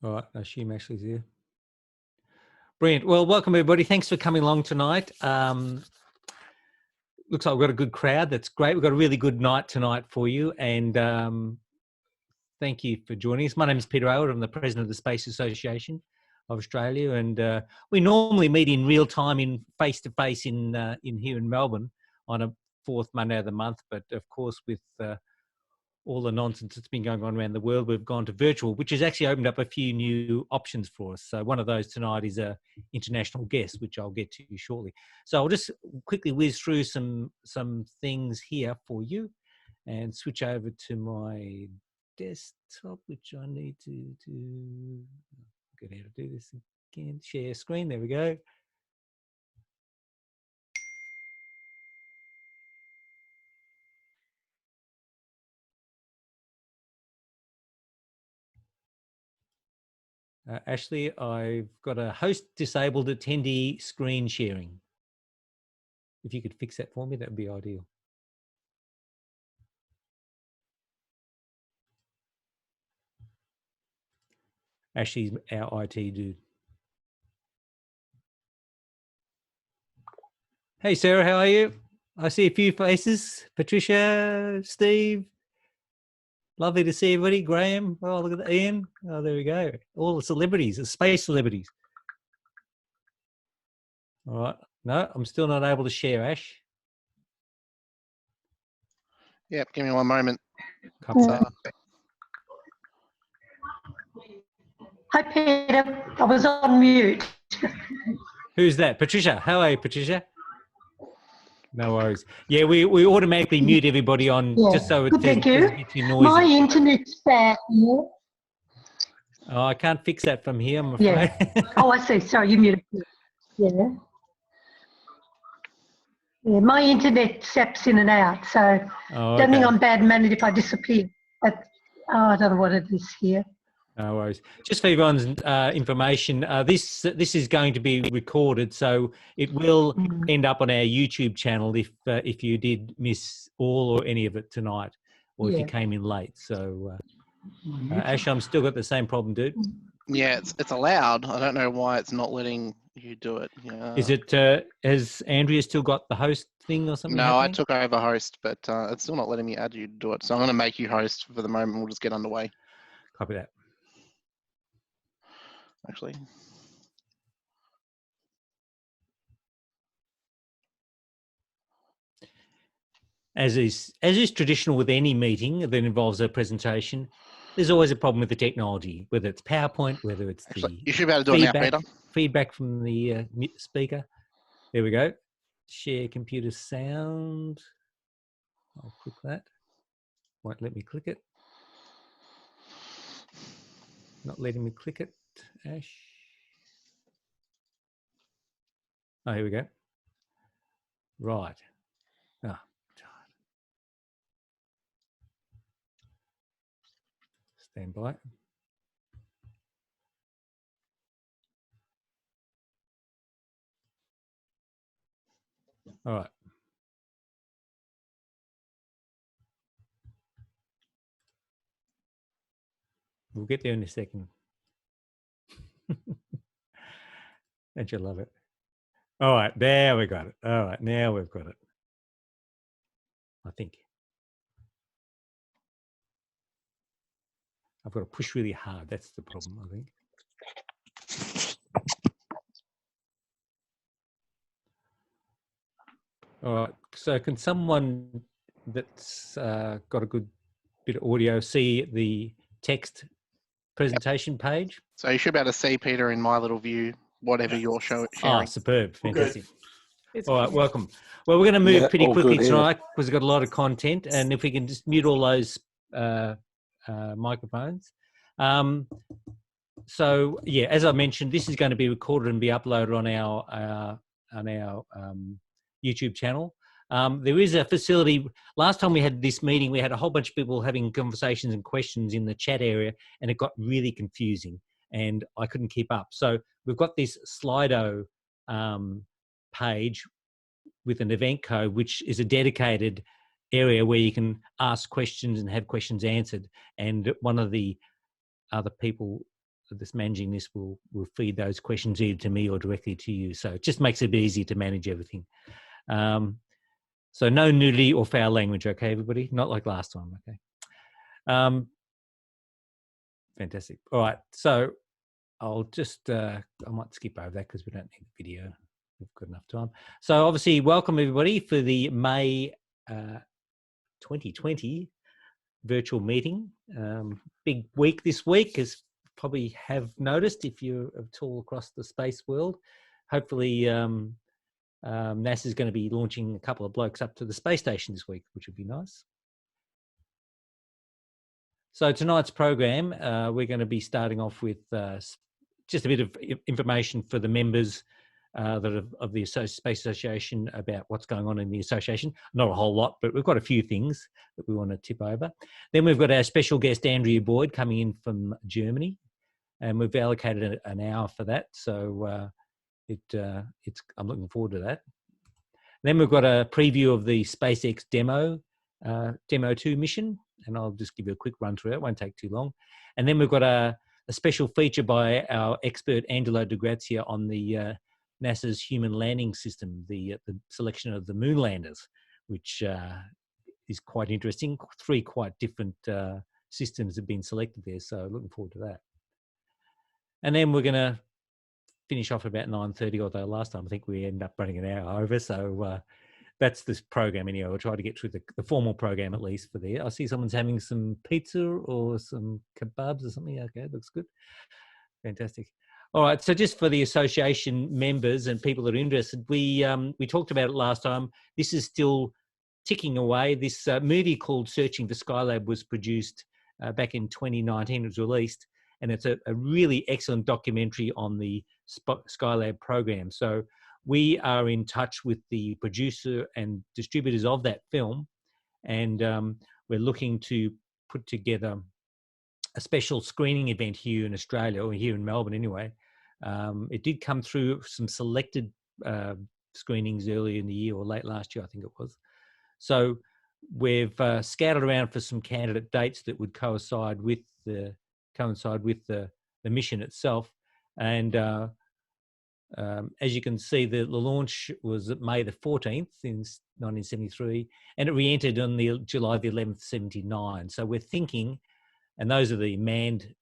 All right, I assume Ashley's here. Brilliant. Well, welcome everybody. Thanks for coming along tonight. Looks like we've got a good crowd. That's great. We've got a really good night tonight for you. And thank you for joining us. My name is Peter Aylward. I'm the president of the Space Association of Australia. And we normally meet in real time, in face-to-face in here in Melbourne on a fourth Monday of the month. But of course, with all the nonsense that's been going on around the world, we've gone to virtual, which has actually opened up a few new options for us. So one of those tonight is a international guest, which I'll get to you shortly. So I'll just quickly whiz through some things here for you and switch over to my desktop, which I need to get out to do this again. Share screen. There we go. Ashley, I've got a host disabled attendee screen sharing. If you could fix that for me, that would be ideal. Ashley's our IT dude. Hey, Sarah, how are you? I see a few faces. Patricia, Steve. Lovely to see everybody. Graham. Oh, look at that. Ian. Oh, there we go. All the celebrities, the space celebrities. All right. No, I'm still not able to share, Ash. Yep, give me one moment. Hi, Peter. I was on mute. Who's that? Patricia. How are you, Patricia? No worries. Yeah, we automatically mute everybody on just so it doesn't get too noisy. My internet's bad. Yeah. Oh, I can't fix that from here, I'm afraid. Yeah. Oh, I see. Sorry, you muted. Yeah. Yeah, my internet zaps in and out, so don't think I'm bad-mannered if I disappear. But, I don't know what it is here. No worries. Just for everyone's information, this is going to be recorded, so it will end up on our YouTube channel if you did miss all or any of it tonight, or if you came in late. So, Ash, I'm still got the same problem, dude. Yeah, it's allowed. I don't know why it's not letting you do it. Yeah. Is it? Has Andrea still got the host thing or something? No, happening? I took over host, but it's still not letting me add you to do it. So I'm going to make you host for the moment. We'll just get underway. Copy that. Actually. As is traditional with any meeting that involves a presentation, there's always a problem with the technology, whether it's PowerPoint, whether it's you should be able to do it now, Peter. Feedback from the speaker. There we go. Share computer sound. I'll click that. Won't let me click it. Not letting me click it, Ash. Oh, here we go. Right. Ah, stand by. All right. We'll get there in a second. Don't you love it? All right, there we got it. All right, now we've got it. I think. I've got to push really hard. That's the problem, I think. All right, so can someone that's got a good bit of audio see the text presentation page? So you should be able to see, Peter, in my little view, whatever you're sharing. Ah, superb. Fantastic. All right, welcome. Well, we're going to move pretty quickly tonight because we've got a lot of content, and if we can just mute all those microphones. So, yeah, as I mentioned, this is going to be recorded and be uploaded on our YouTube channel. There is a facility. Last time we had this meeting, we had a whole bunch of people having conversations and questions in the chat area, and it got really confusing, and I couldn't keep up. So we've got this Slido page with an event code, which is a dedicated area where you can ask questions and have questions answered. And one of the other people that's managing this will feed those questions either to me or directly to you. So it just makes it easy to manage everything. So no nudity or foul language, okay, everybody? Not like last time, okay? Fantastic. All right, so I'll just, I might skip over that because we don't need the video. We've got enough time. So obviously, welcome everybody for the May 2020 virtual meeting. Big week this week, as probably have noticed if you're at all across the space world. Hopefully, NASA is going to be launching a couple of blokes up to the space station this week, which would be nice. So tonight's program, we're going to be starting off with just a bit of information for the members of the Space Association about what's going on in the association. Not a whole lot, but we've got a few things that we want to tip over. Then we've got our special guest, Andrea Boyd, coming in from Germany, and we've allocated an hour for that. So I'm looking forward to that. Then we've got a preview of the SpaceX Demo-2 mission, and I'll just give you a quick run through it. It won't take too long. And then we've got a special feature by our expert Angelo Di Grazia on the NASA's human landing system, the selection of the moon landers, which is quite interesting. 3 quite different systems have been selected there, so looking forward to that. And then we're going to finish off about 9:30, although last time I think we ended up running an hour over. So that's this program anyway. We'll try to get through the formal program at least for there. I see someone's having some pizza or some kebabs or something. Okay, looks good. Fantastic. All right, so just for the association members and people that are interested, we talked about it last time. This is still ticking away. This movie called Searching for Skylab was produced back in 2019. It was released, and it's a really excellent documentary on the Skylab program. So we are in touch with the producer and distributors of that film, and we're looking to put together a special screening event here in Australia, or here in Melbourne anyway. It did come through some selected screenings earlier in the year, or late last year, I think it was. So we've scouted around for some candidate dates that would coincide with the mission itself. And as you can see, the launch was May the 14th in 1973, and it re-entered on the July the 11th, 79. So we're thinking, and those are the manned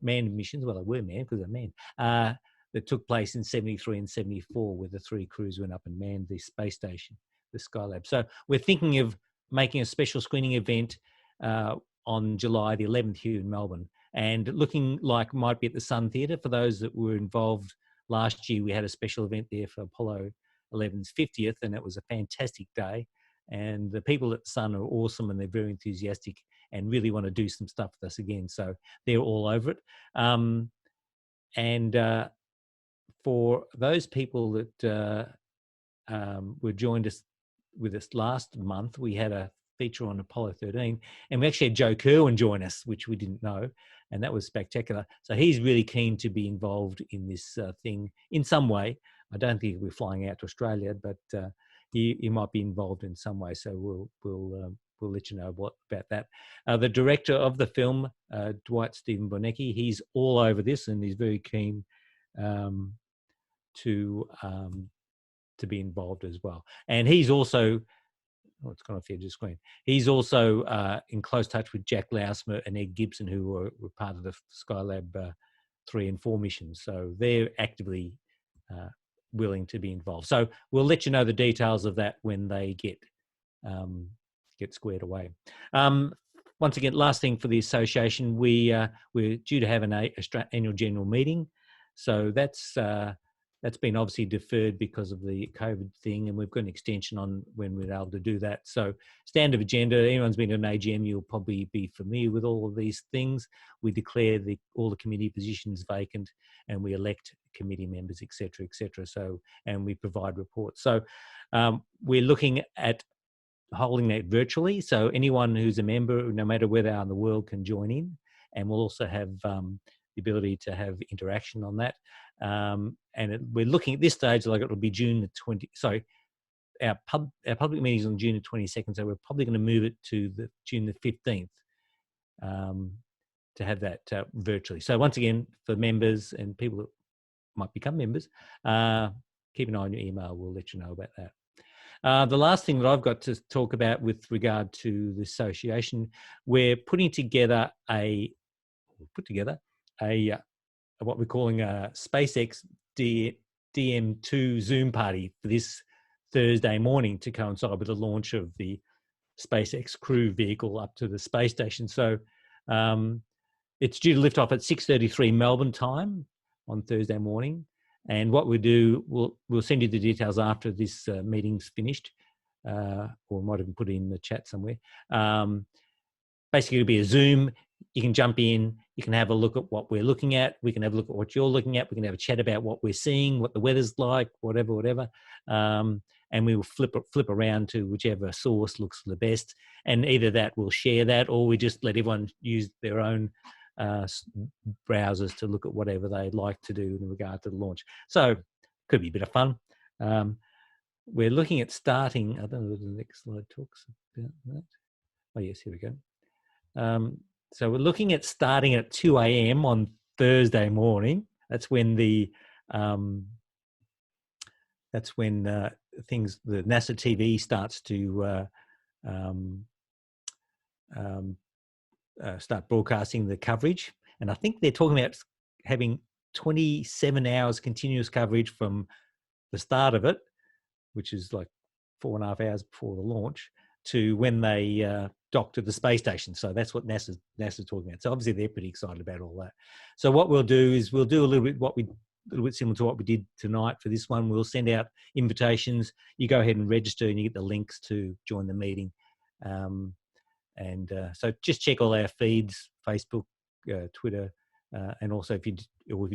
missions. Well, they were manned because they're manned. That took place in 73 and 74, where the 3 crews went up and manned the space station, the Skylab. So we're thinking of making a special screening event on July the 11th here in Melbourne, and looking like might be at the Sun Theatre. For those that were involved last year, we had a special event there for Apollo 11's 50th, and it was a fantastic day. And the people at the Sun are awesome, and they're very enthusiastic and really want to do some stuff with us again. So they're all over it. For those people that were joined us with us last month, we had a feature on Apollo 13, and we actually had Joe Kerwin join us, which we didn't know, and that was spectacular. So he's really keen to be involved in this thing in some way. I don't think we're flying out to Australia, but he might be involved in some way. So we'll let you know about that. The director of the film, Dwight Stephen Bonecki, he's all over this, and he's very keen to be involved as well. And he's also, it's gone off the edge of the screen. He's also in close touch with Jack Lousmer and Ed Gibson, who were part of the Skylab 3 and 4 missions. So they're actively willing to be involved. So we'll let you know the details of that when they get squared away. Once again, last thing for the association, we're due to have an annual general meeting. So that's been obviously deferred because of the COVID thing, and we've got an extension on when we're able to do that. So standard agenda, anyone's been to an AGM, you'll probably be familiar with all of these things. We declare all the committee positions vacant, and we elect committee members, et cetera, so, and we provide reports. So we're looking at holding that virtually. So anyone who's a member, no matter where they are in the world, can join in, and we'll also have the ability to have interaction on that. We're looking at this stage like it'll be June the 20th. Sorry, our public meeting's on June the 22nd, so we're probably going to move it to the June the 15th. have that virtually. So once again, for members and people that might become members, keep an eye on your email. We'll let you know about that. The last thing that I've got to talk about with regard to the association, we're putting together what we're calling a SpaceX Demo-2 Zoom party for this Thursday morning to coincide with the launch of the SpaceX crew vehicle up to the space station. So it's due to lift off at 6:33 Melbourne time on Thursday morning. And what we do, we'll send you the details after this meeting's finished, or might even put it in the chat somewhere. Basically, it'll be a Zoom. You can jump in. You can have a look at what we're looking at. We can have a look at what you're looking at. We can have a chat about what we're seeing, what the weather's like, whatever. And we will flip around to whichever source looks the best. And either that, we'll share that, or we just let everyone use their own browsers to look at whatever they'd like to do in regard to the launch. So could be a bit of fun. We're looking at starting, I don't know if the next slide talks about that. Oh yes, here we go. So we're looking at starting at 2 a.m. on Thursday morning. That's when the the NASA TV starts to start broadcasting the coverage. And I think they're talking about having 27 hours continuous coverage from the start of it, which is like 4.5 hours before the launch, to when they dock to the space station. So that's what NASA's talking about. So obviously they're pretty excited about all that. So what we'll do is we'll do a little bit similar to what we did tonight for this one. We'll send out invitations. You go ahead and register, and you get the links to join the meeting. So just check all our feeds, Facebook, Twitter, and also if you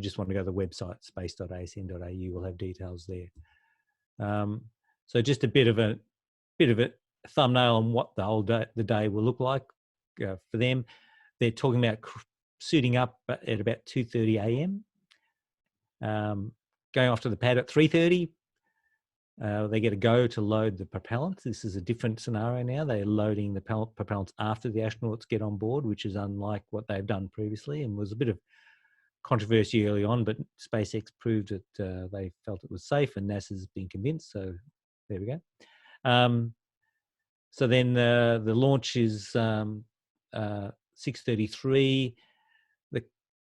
just want to go to the website, space.asn.au, we'll have details there. So just a bit of a thumbnail on what the day will look like for them. They're talking about suiting up at about 2:30 a.m. Going off to the pad at 3:30. They get a go to load the propellants. This is a different scenario now. They're loading the propellants after the astronauts get on board, which is unlike what they've done previously, and was a bit of controversy early on, but SpaceX proved that they felt it was safe, and NASA's been convinced. So there we go. So then the launch is 6:33.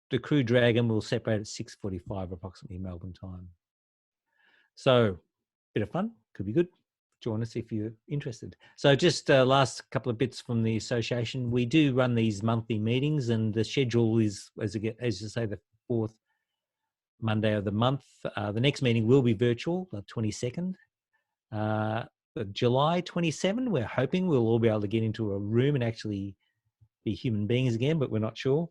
The Crew Dragon will separate at 6:45 approximately Melbourne time. So bit of fun, could be good. Join us if you're interested. So just last couple of bits from the association. We do run these monthly meetings, and the schedule is, as you say, the fourth Monday of the month. The next meeting will be virtual, the 22nd. July 27, we're hoping we'll all be able to get into a room and actually be human beings again, but we're not sure.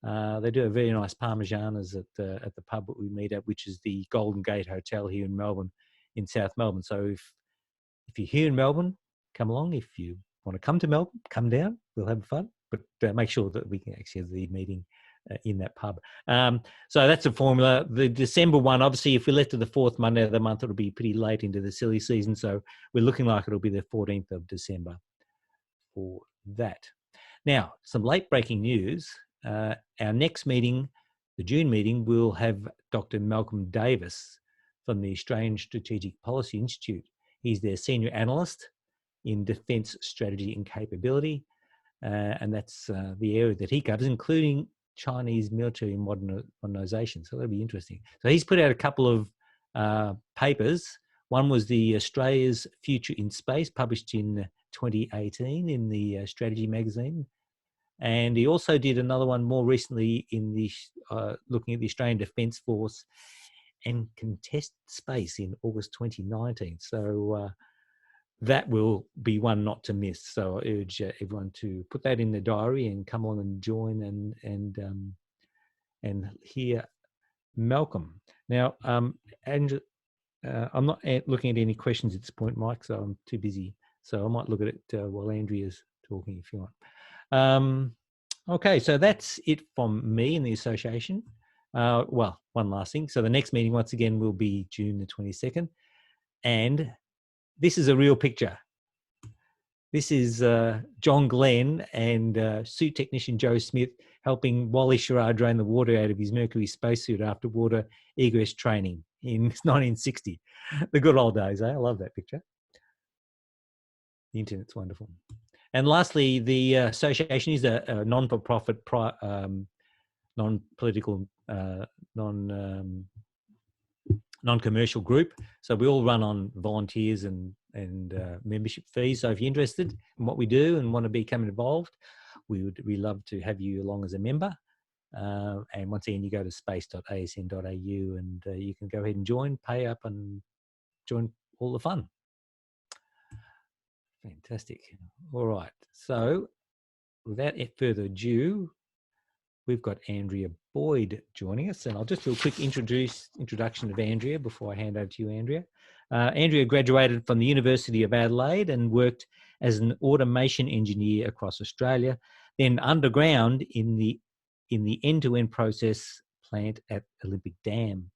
They do a very nice Parmesanas at the pub that we meet at, which is the Golden Gate Hotel here in Melbourne, in South Melbourne. So if you're here in Melbourne, come along. If you want to come to Melbourne, come down. We'll have fun, but make sure that we can actually have the meeting in that pub. So that's the formula. The December one, obviously, if we left to the fourth Monday of the month, it'll be pretty late into the silly season. So we're looking like it'll be the 14th of December for that. Now, some late breaking news. Our next meeting, the June meeting, will have Dr. Malcolm Davis from the Australian Strategic Policy Institute. He's their senior analyst in defence strategy and capability. And that's the area that he covers, including Chinese military modernization. So that'll be interesting. So he's put out a couple of papers. One was the Australia's Future in Space, published in 2018 in the Strategy magazine. And he also did another one more recently in the looking at the Australian Defence Force and Contested Space in August 2019. So that will be one not to miss. So I urge everyone to put that in their diary and come along and join and hear Malcolm. Now, Andrea, I'm not looking at any questions at this point, Mike, so I'm too busy. So I might look at it while Andrea's talking if you want. Okay, so that's it from me and the association. Well, one last thing. So the next meeting, once again, will be June the 22nd. And this is a real picture. This is John Glenn and suit technician Joe Smith helping Wally Schirra drain the water out of his Mercury spacesuit after water egress training in 1960. The good old days, eh? I love that picture. The internet's wonderful. And lastly, the association is a non-for-profit, non-political, non-commercial group. So we all run on volunteers and membership fees. So if you're interested in what we do and want to become involved, we love to have you along as a member. And once again, you go to space.asn.au and you can go ahead and join, pay up and join all the fun. Fantastic. All right. So without further ado, we've got Andrea Boyd joining us, and I'll just do a quick introduction of Andrea before I hand over to you, Andrea. Andrea graduated from the University of Adelaide and worked as an automation engineer across Australia, then underground in the end-to-end process plant at Olympic Dam.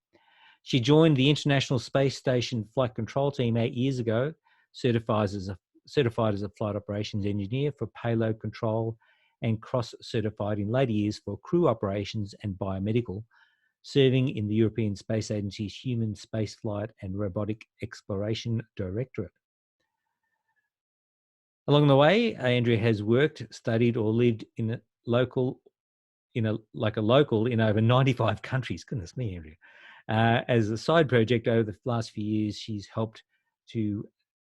She joined the International Space Station Flight Control Team 8 years ago, certified as a flight operations engineer for payload control, and cross-certified in later years for crew operations and biomedical, serving in the European Space Agency's Human Spaceflight and Robotic Exploration Directorate. Along the way, Andrea has worked, studied, or lived in like a local in over 95 countries. Goodness me, Andrea. As a side project over the last few years, she's helped to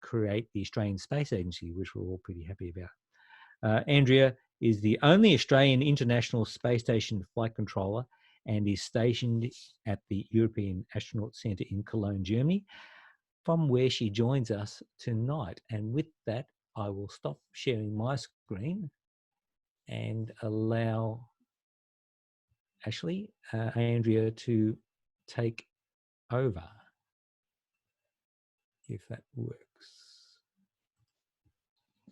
create the Australian Space Agency, which we're all pretty happy about. Andrea is the only Australian International Space Station flight controller and is stationed at the European Astronaut Centre in Cologne, Germany, from where she joins us tonight. And with that, I will stop sharing my screen and allow Andrea to take over, if that works.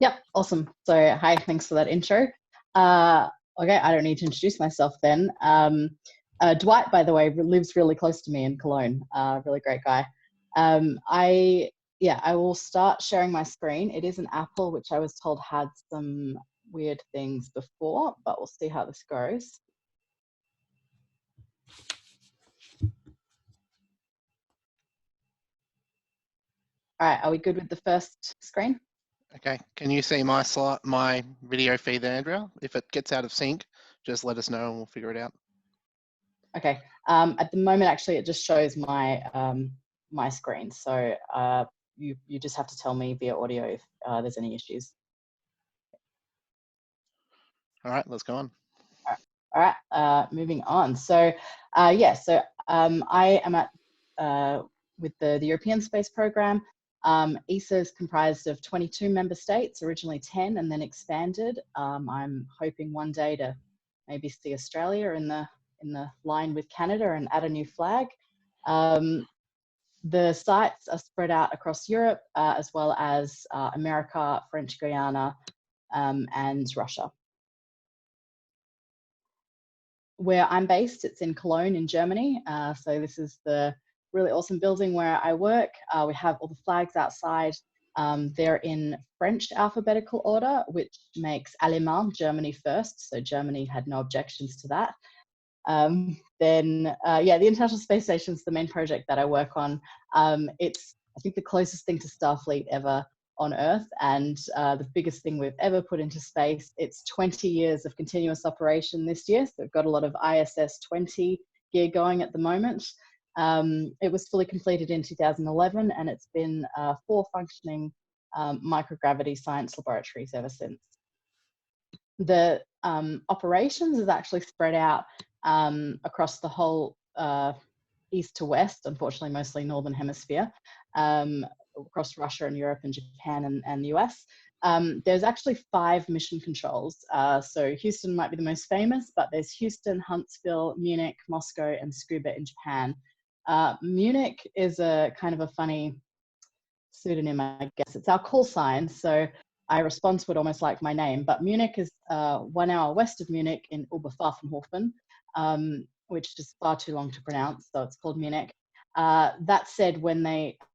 Yep, awesome. So hi, thanks for that intro. Okay, I don't need to introduce myself then. Dwight, by the way, lives really close to me in Cologne. Really great guy. I will start sharing my screen. It is an Apple, which I was told had some weird things before, but we'll see how this goes. All right, are we good with the first screen? Okay, can you see my video feed there, Andrea? If it gets out of sync, just let us know and we'll figure it out. Okay, at the moment, actually, it just shows my my screen. So you just have to tell me via audio if there's any issues. All right, let's go on. All right, moving on. So I am at with the European Space Program. ESA is comprised of 22 member states, originally 10 and then expanded. I'm hoping one day to maybe see Australia in the line with Canada and add a new flag. The sites are spread out across Europe as well as America, French Guiana, and Russia. Where I'm based, it's in Cologne in Germany. So this is the really awesome building where I work. We have all the flags outside. They're in French alphabetical order, which makes Allemand Germany first. So Germany had no objections to that. The International Space Station is the main project that I work on. It's, I think, the closest thing to Starfleet ever on Earth, and the biggest thing we've ever put into space. It's 20 years of continuous operation this year, so we've got a lot of ISS 20 gear going at the moment. It was fully completed in 2011, and it's been 4 functioning microgravity science laboratories ever since. The operations is actually spread out across the whole east to west, unfortunately mostly northern hemisphere, across Russia and Europe and Japan and the US. There's actually 5 mission controls. So Houston might be the most famous, but there's Houston, Huntsville, Munich, Moscow, and Tsukuba in Japan. Munich is a kind of a funny pseudonym, I guess. It's our call sign, so I respond to it almost like my name. But Munich is 1 hour west of Munich in Oberpfaffenhofen, which is far too long to pronounce, so it's called Munich. That said, when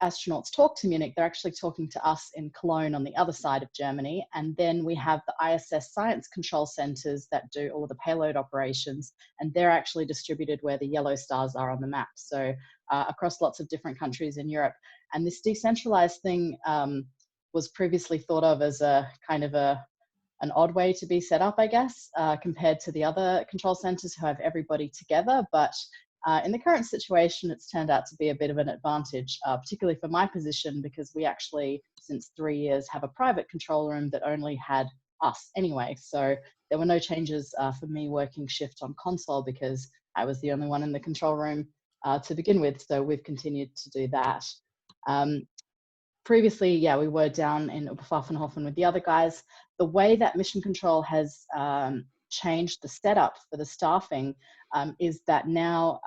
astronauts talk to Munich, they're actually talking to us in Cologne on the other side of Germany. And then we have the ISS science control centers that do all of the payload operations. And they're actually distributed where the yellow stars are on the map. So across lots of different countries in Europe. And this decentralized thing was previously thought of as a kind of an odd way to be set up, I guess, compared to the other control centers who have everybody together. But in the current situation, it's turned out to be a bit of an advantage, particularly for my position, because we actually, since 3 years, have a private control room that only had us anyway. So there were no changes for me working shift on console because I was the only one in the control room to begin with. So we've continued to do that. Previously, yeah, we were down in Oberpfaffenhofen with the other guys. The way that mission control has changed the setup for the staffing is that now,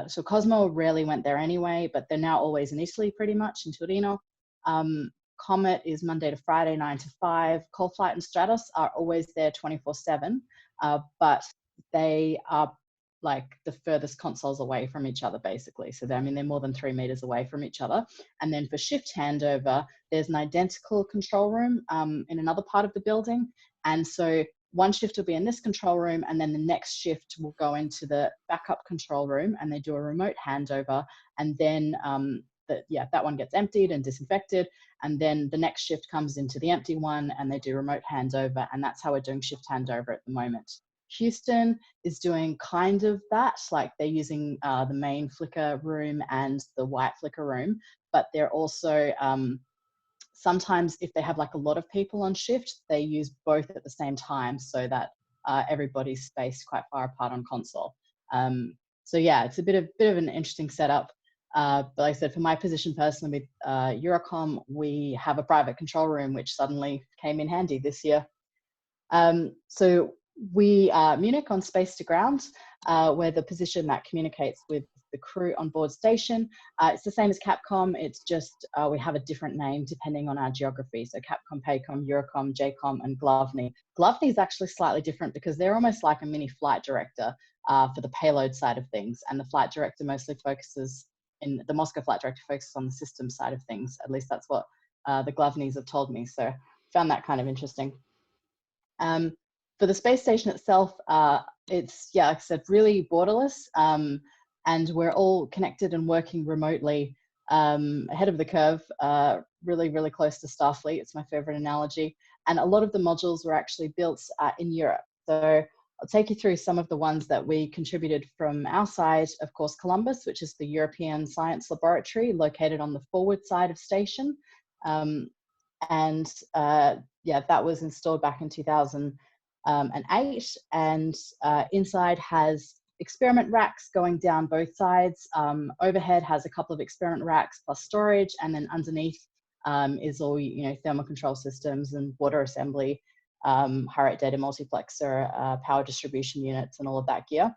so Cosmo rarely went there anyway, but they're now always in Italy pretty much, in Torino. Comet is Monday to Friday, 9 to 5. Cold Flight and Stratos are always there 24/7, but they are like the furthest consoles away from each other, basically. So I mean, they're more than 3 meters away from each other. And then for shift handover, there's an identical control room in another part of the building. And so one shift will be in this control room, and then the next shift will go into the backup control room, and they do a remote handover. And then that one gets emptied and disinfected. And then the next shift comes into the empty one, and they do remote handover. And that's how we're doing shift handover at the moment. Houston is doing kind of that, like they're using the main flicker room and the white flicker room, but they're also, sometimes if they have like a lot of people on shift, they use both at the same time so that everybody's spaced quite far apart on console. So yeah, it's a bit of an interesting setup. But like I said, for my position personally with Eurocom, we have a private control room, which suddenly came in handy this year. So we are Munich on Space to Ground. We're the position that communicates with the crew on board station. It's the same as Capcom, it's just we have a different name depending on our geography. So Capcom, Paycom, Eurocom, JCom, and Glavny. Glavny is actually slightly different because they're almost like a mini flight director for the payload side of things. And the flight director mostly focuses, the Moscow flight director focuses on the system side of things. At least that's what the Glavnys have told me. So found that kind of interesting. For the space station itself, it's, yeah, like I said, really borderless, and we're all connected and working remotely ahead of the curve, really, really close to Starfleet. It's my favorite analogy. And a lot of the modules were actually built in Europe. So I'll take you through some of the ones that we contributed from our side. Of course, Columbus, which is the European Science Laboratory located on the forward side of station. Yeah, that was installed back in 2008, and inside has experiment racks going down both sides. Overhead has a couple of experiment racks plus storage, and then underneath is all, thermal control systems and water assembly, high rate data multiplexer, power distribution units, and all of that gear.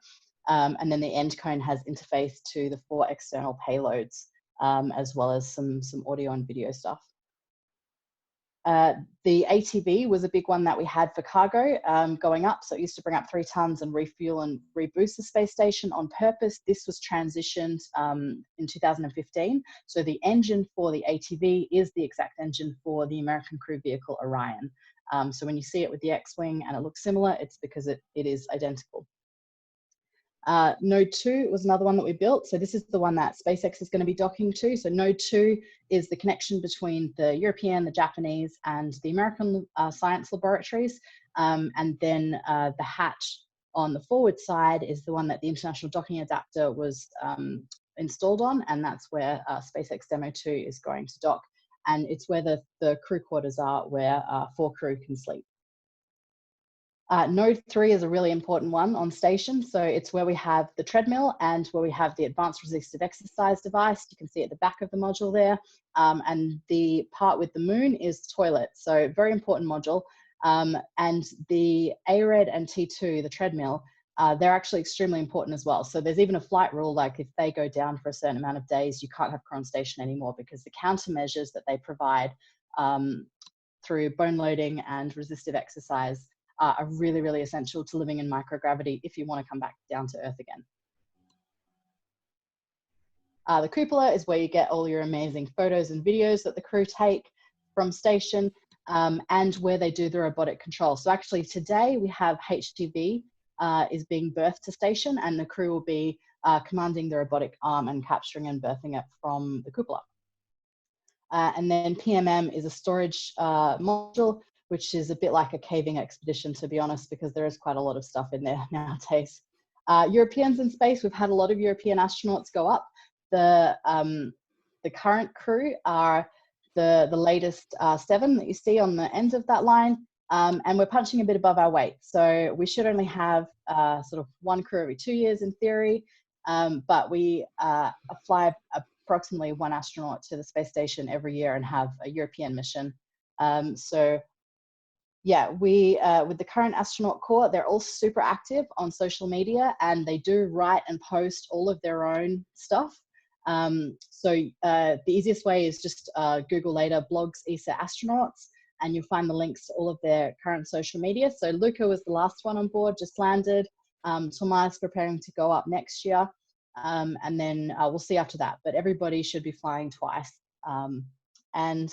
And then the end cone has interface to the 4 external payloads, as well as some audio and video stuff. The ATV was a big one that we had for cargo going up. So it used to bring up 3 tons and refuel and reboost the space station on purpose. This was transitioned in 2015. So the engine for the ATV is the exact engine for the American crew vehicle Orion. So when you see it with the X-Wing and it looks similar, it's because it is identical. Node 2 was another one that we built. So this is the one that SpaceX is going to be docking to. So Node 2 is the connection between the European, the Japanese, and the American science laboratories. And then the hatch on the forward side is the one that the International Docking Adapter was installed on. And that's where SpaceX Demo-2 is going to dock. And it's where the crew quarters are, where 4 crew can sleep. Node 3 is a really important one on station. So it's where we have the treadmill and where we have the advanced resistive exercise device. You can see at the back of the module there. And the part with the moon is toilet. So very important module. And the ARED and T2, the treadmill, they're actually extremely important as well. So there's even a flight rule, like if they go down for a certain amount of days, you can't have crew on station anymore, because the countermeasures that they provide through bone loading and resistive exercise are really, really essential to living in microgravity if you want to come back down to Earth again. The cupola is where you get all your amazing photos and videos that the crew take from station, and where they do the robotic control. So actually today we have HTV is being berthed to station, and the crew will be commanding the robotic arm and capturing and berthing it from the cupola. And then PMM is a storage module, which is a bit like a caving expedition, to be honest, because there is quite a lot of stuff in there nowadays. Europeans in space, we've had a lot of European astronauts go up. The current crew are the latest 7 that you see on the end of that line, and we're punching a bit above our weight. So we should only have sort of 1 crew every 2 years in theory, but we fly approximately 1 astronaut to the space station every year and have a European mission. So yeah, we with the current astronaut corps, they're all super active on social media, and they do write and post all of their own stuff. So the easiest way is just Google later blogs ESA astronauts, and you'll find the links to all of their current social media. So Luca was the last one on board, just landed. Tomas preparing to go up next year, and then we'll see after that. But everybody should be flying twice. And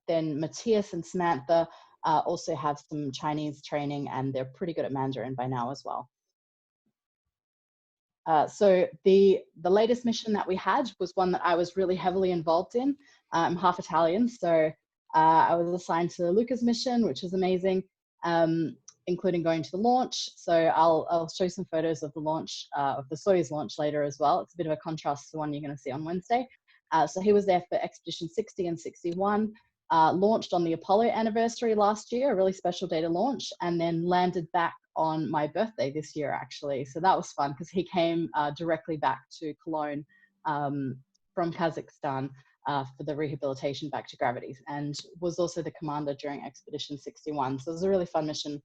then Matthias and Samantha also have some Chinese training, and they're pretty good at Mandarin by now as well. So the latest mission that we had was one that I was really heavily involved in. I'm half Italian, so I was assigned to Luca's mission, which was amazing, including going to the launch. So I'll show some photos of the launch, of the Soyuz launch later as well. It's a bit of a contrast to the one you're going to see on Wednesday. So he was there for Expedition 60 and 61, launched on the Apollo anniversary last year, a really special day to launch, and then landed back on my birthday this year, actually. So that was fun because he came directly back to Cologne from Kazakhstan for the rehabilitation back to gravity, and was also the commander during Expedition 61. So it was a really fun mission.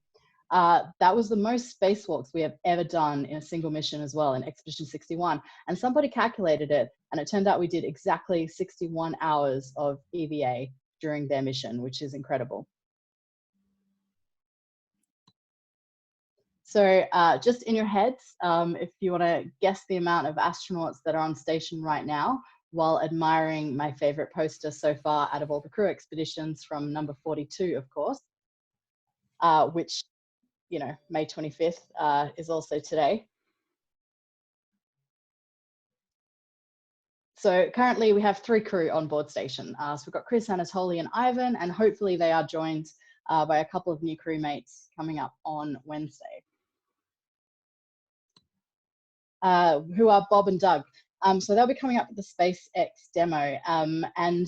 That was the most spacewalks we have ever done in a single mission as well, in Expedition 61. And somebody calculated it, and it turned out we did exactly 61 hours of EVA during their mission, which is incredible. So just in your heads, if you want to guess the amount of astronauts that are on station right now, while admiring my favorite poster so far out of all the crew expeditions from number 42, of course, which, you know, May 25th is also today. So currently we have 3 crew on board station. So we've got Chris, Anatoly, and Ivan, and hopefully they are joined by a couple of new crewmates coming up on Wednesday. Who are Bob and Doug. So they'll be coming up with the SpaceX demo, and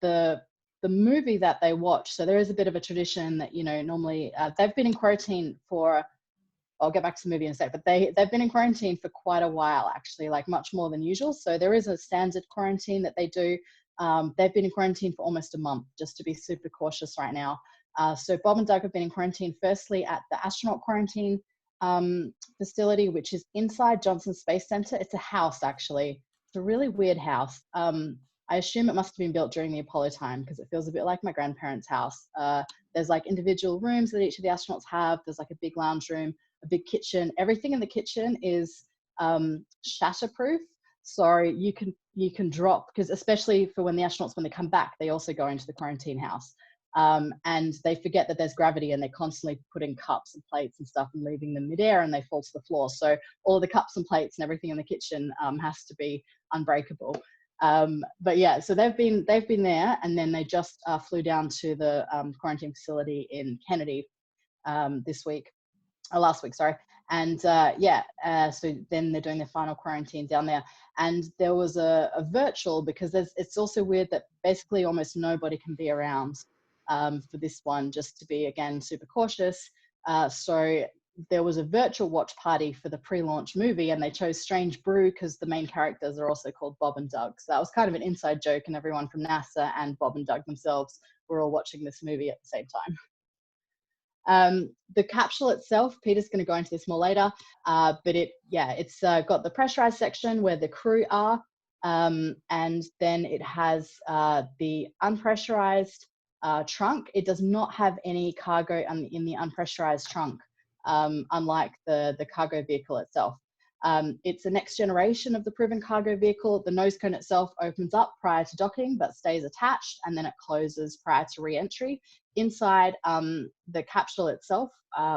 the movie that they watch. So there is a bit of a tradition that, you know, normally they've been in quarantine for, I'll get back to the movie in a sec, but they've been in quarantine for quite a while, actually, like much more than usual. So there is a standard quarantine that they do. They've been in quarantine for almost a month, just to be super cautious right now. So Bob and Doug have been in quarantine, firstly at the astronaut quarantine facility, which is inside Johnson Space Center. It's a house, actually. It's a really weird house. I assume it must have been built during the Apollo time, because it feels a bit like my grandparents' house. There's like individual rooms that each of the astronauts have. There's like a big lounge room, a big kitchen. Everything in the kitchen is shatterproof. So you can drop, because especially for when the astronauts, when they come back, they also go into the quarantine house. And they forget that there's gravity, and they're constantly putting cups and plates and stuff and leaving them midair, and they fall to the floor. So all the cups and plates and everything in the kitchen has to be unbreakable. But yeah, so they've been there, and then they just flew down to the quarantine facility in Kennedy last week, sorry. And so then they're doing their final quarantine down there. And there was a virtual, because it's also weird that basically almost nobody can be around for this one, just to be, again, super cautious. So there was a virtual watch party for the pre-launch movie, and they chose Strange Brew because the main characters are also called Bob and Doug. So that was kind of an inside joke, and everyone from NASA and Bob and Doug themselves were all watching this movie at the same time. The capsule itself, Peter's going to go into this more later, but it's got the pressurized section where the crew are, and then it has the unpressurized trunk. It does not have any cargo in the unpressurized trunk, unlike the cargo vehicle itself. It's a next generation of the proven cargo vehicle. The nose cone itself opens up prior to docking, but stays attached, and then it closes prior to re-entry. Inside the capsule itself,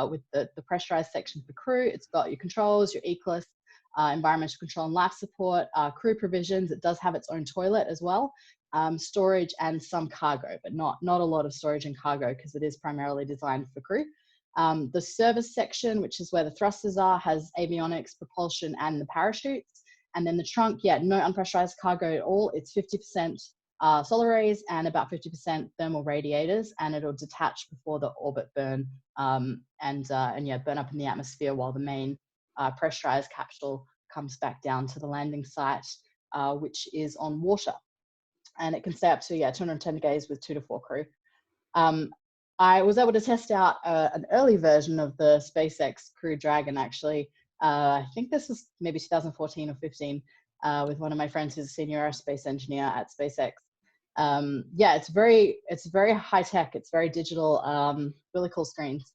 with the pressurized section for crew, it's got your controls, your ECLS, environmental control and life support, crew provisions. It does have its own toilet as well, storage and some cargo, but not a lot of storage and cargo because it is primarily designed for crew. The service section, which is where the thrusters are, has avionics, propulsion, and the parachutes. And then the trunk, yeah, no unpressurized cargo at all. It's 50% solar arrays and about 50% thermal radiators, and it'll detach before the orbit burn and yeah, burn up in the atmosphere while the main pressurized capsule comes back down to the landing site, which is on water. And it can stay up to 210 days with 2 to 4 crew. I was able to test out an early version of the SpaceX Crew Dragon, actually. I think this was maybe 2014 or 15, with one of my friends who's a senior aerospace engineer at SpaceX. Yeah, it's very high tech. It's very digital, really cool screens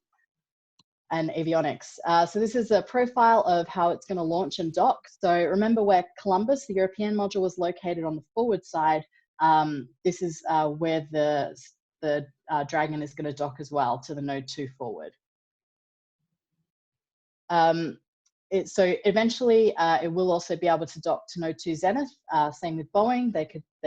and avionics. So this is a profile of how it's going to launch and dock. So remember where Columbus, the European module, was located on the forward side. This is where the Dragon is going to dock as well, to the node 2 forward. So eventually it will also be able to dock to node 2 Zenith. Same with Boeing, they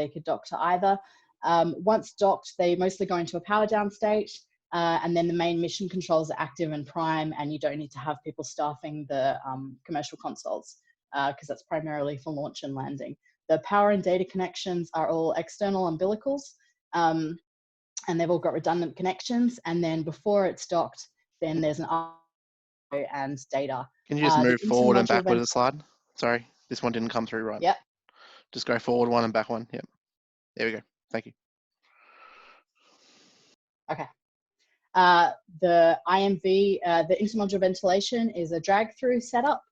could dock to either. Once docked, they mostly go into a power down state, and then the main mission controls are active and prime, and you don't need to have people staffing the commercial consoles because that's primarily for launch and landing. The power and data connections are all external umbilicals, and they've all got redundant connections. And then before it's docked, then there's an audio and data. Can you just move forward and backward a slide? Sorry, this one didn't come through right. Yep. Just go forward one and back one. Yep. There we go. Thank you. Okay. The IMV, the intermodule ventilation, is a drag-through setup,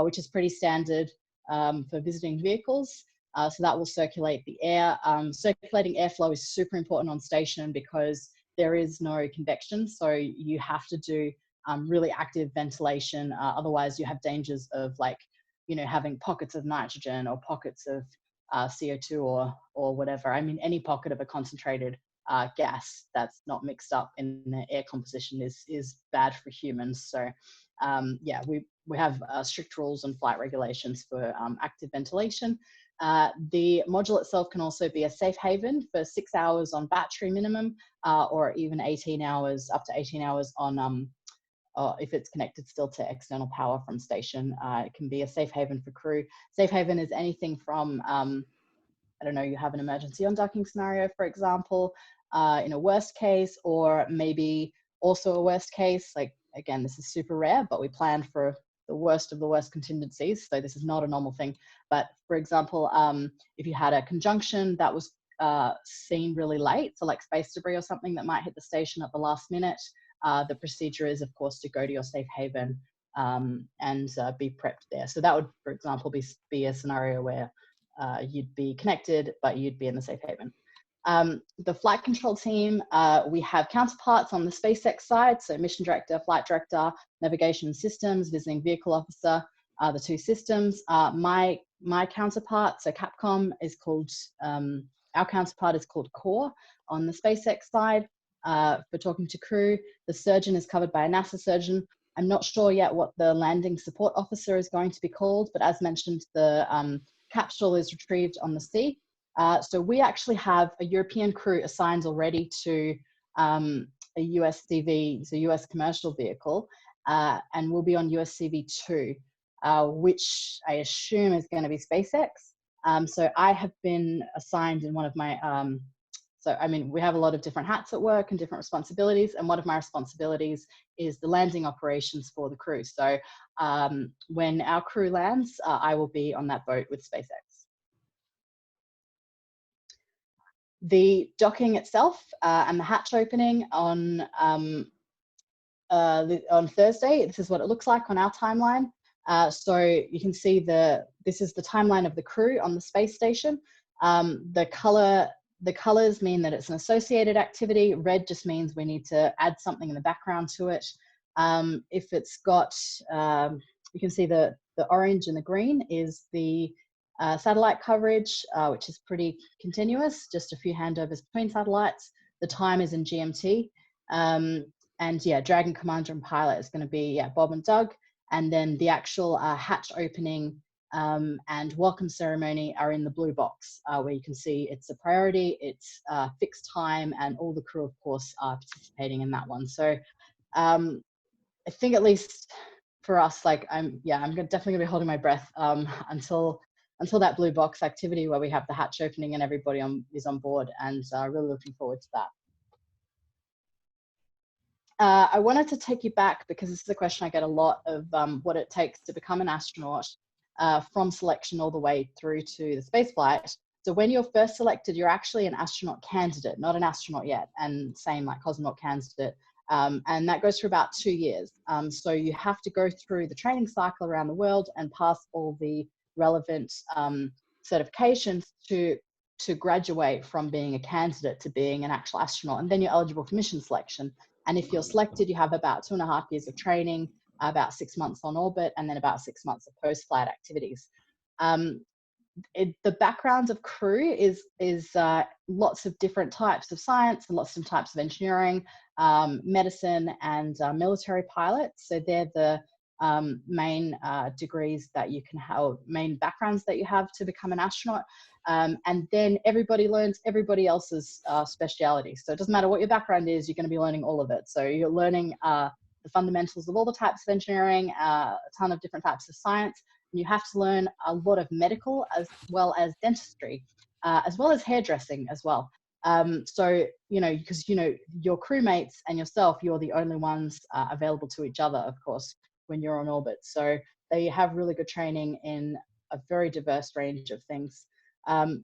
which is pretty standard for visiting vehicles. So that will circulate the air. Circulating airflow is super important on station because there is no convection. So you have to do really active ventilation. Otherwise you have dangers of, like, having pockets of nitrogen or pockets of CO2 or whatever. I mean, any pocket of a concentrated gas that's not mixed up in the air composition is bad for humans. So yeah, we have strict rules and flight regulations for active ventilation. The module itself can also be a safe haven for 6 hours on battery minimum, or even 18 hours, up to 18 hours on, if it's connected still to external power from station. It can be a safe haven for crew. Safe haven is anything from, I don't know, you have an emergency undocking scenario, for example, in a worst case, or maybe also a worst case. Like, again, this is super rare, but we plan for the worst of the worst contingencies. So this is not a normal thing. But for example, if you had a conjunction that was seen really late, so like space debris or something that might hit the station at the last minute, the procedure is, of course, to go to your safe haven and be prepped there. So that would, for example, be a scenario where you'd be connected, but you'd be in the safe haven. The flight control team, we have counterparts on the SpaceX side, so mission director, flight director, navigation systems, visiting vehicle officer, the 2 systems. My counterpart, so Capcom, is called, our counterpart is called Core on the SpaceX side. For talking to crew, the surgeon is covered by a NASA surgeon. I'm not sure yet what the landing support officer is going to be called, but as mentioned, the capsule is retrieved on the sea. So we actually have a European crew assigned already to a USCV, so US commercial vehicle, and we'll be on USCV-2, which I assume is going to be SpaceX. So I have been assigned in one of my, so I mean, we have a lot of different hats at work and different responsibilities, and one of my responsibilities is the landing operations for the crew. So when our crew lands, I will be on that boat with SpaceX. The docking itself and the hatch opening on Thursday, this is what it looks like on our timeline. So you can see this is the timeline of the crew on the space station. The colors mean that it's an associated activity. Red just means we need to add something in the background to it. If it's got, you can see the the orange and the green is the satellite coverage, which is pretty continuous, just a few handovers between satellites. The time is in GMT. And yeah, Dragon Commander and Pilot is going to be Bob and Doug. And then the actual hatch opening and welcome ceremony are in the blue box, where you can see it's a priority, it's fixed time, and all the crew, of course, are participating in that one. So I think at least for us, like I'm definitely gonna be holding my breath until that blue box activity where we have the hatch opening and everybody is on board, and really looking forward to that. I wanted to take you back because this is a question I get a lot of, what it takes to become an astronaut from selection all the way through to the space flight. So when you're first selected, you're actually an astronaut candidate, not an astronaut yet, and same like cosmonaut candidate. And that goes for about 2 years. So you have to go through the training cycle around the world and pass all the relevant certifications to graduate from being a candidate to being an actual astronaut. And then you're eligible for mission selection. And if you're selected, you have about 2.5 years of training, about 6 months on orbit, and then about 6 months of post-flight activities. The backgrounds of crew is lots of different types of science and lots of types of engineering, medicine, and military pilots. So they're the main degrees that you can have, main backgrounds that you have to become an astronaut. And then everybody learns everybody else's speciality. So it doesn't matter what your background is, you're going to be learning all of it. So you're learning the fundamentals of all the types of engineering, a ton of different types of science. And you have to learn a lot of medical as well as dentistry, as well as hairdressing as well. So, because, your crewmates and yourself, you're the only ones available to each other, of course, when you're on orbit. So they have really good training in a very diverse range of things. And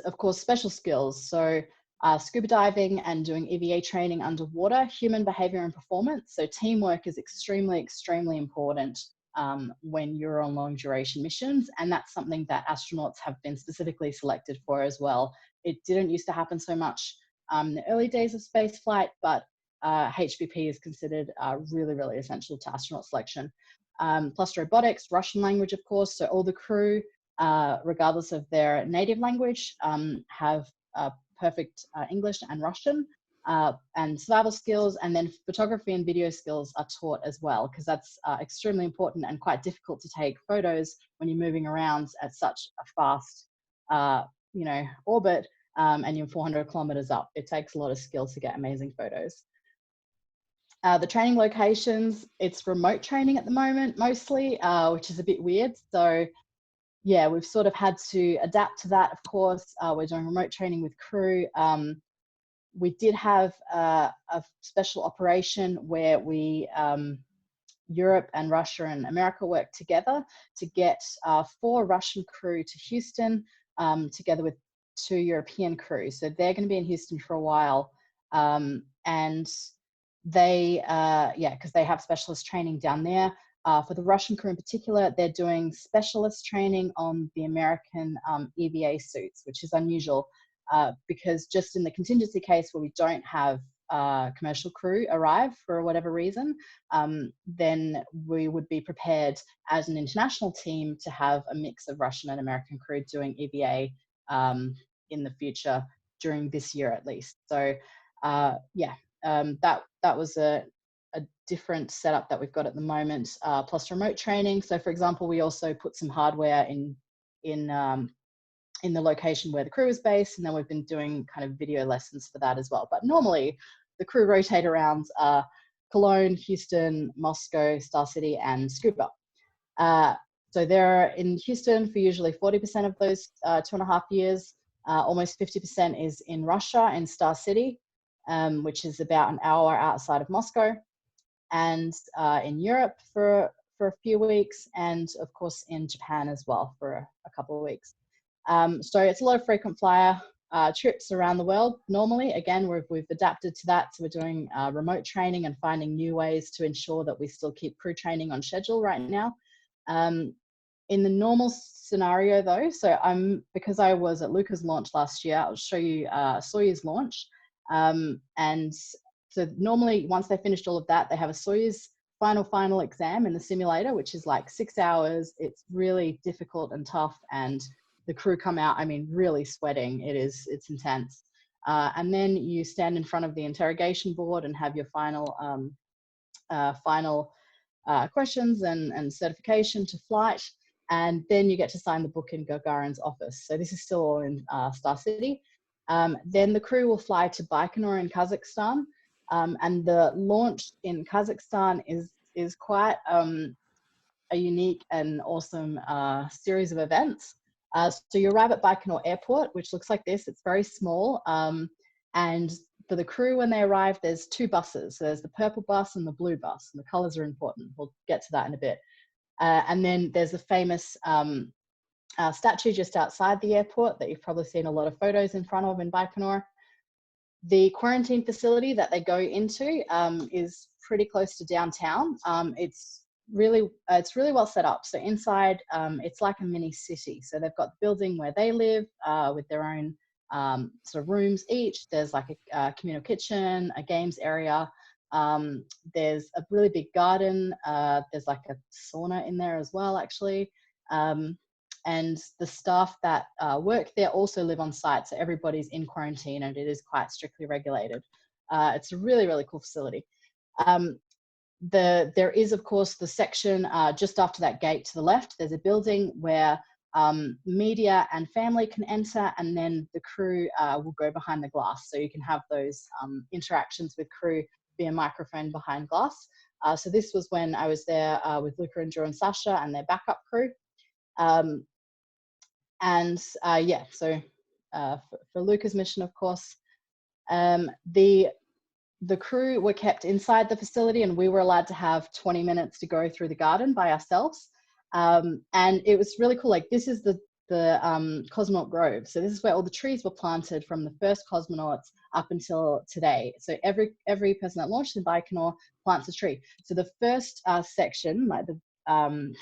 of course, special skills. So scuba diving and doing EVA training underwater, human behavior and performance. So teamwork is extremely, extremely important when you're on long duration missions. And that's something that astronauts have been specifically selected for as well. It didn't used to happen so much in the early days of space flight, but HBP is considered really, really essential to astronaut selection. Plus robotics, Russian language, of course. So all the crew, regardless of their native language, have perfect English and Russian, and survival skills, and then photography and video skills are taught as well, because that's extremely important and quite difficult to take photos when you're moving around at such a fast, orbit, and you're 400 kilometers up. It takes a lot of skill to get amazing photos. The training locations, it's remote training at the moment mostly, which is a bit weird. So yeah, we've sort of had to adapt to that, of course. We're doing remote training with crew. We did have a special operation where we, Europe and Russia and America worked together to get 4 Russian crew to Houston, together with 2 European crew. So they're going to be in Houston for a while. And they, because they have specialist training down there. For the Russian crew in particular, they're doing specialist training on the American EVA suits, which is unusual because just in the contingency case where we don't have commercial crew arrive for whatever reason, then we would be prepared as an international team to have a mix of Russian and American crew doing EVA in the future during this year at least. So that was a different setup that we've got at the moment, plus remote training. So for example, we also put some hardware in the location where the crew is based, and then we've been doing kind of video lessons for that as well. But normally the crew rotate around Cologne, Houston, Moscow, Star City, and Scuba. So they're in Houston for usually 40% of those 2.5 years. Almost 50% is in Russia, in Star City, which is about an hour outside of Moscow, and in Europe for a few weeks, and of course in Japan as well for a couple of weeks. So it's a lot of frequent flyer trips around the world. Normally, again, we've adapted to that. So we're doing remote training and finding new ways to ensure that we still keep crew training on schedule right now. In the normal scenario though, so because I was at Luca's launch last year, I'll show you Soyuz launch. And so normally once they finished all of that, they have a Soyuz final exam in the simulator, which is like 6 hours. It's really difficult and tough, and the crew come out, I mean, really sweating. It's intense. And then you stand in front of the interrogation board and have your final questions and certification to flight. And then you get to sign the book in Gagarin's office. So this is still all in Star City. Then the crew will fly to Baikonur in Kazakhstan. And the launch in Kazakhstan is quite a unique and awesome series of events. So you arrive at Baikonur Airport, which looks like this. It's very small. And for the crew, when they arrive, there's 2 buses. So there's the purple bus and the blue bus, and the colors are important. We'll get to that in a bit. And then there's a famous statue just outside the airport that you've probably seen a lot of photos in front of in Baikonur. The quarantine facility that they go into is pretty close to downtown. It's really well set up. So inside, it's like a mini city. So they've got the building where they live with their own sort of rooms each. There's like a communal kitchen, a games area. There's a really big garden. There's like a sauna in there as well, actually. And the staff that work there also live on site. So everybody's in quarantine, and it is quite strictly regulated. It's a really, really cool facility. There is, of course, the section just after that gate to the left. There's a building where media and family can enter, and then the crew will go behind the glass. So you can have those interactions with crew via microphone behind glass. So this was when I was there with Luca and Drew and Sasha and their backup crew. Yeah, so for Luca's mission, of course, the crew were kept inside the facility, and we were allowed to have 20 minutes to go through the garden by ourselves. And it was really cool. Like, this is the cosmonaut grove. So this is where all the trees were planted from the first cosmonauts up until today. So every person that launched in Baikonur plants a tree. So the first section, like the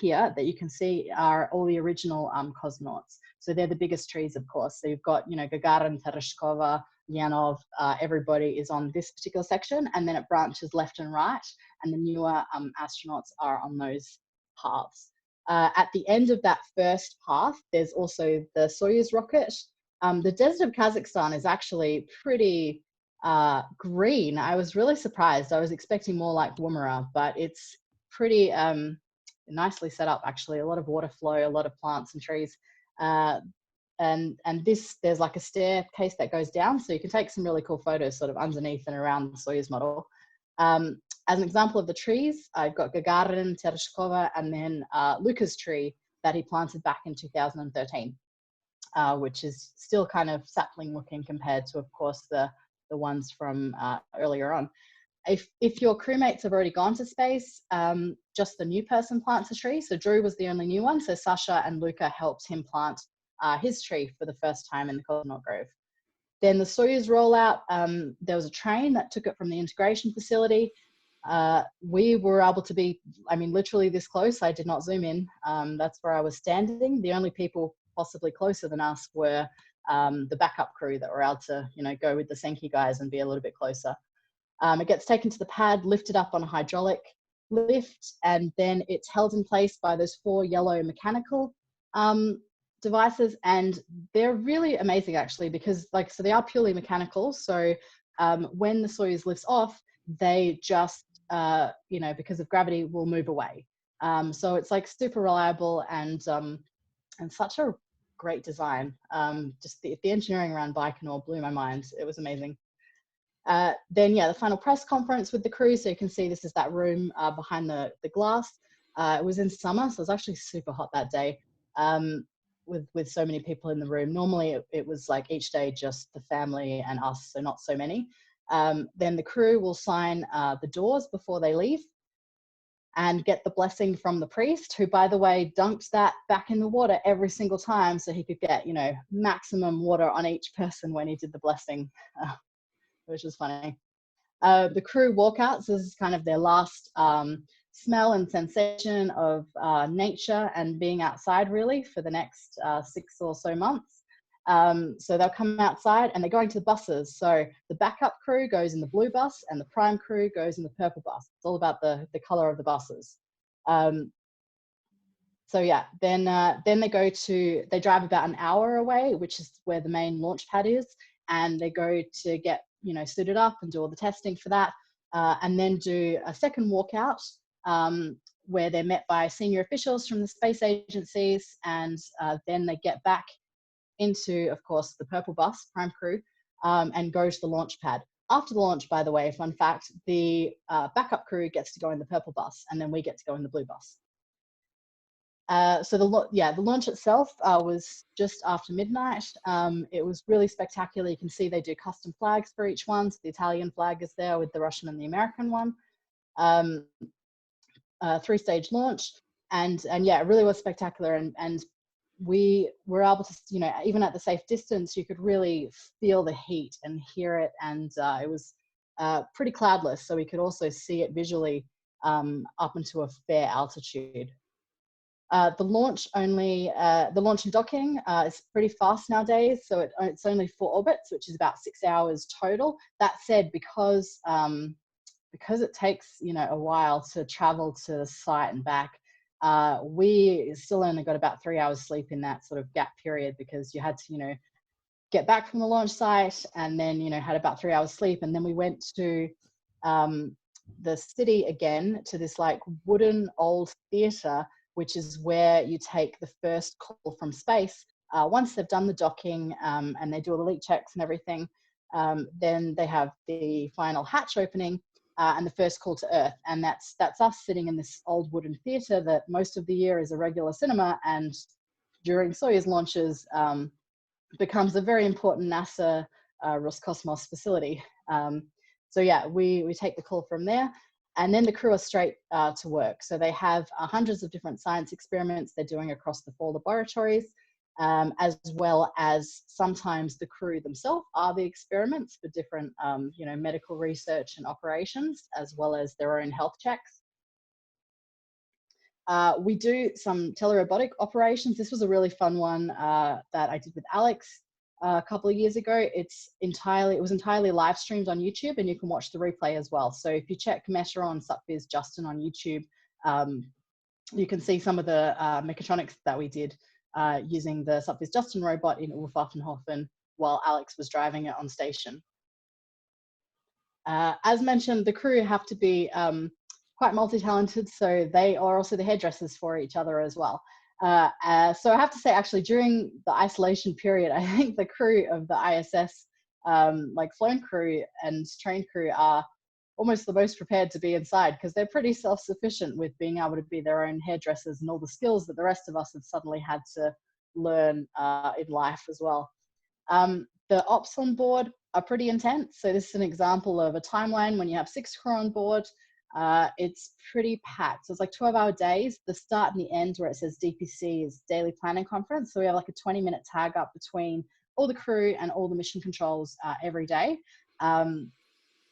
here that you can see, are all the original cosmonauts. So they're the biggest trees, of course. So you've got, you know, Gagarin, Tereshkova, Yanov, everybody is on this particular section, and then it branches left and right, and the newer astronauts are on those paths. At the end of that first path, there's also the Soyuz rocket. The desert of Kazakhstan is actually pretty green. I was really surprised. I was expecting more like Woomera, but it's pretty nicely set up, actually. A lot of water flow, a lot of plants and trees. And there's like a staircase that goes down, so you can take some really cool photos sort of underneath and around the Soyuz model. As an example of the trees, I've got Gagarin, Tereshkova, and then Luca's tree that he planted back in 2013, which is still kind of sapling looking compared to, of course, the ones from earlier on. If your crewmates have already gone to space, just the new person plants a tree. So Drew was the only new one, so Sasha and Luca helped him plant his tree for the first time in the Cosmonaut Grove. Then the Soyuz rollout, there was a train that took it from the integration facility. We were able to be, I mean, literally this close. I did not zoom in. That's where I was standing. The only people possibly closer than us were the backup crew that were able to, you know, go with the Senki guys and be a little bit closer. It gets taken to the pad, lifted up on a hydraulic lift, and then it's held in place by those 4 yellow mechanical devices. And they're really amazing, actually, because so they are purely mechanical. So when the Soyuz lifts off, they just, you know, because of gravity, will move away. So it's like super reliable and such a great design. Just the engineering around Baikonur blew my mind. It was amazing. Then, yeah, the final press conference with the crew. So you can see this is that room behind the glass. It was in summer, so it was actually super hot that day with so many people in the room. Normally, it was like each day just the family and us, so not so many. Then the crew will sign the doors before they leave and get the blessing from the priest, who, by the way, dunked that back in the water every single time so he could get, you know, maximum water on each person when he did the blessing. Which was funny. The crew walkouts, this is kind of their last smell and sensation of nature and being outside, really, for the next 6 or so months. So they'll come outside and they're going to the buses. So the backup crew goes in the blue bus and the prime crew goes in the purple bus. It's all about the color of the buses. So yeah, then they drive about an hour away, which is where the main launch pad is, and they go to get, you know, suited up and do all the testing for that, and then do a second walkout where they're met by senior officials from the space agencies, and then they get back into, of course, the purple bus, prime crew, and go to the launch pad. After the launch, by the way, fun fact, the backup crew gets to go in the purple bus, and then we get to go in the blue bus. So the launch itself was just after midnight. It was really spectacular. You can see they do custom flags for each one. So the Italian flag is there with the Russian and the American one. 3-stage launch, and yeah, it really was spectacular. And we were able to, you know, even at the safe distance, you could really feel the heat and hear it. And it was pretty cloudless, so we could also see it visually up into a fair altitude. The launch and docking is pretty fast nowadays, so it's only 4 orbits, which is about 6 hours total. That said, because it takes, you know, a while to travel to the site and back, we still only got about 3 hours sleep in that sort of gap period, because you had to, you know, get back from the launch site and then, you know, had about 3 hours sleep, and then we went to the city again, to this like wooden old theater, which is where you take the first call from space. Once they've done the docking and they do all the leak checks and everything, then they have the final hatch opening and the first call to Earth. And that's us sitting in this old wooden theater that most of the year is a regular cinema, and during Soyuz launches becomes a very important NASA Roscosmos facility. So yeah, we take the call from there. And then the crew are straight to work. So they have hundreds of different science experiments they're doing across the 4 laboratories, as well as sometimes the crew themselves are the experiments for different, you know, medical research and operations, as well as their own health checks. We do some telerobotic operations. This was a really fun one that I did with Alex a couple of years ago. It was entirely live streamed on YouTube, and you can watch the replay as well. So if you check Meta on SupViz Justin on YouTube, you can see some of the mechatronics that we did using the SupViz Justin robot in Ulfaffenhofen while Alex was driving it on station. As mentioned, the crew have to be quite multi-talented, so they are also the hairdressers for each other as well. So I have to say, actually, during the isolation period, I think the crew of the ISS, like flown crew and trained crew, are almost the most prepared to be inside, because they're pretty self-sufficient with being able to be their own hairdressers and all the skills that the rest of us have suddenly had to learn in life as well. The ops on board are pretty intense. So this is an example of a timeline when you have 6 crew on board. It's pretty packed. So it's like 12-hour days. The start and the end where it says DPC is daily planning conference. So we have like a 20-minute tag up between all the crew and all the mission controls every day.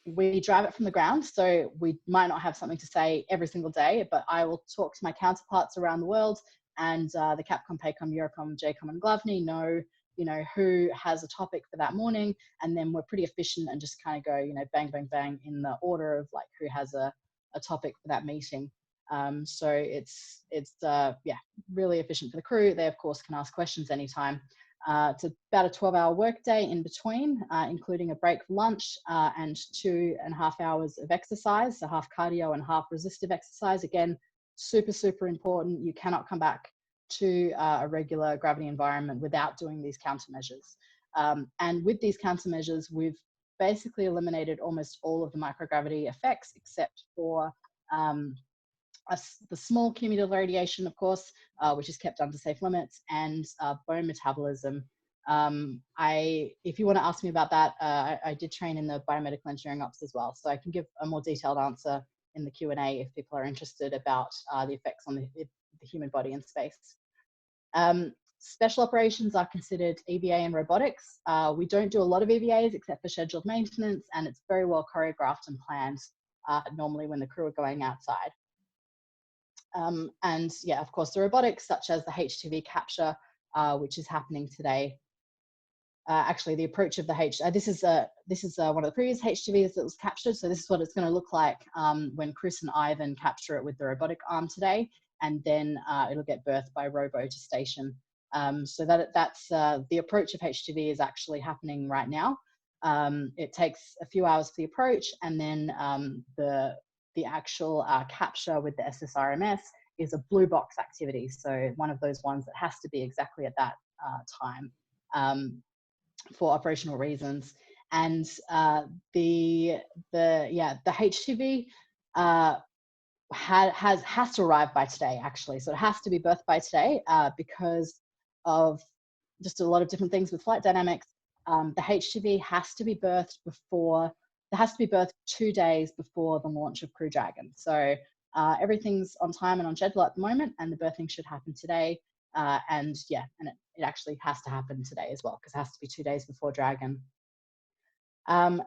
We drive it from the ground, so we might not have something to say every single day, but I will talk to my counterparts around the world, and the Capcom, Paycom, Eurocom, JCom, and Glavny know, you know, who has a topic for that morning, and then we're pretty efficient and just kind of go, you know, bang, bang, bang in the order of like who has a topic for that meeting. So it's yeah, really efficient for the crew. They of course can ask questions anytime. It's about a 12-hour workday in between, including a break for lunch and 2.5 hours of exercise, so half cardio and half resistive exercise. Again, super, super important. You cannot come back to a regular gravity environment without doing these countermeasures. And with these countermeasures, we've basically eliminated almost all of the microgravity effects, except for the small cumulative radiation, of course, which is kept under safe limits, and bone metabolism. If you want to ask me about that, I did train in the biomedical engineering ops as well, so I can give a more detailed answer in the Q&A if people are interested about the effects on the human body in space. Special operations are considered EVA and robotics. We don't do a lot of EVAs except for scheduled maintenance, and it's very well choreographed and planned normally when the crew are going outside. And yeah, of course, the robotics such as the HTV capture, which is happening today. actually the approach of the this is one of the previous HTVs that was captured. So this is what it's going to look like when Chris and Ivan capture it with the robotic arm today, and then it'll get berthed by robo to station. So that's the approach of HTV is actually happening right now. It takes a few hours for the approach, and then the actual capture with the SSRMS is a blue box activity. So one of those ones that has to be exactly at that time for operational reasons. And the HTV has to arrive by today, actually. So it has to be berthed by today because of just a lot of different things with flight dynamics. The HTV has to be berthed before, it has to be berthed 2 days before the launch of Crew Dragon. So everything's on time and on schedule at the moment, and the berthing should happen today. And it actually has to happen today as well, because it has to be 2 days before Dragon.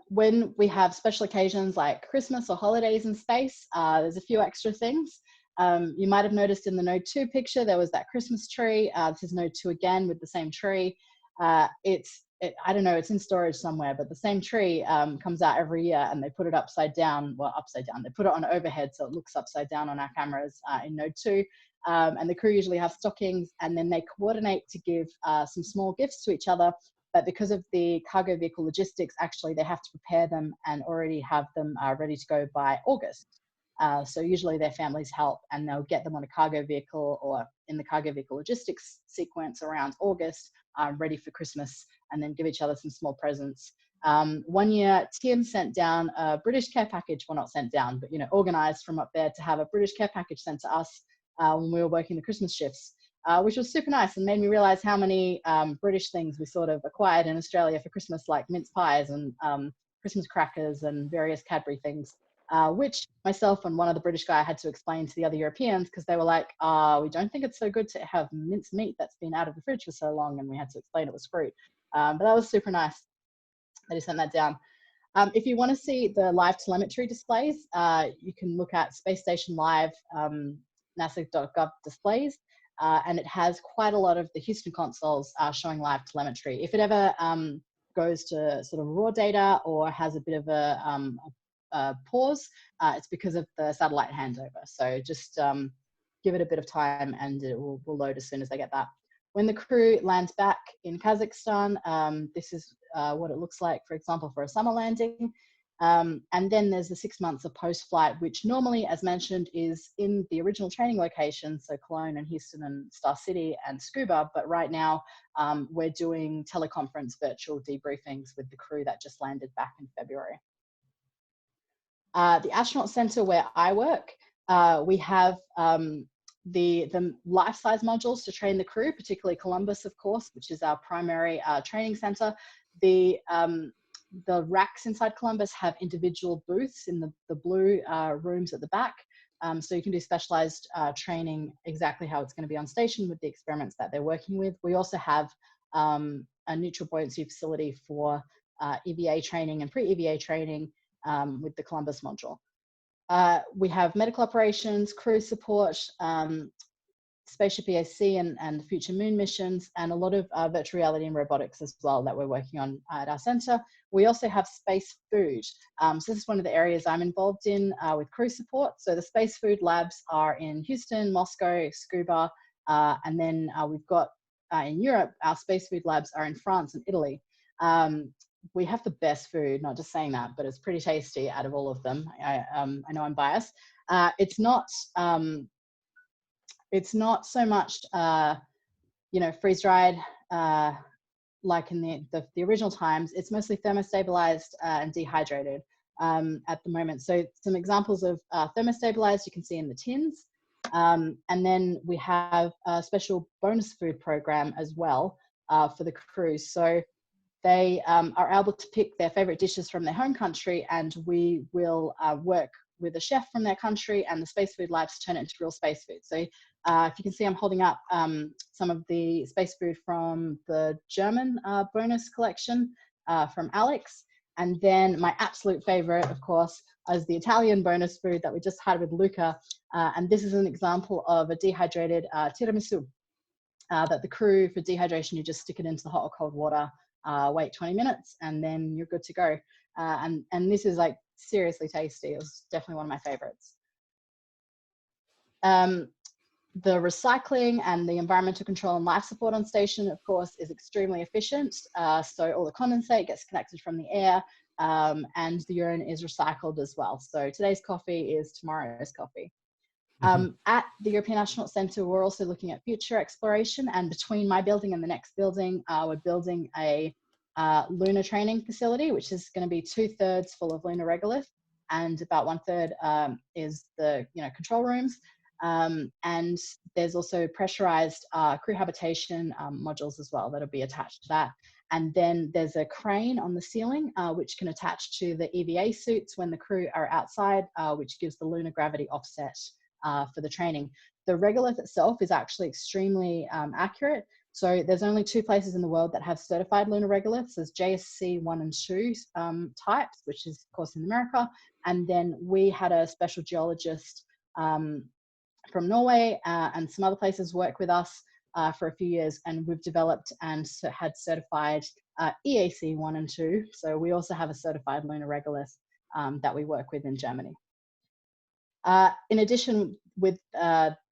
When we have special occasions like Christmas or holidays in space, there's a few extra things. You might have noticed in the Node 2 picture, there was that Christmas tree. This is Node 2 again with the same tree. I don't know, it's in storage somewhere, but the same tree comes out every year, and they put it upside down, they put it on overhead so it looks upside down on our cameras in Node 2. And the crew usually have stockings, and then they coordinate to give some small gifts to each other. But because of the cargo vehicle logistics, actually they have to prepare them and already have them ready to go by August. So usually their families help, and they'll get them on a cargo vehicle or in the cargo vehicle logistics sequence around August, ready for Christmas, and then give each other some small presents. 1 year, Tim sent down a British care package, well, not sent down, but organized from up there to have a British care package sent to us when we were working the Christmas shifts, which was super nice and made me realize how many British things we sort of acquired in Australia for Christmas, like mince pies and Christmas crackers and various Cadbury things. Which myself and one other British guy had to explain to the other Europeans, because they were like, we don't think it's so good to have minced meat that's been out of the fridge for so long, and we had to explain it was fruit. But that was super nice that he sent that down. If you want to see the live telemetry displays, you can look at Space Station Live, nasa.gov displays, and it has quite a lot of the Houston consoles showing live telemetry. If it ever goes to sort of raw data or has a bit of a pause, it's because of the satellite handover. So just give it a bit of time, and it will load as soon as they get that. When the crew lands back in Kazakhstan, this is what it looks like, for example, for a summer landing. And then there's the 6 months of post-flight, which normally, as mentioned, is in the original training locations, so Cologne and Houston and Star City and Scuba. But right now, we're doing teleconference virtual debriefings with the crew that just landed back in February. The Astronaut Center where I work, we have the life-size modules to train the crew, particularly Columbus, of course, which is our primary training center. The racks inside Columbus have individual booths in the blue rooms at the back. So you can do specialized training exactly how it's going to be on station with the experiments that they're working with. We also have a neutral buoyancy facility for EVA training and pre-EVA training with the Columbus module. We have medical operations, crew support, spaceship EAC and future moon missions, and a lot of virtual reality and robotics as well that we're working on at our center. We also have space food. So this is one of the areas I'm involved in with crew support. So the space food labs are in Houston, Moscow, Scuba, and then we've got in Europe, our space food labs are in France and Italy. We have the best food, not just saying that, but it's pretty tasty out of all of them. I know I'm biased. It's not so much, freeze-dried like in the original times. It's mostly thermostabilized and dehydrated at the moment. So some examples of thermostabilized you can see in the tins. And then we have a special bonus food program as well for the crew. So they are able to pick their favorite dishes from their home country, and we will work with a chef from their country and the space food labs to turn it into real space food. So if you can see, I'm holding up some of the space food from the German bonus collection from Alex. And then my absolute favorite, of course, is the Italian bonus food that we just had with Luca. And this is an example of a dehydrated tiramisu that the crew, for dehydration, you just stick it into the hot or cold water wait 20 minutes, and then you're good to go. And this is like seriously tasty. It was definitely one of my favorites. The recycling and the environmental control and life support on station, of course, is extremely efficient. So all the condensate gets collected from the air, and the urine is recycled as well. So today's coffee is tomorrow's coffee. At the European Astronaut Centre, we're also looking at future exploration, and between my building and the next building, we're building a lunar training facility, which is going to be 2/3 full of lunar regolith, and about 1/3 is the control rooms. And there's also pressurized crew habitation modules as well that'll be attached to that. And then there's a crane on the ceiling, which can attach to the EVA suits when the crew are outside, which gives the lunar gravity offset for the training. The regolith itself is actually extremely accurate. So there's only 2 places in the world that have certified lunar regoliths. There's JSC 1 and 2 types, which is of course in America. And then we had a special geologist from Norway and some other places work with us for a few years, and we've developed and had certified EAC 1 and 2. So we also have a certified lunar regolith that we work with in Germany. In addition with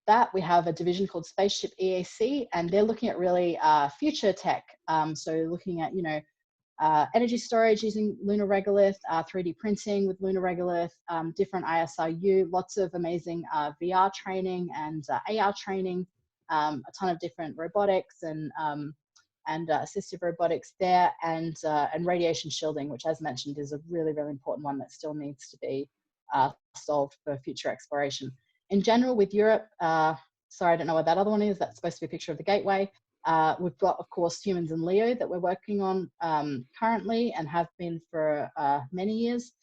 that, we have a division called Spaceship EAC, and they're looking at really future tech. So looking at, energy storage using lunar regolith, 3D printing with lunar regolith, different ISRU, lots of amazing VR training and AR training, a ton of different robotics and assistive robotics there, and radiation shielding, which, as mentioned, is a really, really important one that still needs to be solved for future exploration. In general, with Europe, sorry, I don't know what that other one is. That's supposed to be a picture of the gateway. We've got, of course, Humans in LEO that we're working on currently and have been for many years.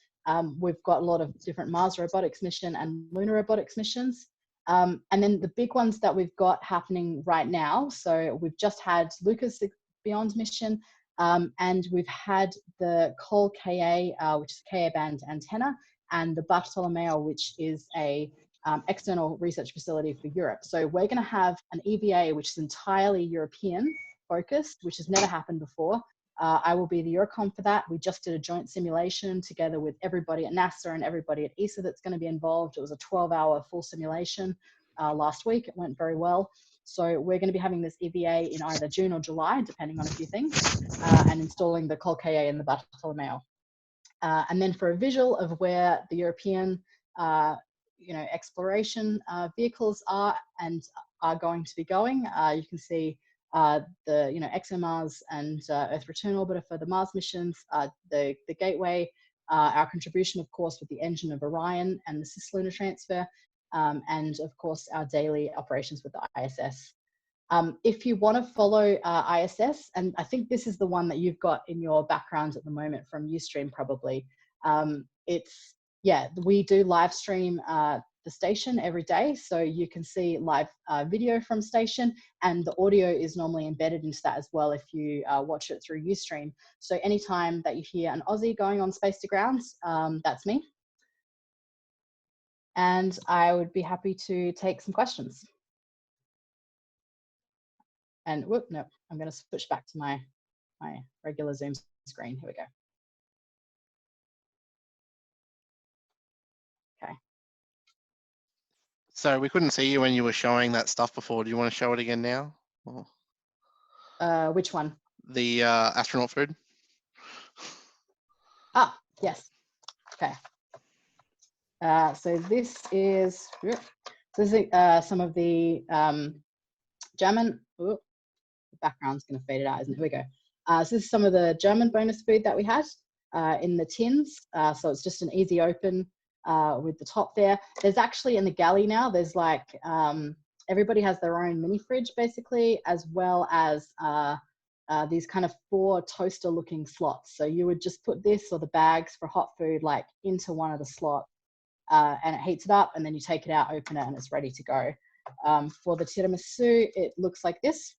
We've got a lot of different Mars robotics mission and lunar robotics missions. And then the big ones that we've got happening right now. So we've just had Lucas Beyond mission, and we've had the Col KA, which is a KA band antenna, and the Bartolomeo, which is a external research facility for Europe. So we're going to have an EVA, which is entirely European focused, which has never happened before. I will be the Eurocom for that. We just did a joint simulation together with everybody at NASA and everybody at ESA that's going to be involved. It was a 12-hour full simulation last week. It went very well. So we're going to be having this EVA in either June or July, depending on a few things, and installing the Col KA and the Bartolomeo. And then for a visual of where the European exploration vehicles are and are going to be going, you can see the ExoMars and Earth Return Orbiter for the Mars missions, the Gateway, our contribution, of course, with the engine of Orion and the cislunar transfer, and of course our daily operations with the ISS. If you want to follow ISS, and I think this is the one that you've got in your background at the moment from Ustream probably, we do live stream the station every day, so you can see live video from station, and the audio is normally embedded into that as well if you watch it through Ustream. So anytime that you hear an Aussie going on Space to Grounds, that's me. And I would be happy to take some questions. And whoop, no, I'm going to switch back to my regular Zoom screen. Here we go. Okay. So we couldn't see you when you were showing that stuff before. Do you want to show it again now? Or which one? the astronaut food. Ah, yes. Okay. So this is some of the German. Ooh, the background's going to fade it out, isn't it? Here we go. So this is some of the German bonus food that we had in the tins. So it's just an easy open with the top there. There's actually in the galley now, there's like, everybody has their own mini fridge basically, as well as these kind of 4 toaster looking slots. So you would just put this or the bags for hot food like into one of the slots, and it heats it up, and then you take it out, open it, and it's ready to go. For the tiramisu, it looks like this.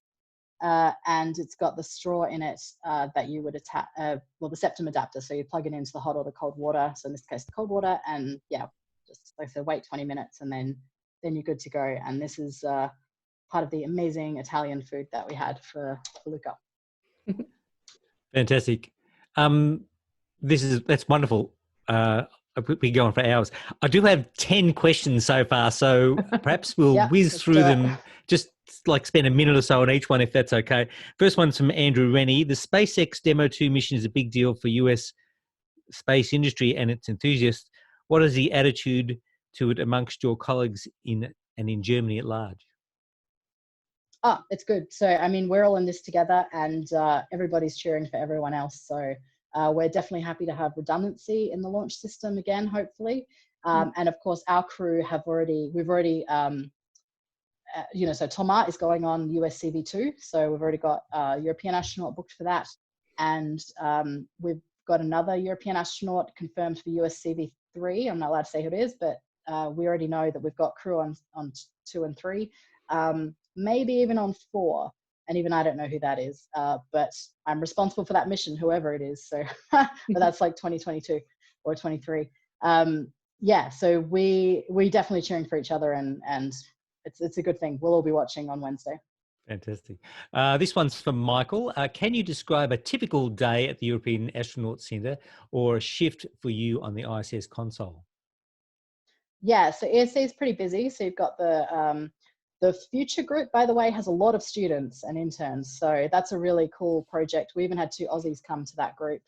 And it's got the straw in it that you would attach, well, the septum adapter. So you plug it into the hot or the cold water. So in this case, the cold water, and yeah, just like I said, wait 20 minutes and then you're good to go. And this is part of the amazing Italian food that we had for Luca. Fantastic. That's wonderful. We go on for hours. I do have 10 questions so far, so perhaps we'll whiz through them. Just like spend a minute or so on each one, if that's okay. First one's from Andrew Rennie. The SpaceX Demo-2 mission is a big deal for US space industry and its enthusiasts. What is the attitude to it amongst your colleagues in Germany at large? Oh, it's good. So, I mean, we're all in this together, and everybody's cheering for everyone else. So we're definitely happy to have redundancy in the launch system again, hopefully. And of course, our crew we've already, so Thomas is going on US CV2. So we've already got a European astronaut booked for that. And we've got another European astronaut confirmed for US CV3. I'm not allowed to say who it is, but we already know that we've got crew on 2 and 3. Maybe even on 4, and even I don't know who that is, but I'm responsible for that mission, whoever it is. So, but that's like 2022 or 23. So we definitely cheering for each other, and it's a good thing. We'll all be watching on Wednesday. Fantastic. This one's from Michael. Can you describe a typical day at the European Astronaut Centre or a shift for you on the ISS console? Yeah, so ESC is pretty busy. So you've got the future group, by the way, has a lot of students and interns. So that's a really cool project. We even had 2 Aussies come to that group.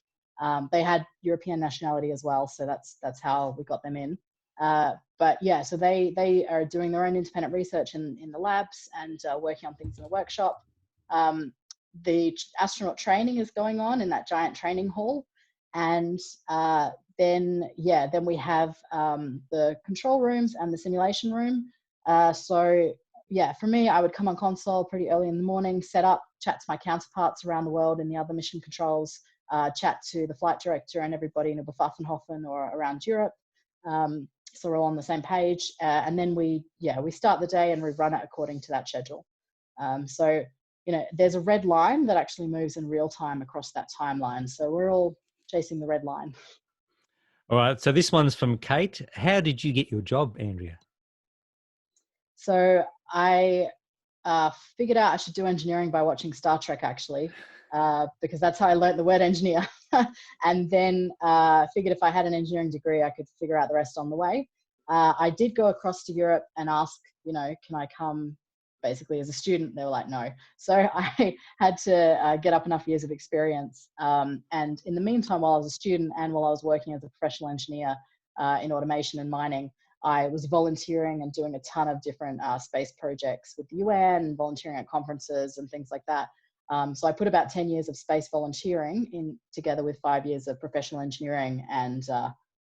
They had European nationality as well. So that's how we got them in. But yeah, so they are doing their own independent research in the labs and working on things in the workshop. The astronaut training is going on in that giant training hall. And then we have the control rooms and the simulation room. For me, I would come on console pretty early in the morning, set up, chat to my counterparts around the world in the other mission controls, chat to the flight director and everybody in Oberpfaffenhofen or around Europe. So we're all on the same page. And then we start the day and we run it according to that schedule. There's a red line that actually moves in real time across that timeline. So we're all chasing the red line. All right. So this one's from Kate. How did you get your job, Andrea? So I figured out I should do engineering by watching Star Trek, actually, because that's how I learned the word engineer. And then figured if I had an engineering degree, I could figure out the rest on the way. I did go across to Europe and ask, can I come basically as a student? They were like, no. So I had to get up enough years of experience. And in the meantime, while I was a student and while I was working as a professional engineer in automation and mining, I was volunteering and doing a ton of different space projects with the UN, volunteering at conferences and things like that. So I put about 10 years of space volunteering in together with 5 years of professional engineering, and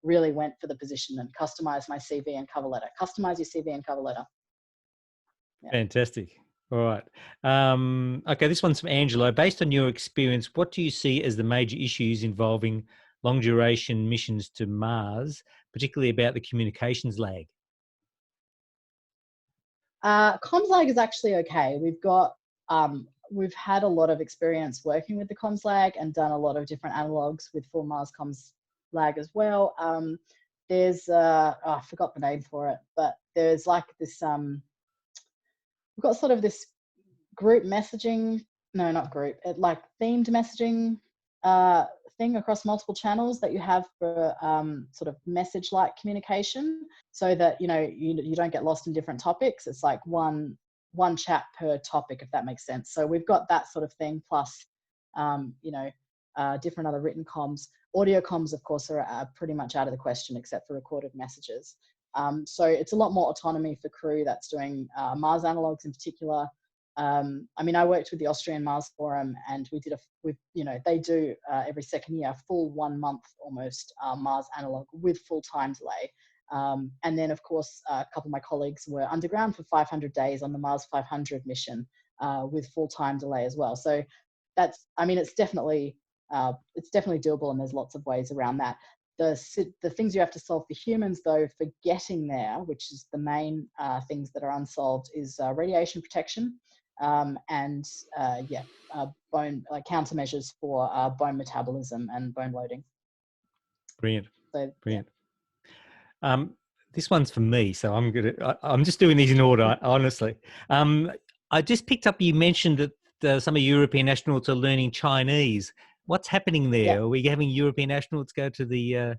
really went for the position and customized my CV and cover letter. Customize your CV and cover letter. Yeah. Fantastic. All right. Okay, this one's from Angelo. Based on your experience, what do you see as the major issues involving long duration missions to Mars, particularly about the communications lag? Comms lag is actually okay. We've had a lot of experience working with the comms lag and done a lot of different analogs with full Mars comms lag as well. There's I forgot the name for it, but there's like this we've got sort of this group messaging, no, not group, like themed messaging thing across multiple channels that you have for sort of message-like communication, so that you don't get lost in different topics. It's like one chat per topic, if that makes sense. So we've got that sort of thing, plus different other written comms. Audio comms, of course, are pretty much out of the question except for recorded messages. So it's a lot more autonomy for crew that's doing Mars analogs in particular. I worked with the Austrian Mars Forum, and they do every second year, full 1 month almost Mars analog with full time delay. And then, of course, a couple of my colleagues were underground for 500 days on the Mars 500 mission with full time delay as well. So it's definitely doable, and there's lots of ways around that. The things you have to solve for humans, though, for getting there, which is the main things that are unsolved, is radiation protection and bone countermeasures for bone metabolism and bone loading. Brilliant. So, brilliant. Yeah. This one's for me, so I'm just doing these in order, honestly. I just picked up, you mentioned that some of European astronauts are learning Chinese. What's happening there? Yeah. Are we having European astronauts go to the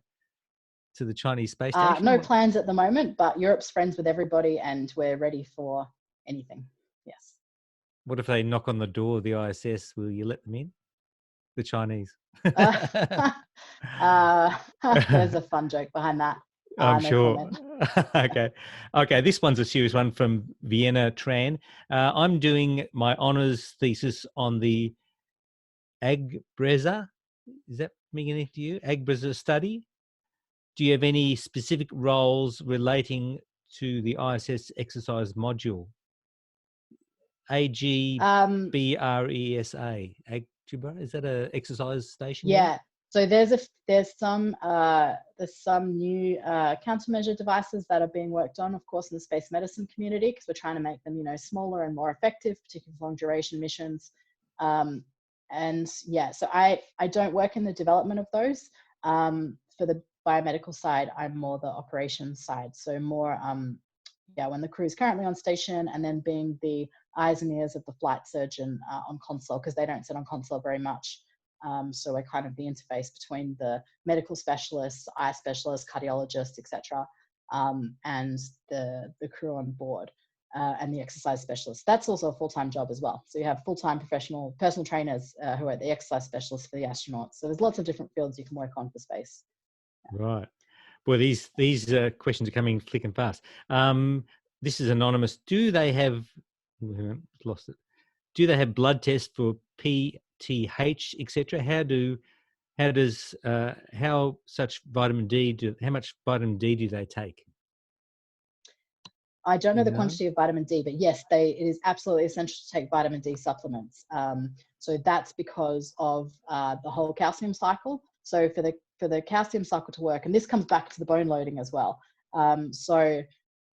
Chinese space station? No plans at the moment, but Europe's friends with everybody, and we're ready for anything. Yes. What if they knock on the door of the ISS? Will you let them in? The Chinese. There's a fun joke behind that. I'm no sure. comment. Okay. This one's a serious one from Vienna Tran. I'm doing my honours thesis on the AGBREZA. Is that meaning anything to you? AGBREZA study. Do you have any specific roles relating to the ISS exercise module? AGBRESA. AGBREZA. Is that an exercise station? Yeah. So there's some new countermeasure devices that are being worked on, of course, in the space medicine community, because we're trying to make them, smaller and more effective, particularly for long duration missions. And yeah, so I don't work in the development of those. For the biomedical side, I'm more the operations side. So more, when the crew is currently on station, and then being the eyes and ears of the flight surgeon on console, because they don't sit on console very much. So we're kind of the interface between the medical specialists, eye specialists, cardiologists, etc., and the crew on board, and the exercise specialists. That's also a full-time job as well. So you have full-time professional personal trainers who are the exercise specialists for the astronauts. So there's lots of different fields you can work on for space. Right. Well, these questions are coming thick and fast. This is anonymous. Do they have? Lost it. Do they have blood tests for PTH, etc.? How much vitamin D do they take? I don't know the quantity of vitamin D, but yes, it is absolutely essential to take vitamin D supplements. So that's because of the whole calcium cycle. So for the calcium cycle to work, and this comes back to the bone loading as well. So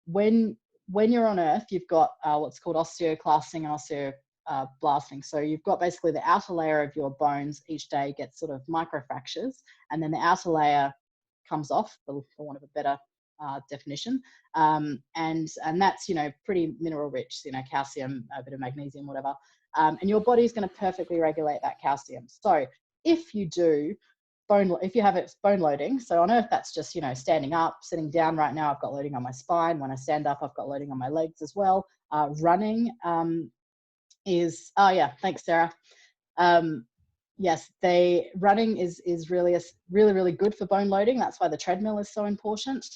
when you're on Earth, you've got what's called osteoclasting and osteoblasting. So you've got basically the outer layer of your bones each day gets sort of microfractures, and then the outer layer comes off, for want of a better definition, and that's pretty mineral rich, calcium, a bit of magnesium, whatever, and your body's going to perfectly regulate that calcium. So if you have it bone loading, so on Earth that's just standing up, sitting down. Right now I've got loading on my spine. When I stand up, I've got loading on my legs as well. Running thanks, Sarah. Yes, running is really really good for bone loading. That's why the treadmill is so important.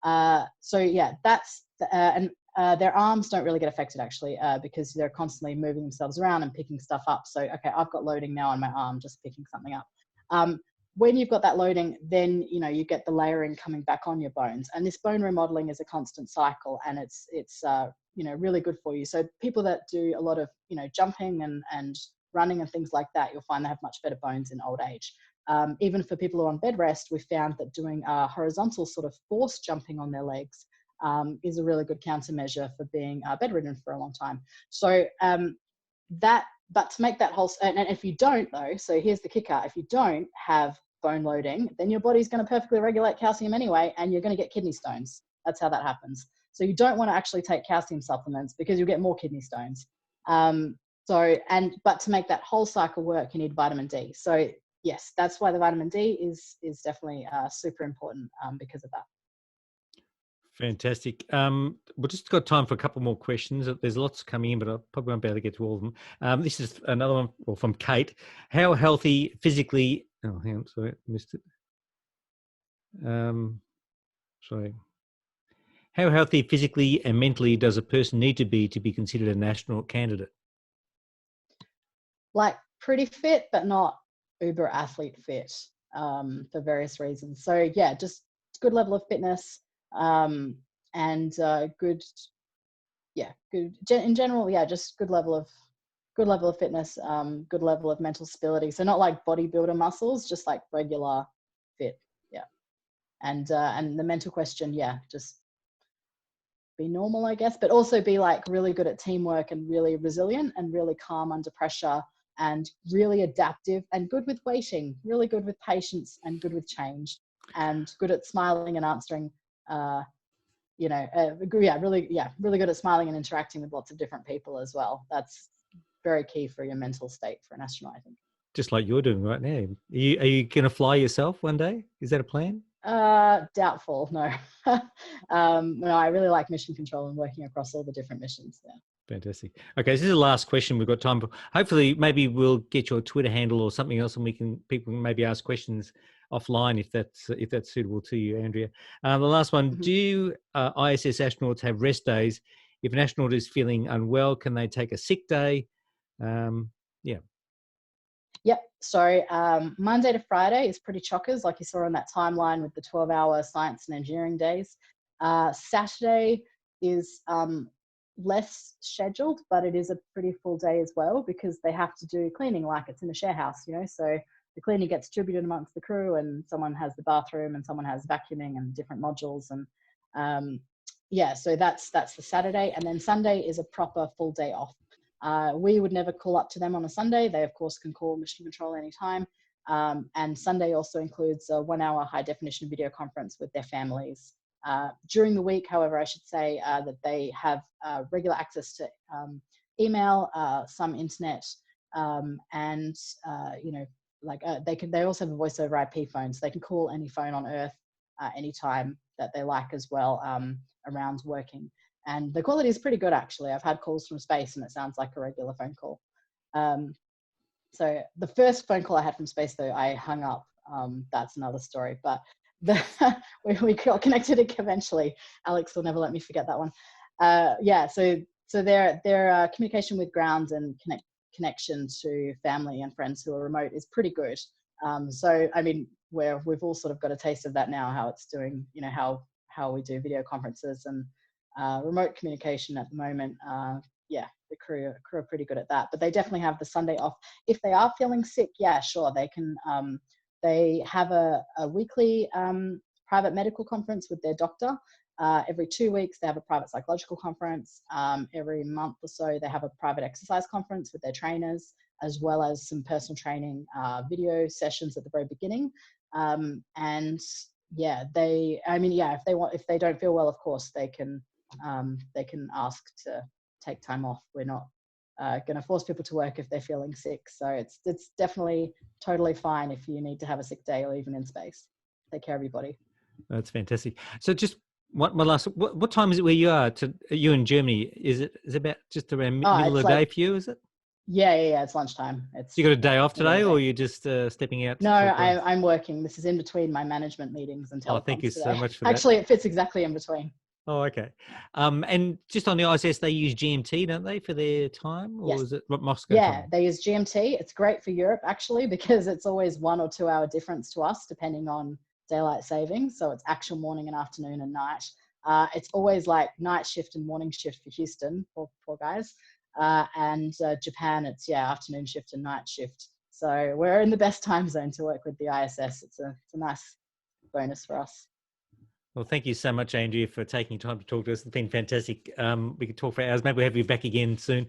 So yeah, that's their arms don't really get affected actually, because they're constantly moving themselves around and picking stuff up. So okay, I've got loading now on my arm, just picking something up. When you've got that loading, then you get the layering coming back on your bones, and this bone remodeling is a constant cycle, and it's really good for you. So people that do a lot of jumping and running and things like that, you'll find they have much better bones in old age. Even for people who are on bed rest, we found that doing horizontal sort of forced jumping on their legs is a really good countermeasure for being bedridden for a long time. So but to make that whole, and if you don't though, so here's the kicker: if you don't have bone loading, then your body's going to perfectly regulate calcium anyway, and you're going to get kidney stones. That's how that happens. So you don't want to actually take calcium supplements, because you'll get more kidney stones. But to make that whole cycle work, you need vitamin D. So yes, that's why the vitamin D is definitely super important because of that. Fantastic. We've just got time for a couple more questions. There's lots coming in, but I probably won't be able to get to all of them. This is another one from Kate. How healthy physically... Oh, hang on, sorry, missed it. Sorry. How healthy physically and mentally does a person need to be considered an astronaut candidate? Like pretty fit, but not uber athlete fit, for various reasons. So yeah, just good level of fitness, and good in general. Yeah, just good level of fitness, good level of mental stability. So not like bodybuilder muscles, just like regular fit. Yeah, and the mental question, yeah, just be normal, I guess, but also be like really good at teamwork and really resilient and really calm under pressure and really adaptive and good with waiting, really good with patience and good with change and good at smiling and answering, really good at smiling and interacting with lots of different people as well. That's very key for your mental state for an astronaut, I think. just like you're doing right now. Are you going to fly yourself one day? Is that a plan? Doubtful. No. No, I really like mission control and working across all the different missions. Yeah. Fantastic. Okay, so this is the last question we've got time for. Hopefully, maybe we'll get your Twitter handle or something else, and people can maybe ask questions offline if that's suitable to you, Andrea. The last one: do ISS astronauts have rest days? If an astronaut is feeling unwell, can they take a sick day? Yeah. Yep. So Monday to Friday is pretty chockers, like you saw on that timeline with the 12-hour science and engineering days. Saturday is less scheduled, but it is a pretty full day as well because they have to do cleaning like it's in a share house, you know. So the cleaning gets distributed amongst the crew, and someone has the bathroom and someone has vacuuming and different modules. And yeah, so that's the Saturday, and then Sunday is a proper full day off. We would never call up to them on a Sunday. They of course can call mission control anytime. And Sunday also includes a 1 hour high definition video conference with their families. During the week, however, I should say that they have regular access to email, some internet, and you know, like they also have a voice over IP phone, so they can call any phone on Earth anytime that they like as well, around working. And the quality is pretty good, actually. I've had calls from space and it sounds like a regular phone call. So the first phone call I had from space, though, I hung up. That's another story. But we got connected eventually. Alex will never let me forget that one. Yeah, so their communication with ground and connection to family and friends who are remote is pretty good. So, I mean, we've all sort of got a taste of that now, how it's doing, you know, how we do video conferences and remote communication at the moment. Yeah, the crew are pretty good at that, but they definitely have the Sunday off. If they are feeling sick, yeah, sure, they can. They have a weekly private medical conference with their doctor. Every 2 weeks, they have a private psychological conference. Every month or so, they have a private exercise conference with their trainers, as well as some personal training video sessions at the very beginning. And yeah, if they don't feel well, of course, they can ask to take time off. We're not going to force people to work if they're feeling sick. So it's definitely totally fine if you need to have a sick day or even in space. Take care of your body. That's fantastic. So just one last, what time is it where you are? You in Germany? Is it about just around middle of the day for you, is it? Yeah, it's lunchtime. You got a day off today, or you're just stepping out? No, I'm working. This is in between my management meetings and telecoms. Oh, thank you today. so much for that. Actually, it fits exactly in between. Oh, okay. And just on the ISS, they use GMT, don't they, for their time? Or is it Moscow time? They use GMT. It's great for Europe, actually, because it's always 1 or 2 hour difference to us, depending on daylight savings. So it's actual morning and afternoon and night. It's always like night shift and morning shift for Houston, poor guys. And Japan, it's afternoon shift and night shift. So we're in the best time zone to work with the ISS. It's a nice bonus for us. Well, thank you so much, Andrea, for taking time to talk to us. It's been fantastic. We could talk for hours. Maybe we'll have you back again soon.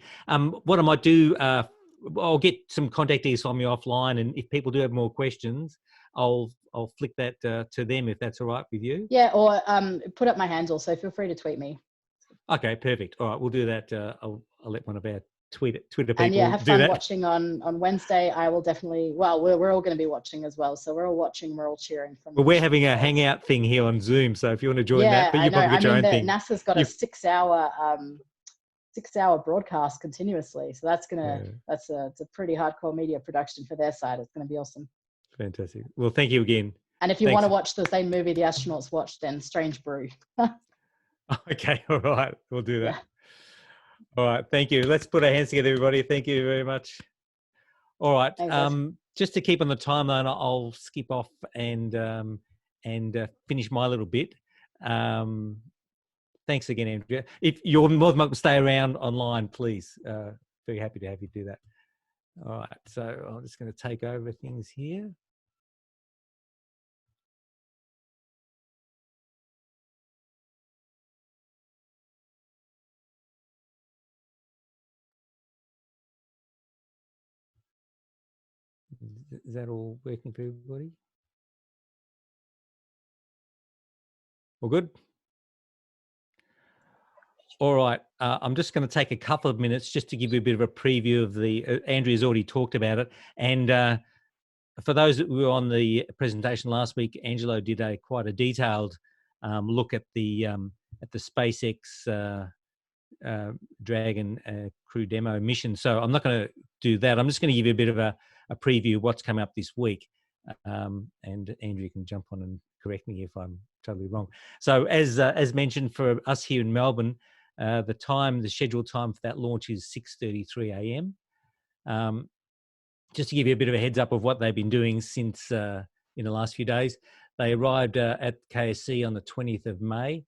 What I might do, I'll get some contact details from you offline, and if people do have more questions, I'll flick that to them if that's all right with you. Yeah, or put up my handle, so feel free to tweet me. Okay, perfect. All right, we'll do that. I'll let one of our Twitter people and have do fun that. Watching on Wednesday. I will definitely. Well, we're all going to be watching as well, so we're all watching. We're all cheering from. Well, we're having a hangout thing here on Zoom, so if you want to join that, but you probably get your own thing. NASA's got a 6 hour broadcast continuously, so that's it's a pretty hardcore media production for their side. It's going to be awesome. Fantastic. Well, thank you again. And if you want to watch the same movie the astronauts watched, then Strange Brew. Okay, all right, we'll do that. Yeah. All right, thank you. Let's put our hands together, everybody. Thank you very much. All right, just to keep on the timeline, I'll skip off and finish my little bit. Thanks again, Andrea. If you're more than welcome to stay around online, please. Very happy to have you do that. All right, so I'm just going to take over things here. Is that all working for everybody? All good? All right. I'm just going to take a couple of minutes just to give you a bit of a preview of the. Andrea's already talked about it, and for those that were on the presentation last week, Angelo did quite a detailed look at the SpaceX Dragon crew demo mission. So I'm not going to do that. I'm just going to give you a bit of a preview of what's coming up this week, and Andrea can jump on and correct me if I'm totally wrong. So as mentioned, for us here in Melbourne, the scheduled time for that launch is 6:33 a.m. Just to give you a bit of a heads up of what they've been doing since in the last few days. They arrived at KSC on the 20th of May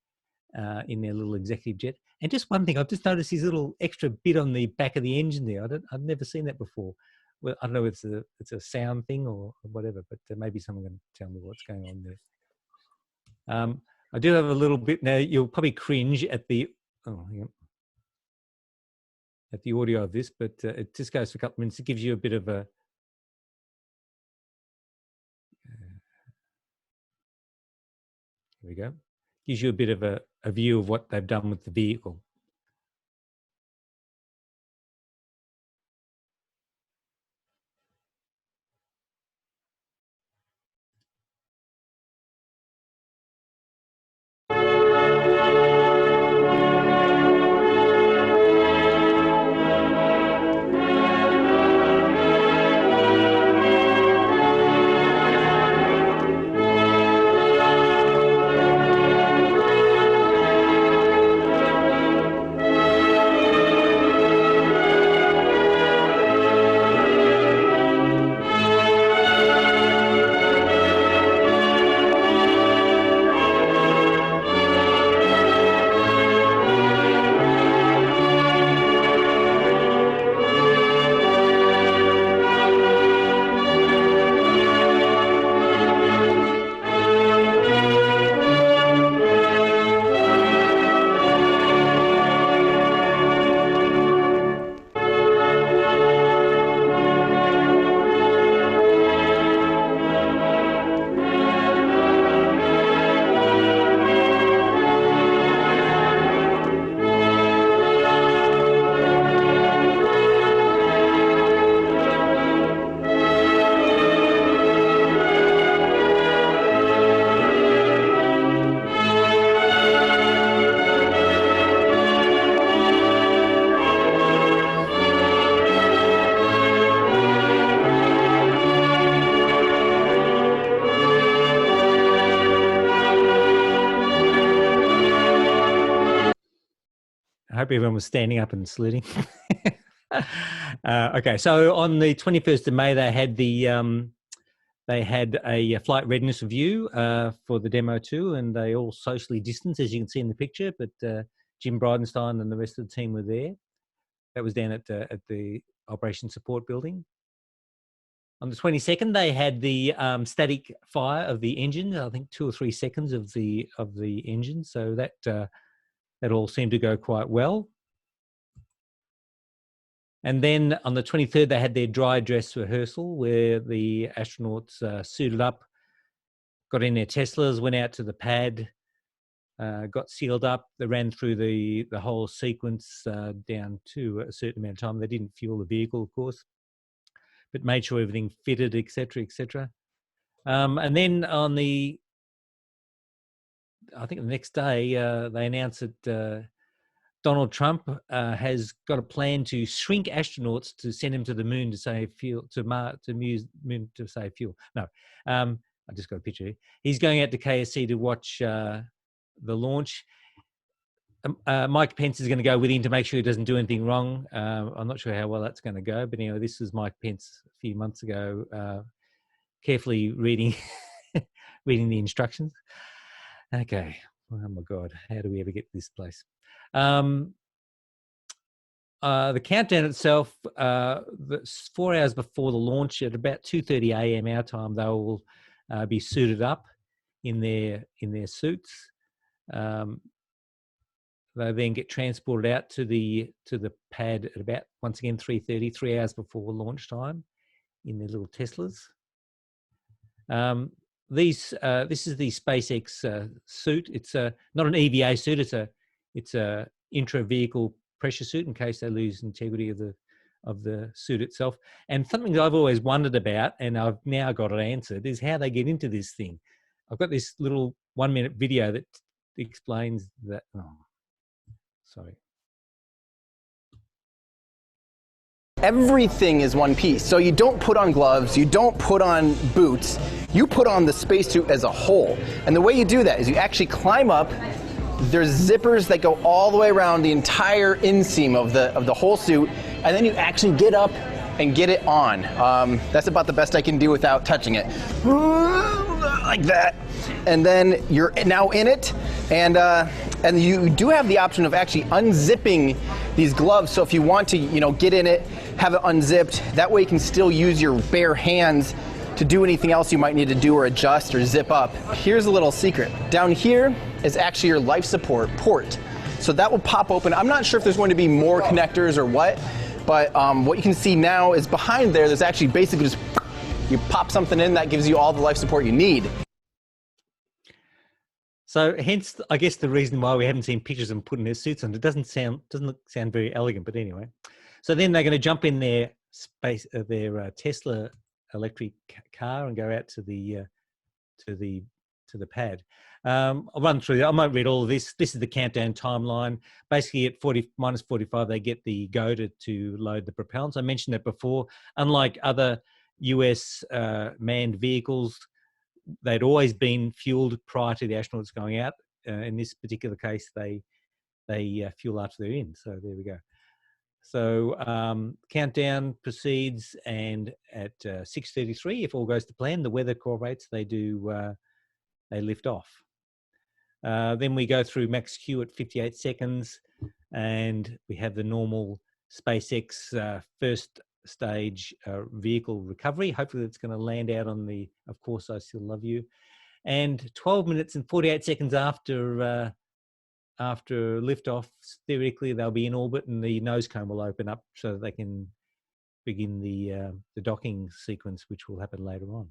in their little executive jet. And just one thing, I've just noticed his little extra bit on the back of the engine there. I've never seen that before. Well, I don't know if it's a sound thing or whatever, but maybe someone can tell me what's going on there. I do have a little bit now. You'll probably cringe at the at the audio of this, but it just goes for a couple of minutes. It gives you a bit of a here we go. Gives you a bit of a view of what they've done with the vehicle. I hope everyone was standing up and saluting. Okay, so on the 21st of May, they had a flight readiness review for the Demo-2, and they all socially distanced, as you can see in the picture. But Jim Bridenstine and the rest of the team were there. That was down at the Operations Support Building. On the 22nd, they had the static fire of the engine. I think 2 or 3 seconds of the engine. So that all seemed to go quite well. And then on the 23rd, they had their dry dress rehearsal where the astronauts suited up, got in their Teslas, went out to the pad, got sealed up. They ran through the whole sequence down to a certain amount of time. They didn't fuel the vehicle, of course, but made sure everything fitted, etc., etc. And then on I think the next day, they announced that Donald Trump has got a plan to shrink astronauts to send them to the moon to save fuel, to moon to save fuel. No, I just got a picture here. He's going out to KSC to watch the launch. Mike Pence is going to go with him to make sure he doesn't do anything wrong. I'm not sure how well that's going to go, but anyway, this was Mike Pence a few months ago, carefully reading the instructions. Okay. Oh my God, how do we ever get to this place? The countdown itself, 4 hours before the launch, at about 2:30 a.m. our time, they will be suited up in their suits. They then get transported out to the pad at about, once again, 3:30, 3 hours before launch time, in their little Teslas. This is the SpaceX suit. It's not an EVA suit. It's a intra-vehicle pressure suit in case they lose integrity of the suit itself. And something that I've always wondered about, and I've now got it answered, is how they get into this thing. I've got this little 1-minute video that explains that. Oh, sorry. Everything is one piece. So you don't put on gloves, you don't put on boots, you put on the spacesuit as a whole. And the way you do that is you actually climb up. There's zippers that go all the way around the entire inseam of the whole suit, and then you actually get up and get it on. That's about the best I can do without touching it. Like that. And then you're now in it, and you do have the option of actually unzipping these gloves. So if you want to, get in it, have it unzipped, that way you can still use your bare hands to do anything else you might need to do or adjust or zip up. Here's a little secret. Down here is actually your life support port. So that will pop open. I'm not sure if there's going to be more connectors or what, but what you can see now is behind there's actually basically just, you pop something in, that gives you all the life support you need. So hence, I guess the reason why we haven't seen pictures of them putting their suits on, it doesn't sound very elegant, but anyway. So then they're going to jump in their Tesla electric car and go out to the pad. I'll run through that. I won't read all of this. This is the countdown timeline. Basically, at minus 45, they get the go to load the propellants. I mentioned that before. Unlike other US manned vehicles, they'd always been fueled prior to the astronauts going out. In this particular case, they fuel after they're in. So there we go. So countdown proceeds, and at 6:33, if all goes to plan, the weather cooperates, they lift off. Then we go through max Q at 58 seconds, and we have the normal SpaceX first stage vehicle recovery. Hopefully it's going to land out on the Of Course I Still Love You. And 12 minutes and 48 seconds after liftoff, theoretically they'll be in orbit, and the nose cone will open up so that they can begin the docking sequence, which will happen later on.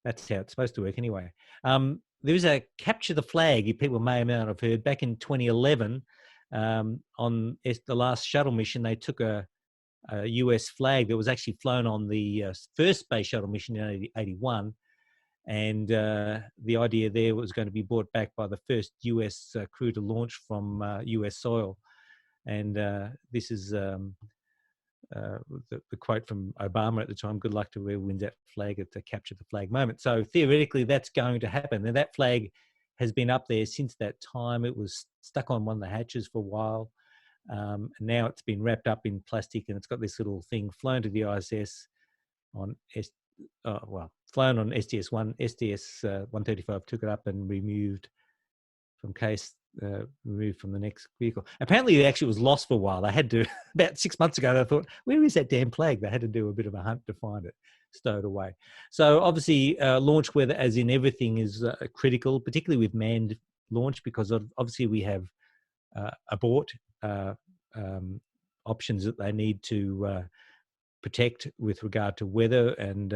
That's how it's supposed to work anyway. There is a capture the flag, you people may or may not have heard. Back in 2011, on the last shuttle mission, they took a US flag that was actually flown on the first space shuttle mission in 1981. And the idea there was going to be brought back by the first US crew to launch from US soil. And this is the quote from Obama at the time: "Good luck to whoever wins that flag at the capture the flag moment." So theoretically, that's going to happen. And that flag has been up there since that time. It was stuck on one of the hatches for a while. And now it's been wrapped up in plastic, and it's got this little thing flown to the ISS on flown on STS-1. STS-135 took it up and removed from the next vehicle. Apparently it actually was lost for a while. They had to, about 6 months ago, they thought, where is that damn flag? They had to do a bit of a hunt to find it, stowed away. So obviously launch weather, as in everything, is critical, particularly with manned launch, because obviously we have abort options that they need to protect with regard to weather, and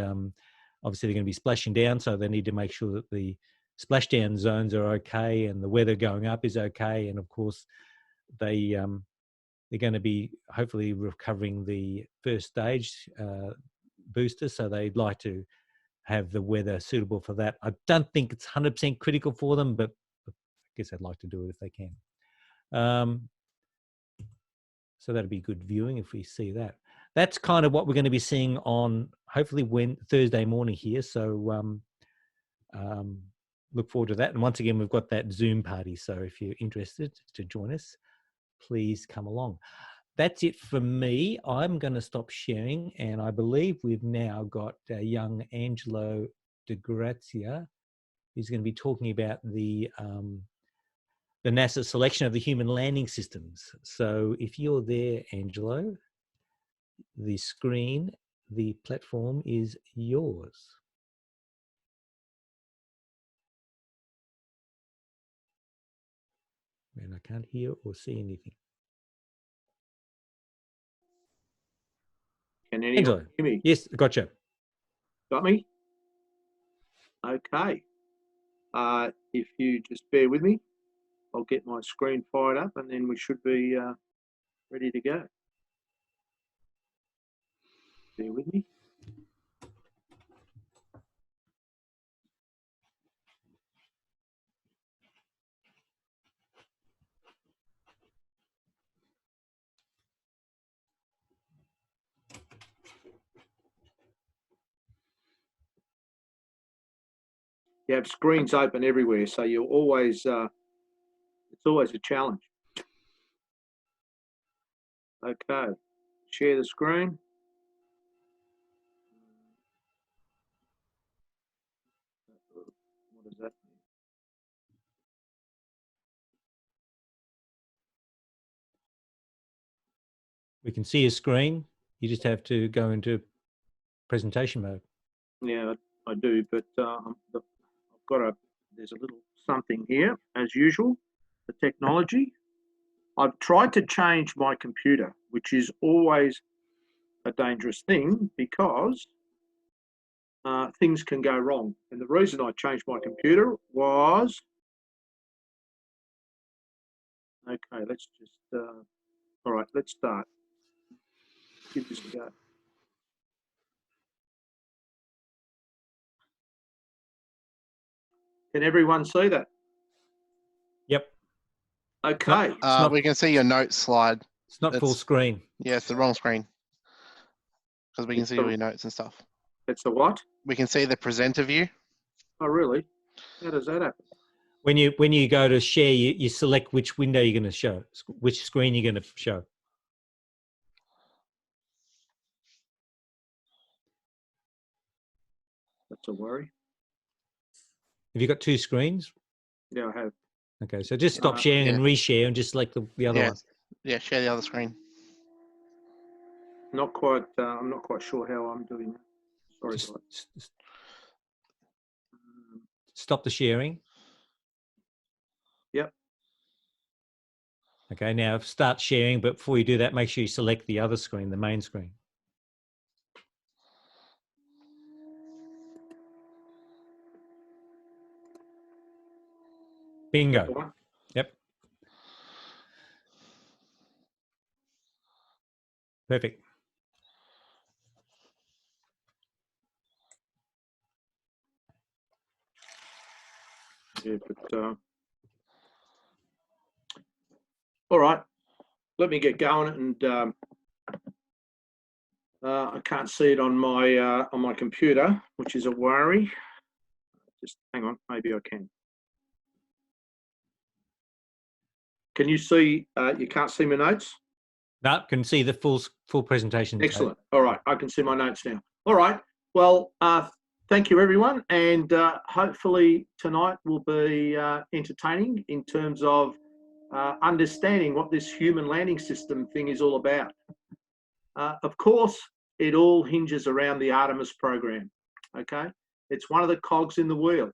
obviously they're going to be splashing down, so they need to make sure that the splashdown zones are okay and the weather going up is okay. And of course they're going to be hopefully recovering the first stage booster, so they'd like to have the weather suitable for that. I don't think it's 100% critical for them, but I guess they'd like to do it if they can. So that'd be good viewing if we see that. That's kind of what we're going to be seeing on hopefully Thursday morning here. So look forward to that. And once again, we've got that Zoom party. So if you're interested to join us, please come along. That's it for me. I'm going to stop sharing. And I believe we've now got young Angelo De Grazia, who's going to be talking about the NASA selection of the human landing systems. So if you're there, Angelo, the screen, the platform is yours. And I can't hear or see anything. Can anyone hear me? Yes, gotcha. Got me? Okay. If you just bear with me, I'll get my screen fired up and then we should be ready to go. Bear with me. You have screens open everywhere, so you're always, it's always a challenge. Okay, share the screen. What does that mean? We can see a screen. You just have to go into presentation mode. Yeah, I do, but I've got there's a little something here, as usual, the technology. I've tried to change my computer, which is always a dangerous thing because things can go wrong. And the reason I changed my computer was, okay, let's just, all right, let's start. Give this a go. Can everyone see that? Yep. Okay. We can see your notes slide. It's not full screen. Yeah, it's the wrong screen. Because we can see all your notes and stuff. It's the what? We can see the presenter view. Oh, really? How does that happen? When you go to share, you select which window you're going to show, which screen you're going to show. That's a worry. Have you got two screens? Yeah, I have. Okay, so just stop sharing and reshare and just select the other one. Yeah, share the other screen. Not quite. I'm not quite sure how I'm doing that. Sorry, guys. Stop the sharing. Yep. Okay, now start sharing, but before you do that, make sure you select the other screen, the main screen. Bingo. Yep. Perfect. Yeah, but all right. Let me get going, and I can't see it on my computer, which is a worry. Just hang on, maybe I can. Can you see? You can't see my notes? No, can see the full presentation. Excellent. All right, I can see my notes now. All right. Well, thank you, everyone, and hopefully tonight will be entertaining in terms of understanding what this human landing system thing is all about. Of course, it all hinges around the Artemis program. Okay, it's one of the cogs in the wheel.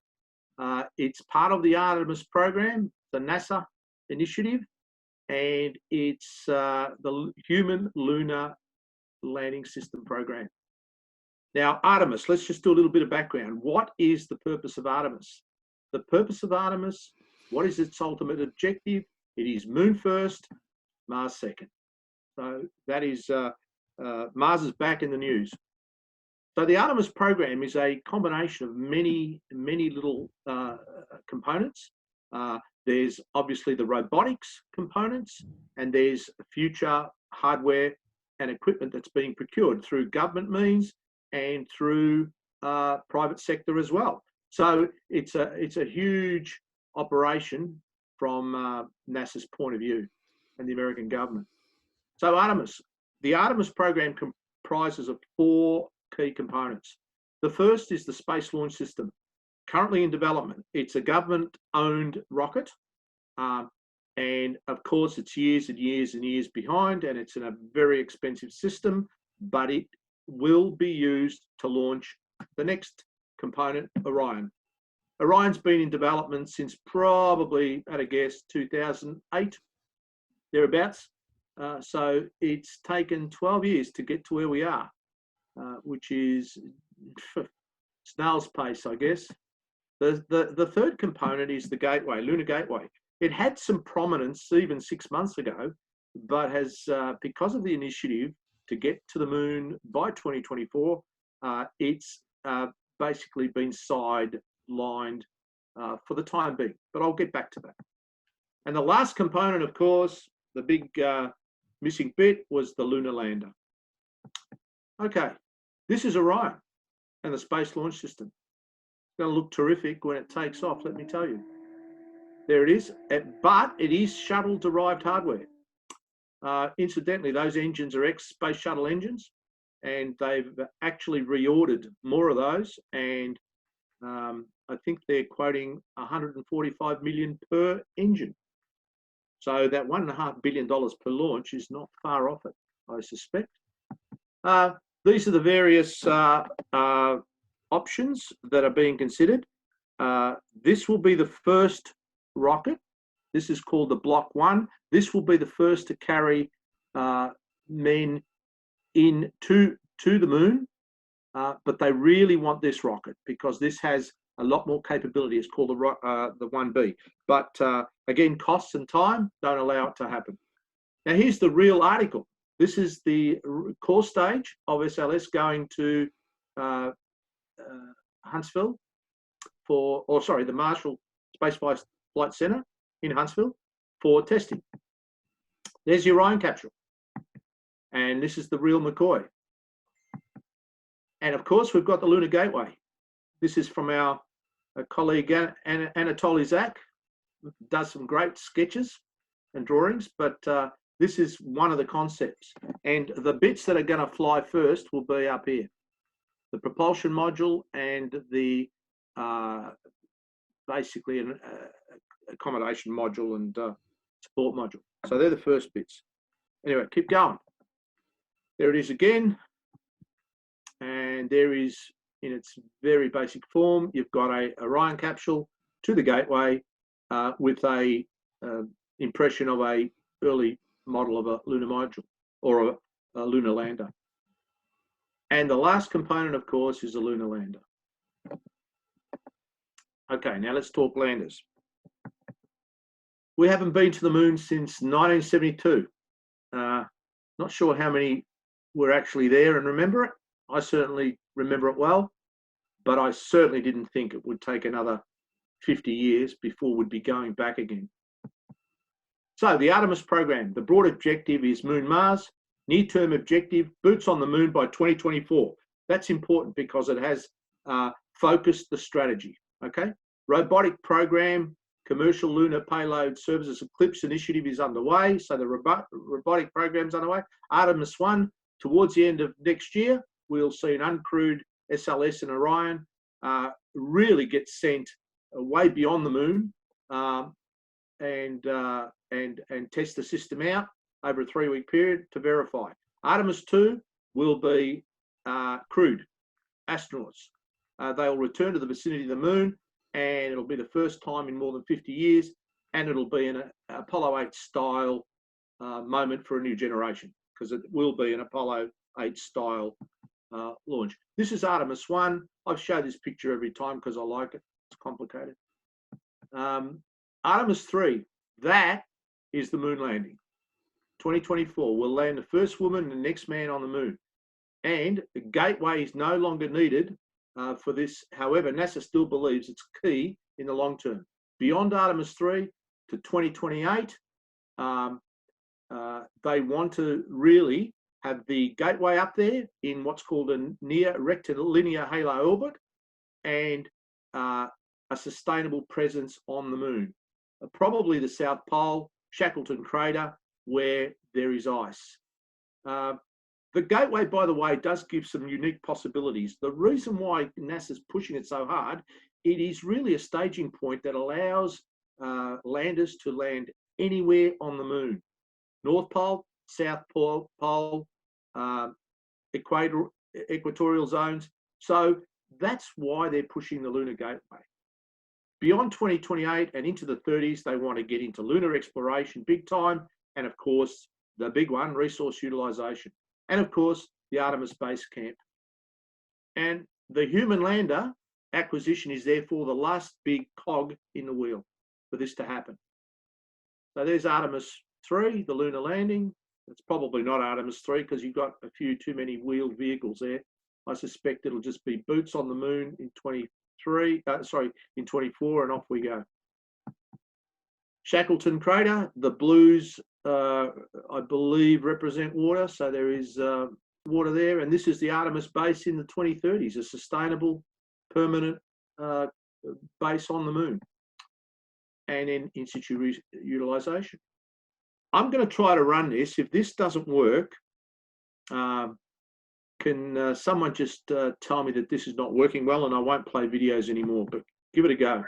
It's part of the Artemis program, the NASA initiative, and it's the Human Lunar Landing System program. Now, Artemis, let's just do a little bit of background. What is the purpose of Artemis? The purpose of Artemis, what is its ultimate objective? It is Moon first, Mars second. So that is, Mars is back in the news. So the Artemis program is a combination of many little components. There's obviously the robotics components, and there's future hardware and equipment that's being procured through government means and through private sector as well. So it's a huge operation from NASA's point of view and the American government. So Artemis, the Artemis program comprises of 4 key components. The first is the Space Launch System, currently in development. It's a government-owned rocket, and of course it's years and years and years behind, and it's in a very expensive system, but it will be used to launch the next component, Orion. Orion's been in development since probably, at a guess, 2008, thereabouts. So it's taken 12 years to get to where we are, which is snail's pace, I guess. The third component is the gateway, Lunar Gateway. It had some prominence even 6 months ago, but has, because of the initiative to get to the moon by 2024, it's basically been sidelined for the time being. But I'll get back to that. And the last component, of course, the big missing bit was the lunar lander. Okay, this is Orion and the Space Launch System. It's going to look terrific when it takes off, let me tell you. There it is, but it is shuttle-derived hardware. Incidentally, those engines are ex-Space Shuttle engines, and they've actually reordered more of those, and I think they're quoting $145 million per engine. So that $1.5 billion per launch is not far off it, I suspect. These are the various options that are being considered. This will be the first rocket. This is called the Block 1. This will be the first to carry men to the moon, but they really want this rocket because this has a lot more capability. It's called the 1B. But again, costs and time don't allow it to happen. Now here's the real article. This is the core stage of SLS going to Huntsville the Marshall Space Flight Center in Huntsville for testing. There's your Orion capsule. And this is the real McCoy. And of course, we've got the Lunar Gateway. This is from our colleague Anatoly Zak. Does some great sketches and drawings, but this is one of the concepts. And the bits that are going to fly first will be up here. The propulsion module and the basically an accommodation module and support module. So they're the first bits. Anyway, keep going. There it is again. And there is, in its very basic form, you've got a Orion capsule to the gateway with a impression of a early model of a lunar module or a lunar lander. And the last component, of course, is a lunar lander. Okay, now let's talk landers. We haven't been to the moon since 1972. Not sure how many were actually there and remember it. I certainly remember it well, but I certainly didn't think it would take another 50 years before we'd be going back again. So the Artemis program, the broad objective is Moon Mars, near-term objective, boots on the moon by 2024. That's important because it has focused the strategy, okay? Robotic program, commercial lunar payload services Eclipse initiative is underway, so the robotic program's underway. Artemis 1, towards the end of next year, we'll see an uncrewed SLS and Orion really get sent way beyond the moon and test the system out over a 3-week period to verify. Artemis 2 will be crewed astronauts. They'll return to the vicinity of the moon, and it'll be the first time in more than 50 years, and it'll be an Apollo 8 style moment for a new generation, because it will be an Apollo 8 style launch. This is Artemis 1. I've showed this picture every time because I like it. It's complicated. Artemis 3, that is the moon landing. 2024, we'll land the first woman and the next man on the moon. And the gateway is no longer needed for this. However, NASA still believes it's key in the long term. Beyond Artemis 3 to 2028, they want to really have the gateway up there in what's called a near rectilinear halo orbit and a sustainable presence on the moon. Probably the South Pole, Shackleton Crater, where there is ice. The gateway, by the way, does give some unique possibilities. The reason why NASA's pushing it so hard, it is really a staging point that allows landers to land anywhere on the moon. North Pole, South Pole, equatorial zones. So that's why they're pushing the Lunar Gateway. Beyond 2028 and into the 30s, they want to get into lunar exploration big time. And of course, the big one, resource utilization. And of course, the Artemis Base Camp. And the human lander acquisition is therefore the last big cog in the wheel for this to happen. So there's Artemis 3, the lunar landing. It's probably not Artemis 3 because you've got a few too many wheeled vehicles there. I suspect it'll just be boots on the moon in 24, and off we go. Shackleton crater, the blues, I believe, represent water. So there is water there. And this is the Artemis base in the 2030s, a sustainable, permanent base on the moon and in situ utilization. I'm going to try to run this. If this doesn't work, can someone just tell me that this is not working well, and I won't play videos anymore, but give it a go.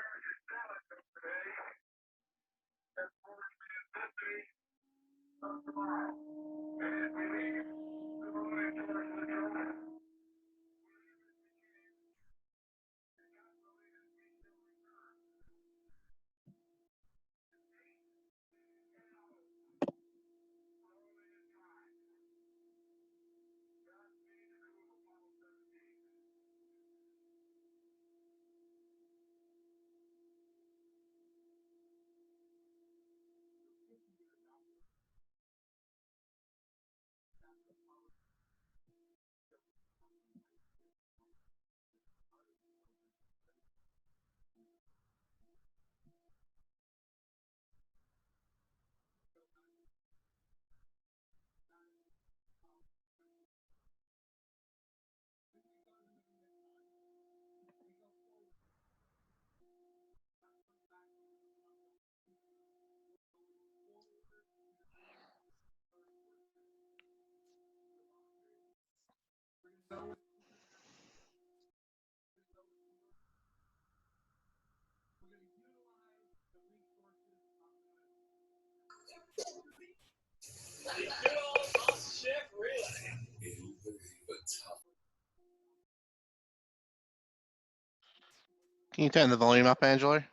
Can you turn the volume up, Angelo?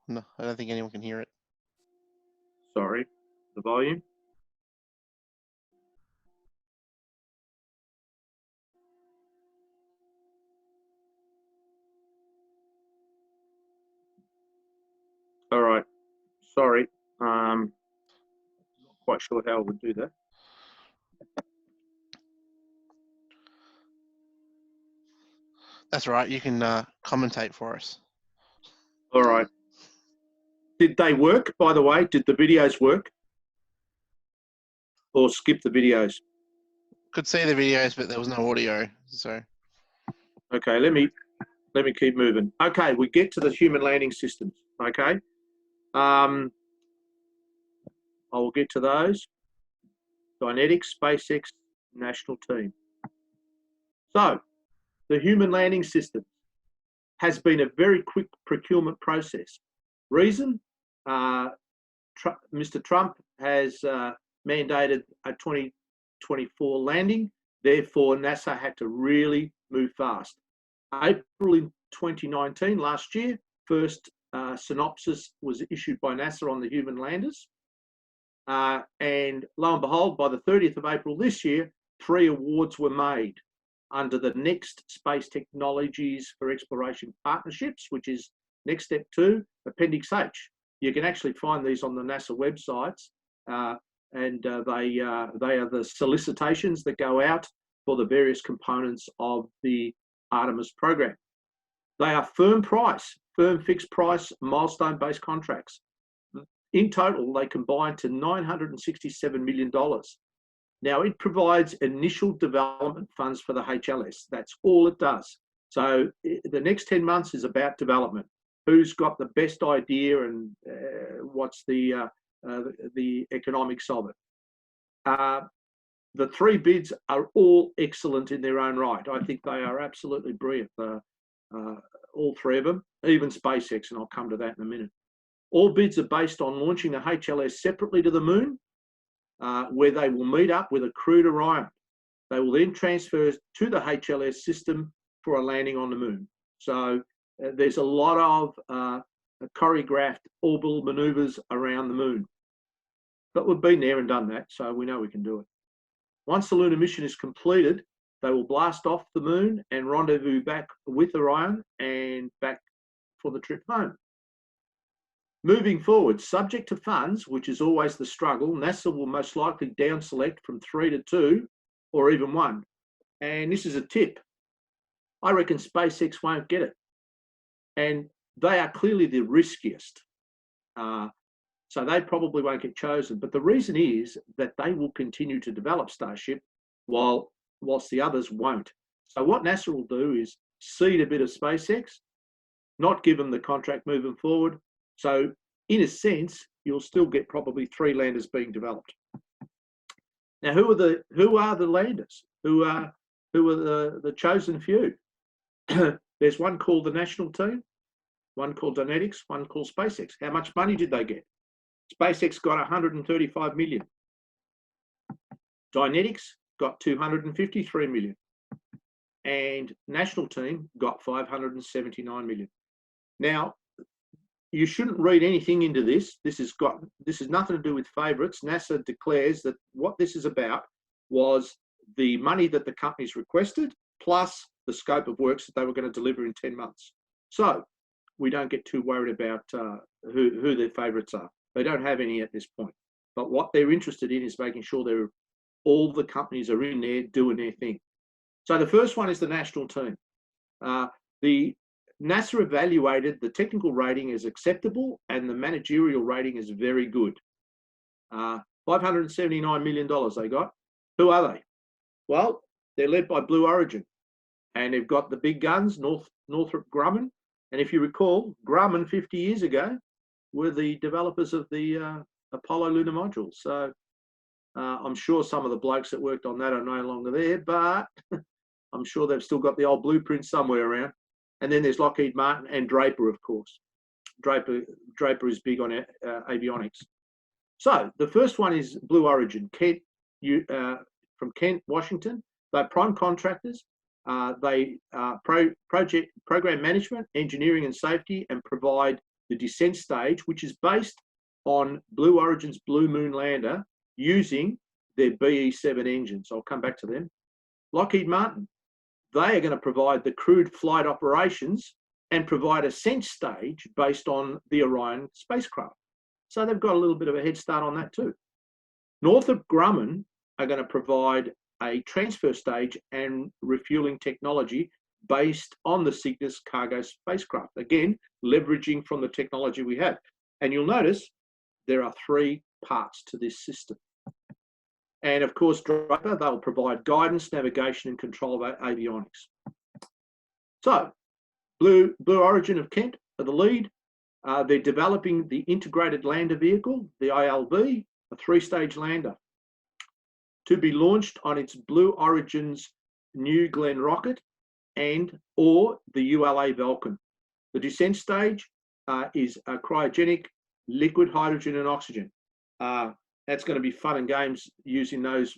No, I don't think anyone can hear it. Sorry, the volume. All right, sorry. Not quite sure how I would do that. That's right. You can commentate for us. All right. Did they work, by the way? Did the videos work? Or skip the videos? Could see the videos, but there was no audio. So. Okay, let me keep moving. Okay, we get to the human landing systems. Okay. I will get to those. Dynetics, SpaceX, national team. So, the human landing system has been a very quick procurement process. Reason? Mr. Trump has mandated a 2024 landing. Therefore, NASA had to really move fast. April in 2019, last year, first synopsis was issued by NASA on the human landers. And lo and behold, by the 30th of April this year, 3 awards were made under the Next Space Technologies for Exploration Partnerships, which is Next Step 2, Appendix H. You can actually find these on the NASA websites, and they are the solicitations that go out for the various components of the Artemis program. They are firm fixed price, milestone-based contracts. In total, they combine to $967 million. Now, it provides initial development funds for the HLS. That's all it does. So the next 10 months is about development. Who's got the best idea and what's the economics of it. The 3 bids are all excellent in their own right. I think they are absolutely brilliant, all 3 of them, even SpaceX, and I'll come to that in a minute. All bids are based on launching the HLS separately to the moon, where they will meet up with a crewed Orion. They will then transfer to the HLS system for a landing on the moon. So there's a lot of choreographed orbital maneuvers around the moon. But we've been there and done that, so we know we can do it. Once the lunar mission is completed, they will blast off the moon and rendezvous back with Orion and back for the trip home. moving forward, subject to funds, which is always the struggle, NASA will most likely down select from 3 to 2 or even 1. And this is a tip. I reckon SpaceX won't get it. And they are clearly the riskiest. So they probably won't get chosen. But the reason is that they will continue to develop Starship whilst the others won't. So what NASA will do is seed a bit of SpaceX, not give them the contract moving forward. So in a sense, you'll still get probably 3 landers being developed. Now, who are the landers? Who are the chosen few? There's one called the National Team, one called Dynetics, one called SpaceX. How much money did they get? SpaceX got 135 million. Dynetics got 253 million. And National Team got 579 million. Now, you shouldn't read anything into this. This has nothing to do with favourites. NASA declares that what this is about was the money that the companies requested, plus the scope of works that they were going to deliver in 10 months. So we don't get too worried about who their favourites are. They don't have any at this point. But what they're interested in is making sure all the companies are in there doing their thing. So the first one is the National Team. The NASA evaluated the technical rating as acceptable and the managerial rating is very good. $579 million they got. Who are they? Well, they're led by Blue Origin, and they've got the big guns, Northrop Grumman. And if you recall, Grumman 50 years ago were the developers of the Apollo lunar module. So I'm sure some of the blokes that worked on that are no longer there, but I'm sure they've still got the old blueprint somewhere around. And then there's Lockheed Martin and Draper, of course. Draper is big on avionics. So the first one is Blue Origin, Kent, from Kent, Washington. They're prime contractors. They program management, engineering and safety, and provide the descent stage, which is based on Blue Origin's Blue Moon lander using their BE-7 engines. I'll come back to them. Lockheed Martin, they are going to provide the crewed flight operations and provide a ascent stage based on the Orion spacecraft. So they've got a little bit of a head start on that too. Northrop Grumman are going to provide a transfer stage and refueling technology based on the Cygnus cargo spacecraft. Again, leveraging from the technology we have. And you'll notice there are 3 parts to this system. And of course, Draper, they'll provide guidance, navigation, and control of avionics. So, Blue Origin of Kent are the lead. They're developing the Integrated Lander Vehicle, the ILV, a 3-stage lander, to be launched on its Blue Origin's New Glenn rocket or the ULA Vulcan. The descent stage is a cryogenic liquid hydrogen and oxygen. That's going to be fun and games using those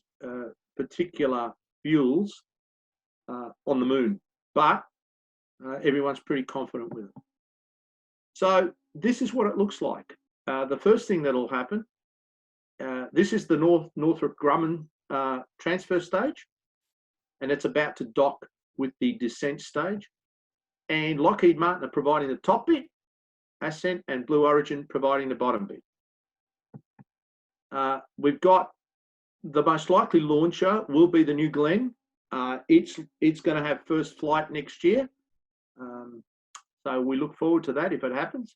particular fuels on the moon, but everyone's pretty confident with it. So this is what it looks like. The first thing that'll happen, this is the Northrop Grumman transfer stage, and it's about to dock with the descent stage. And Lockheed Martin are providing the top bit, ascent, and Blue Origin providing the bottom bit. We've got the most likely launcher will be the New Glenn. It's going to have first flight next year. So we look forward to that if it happens.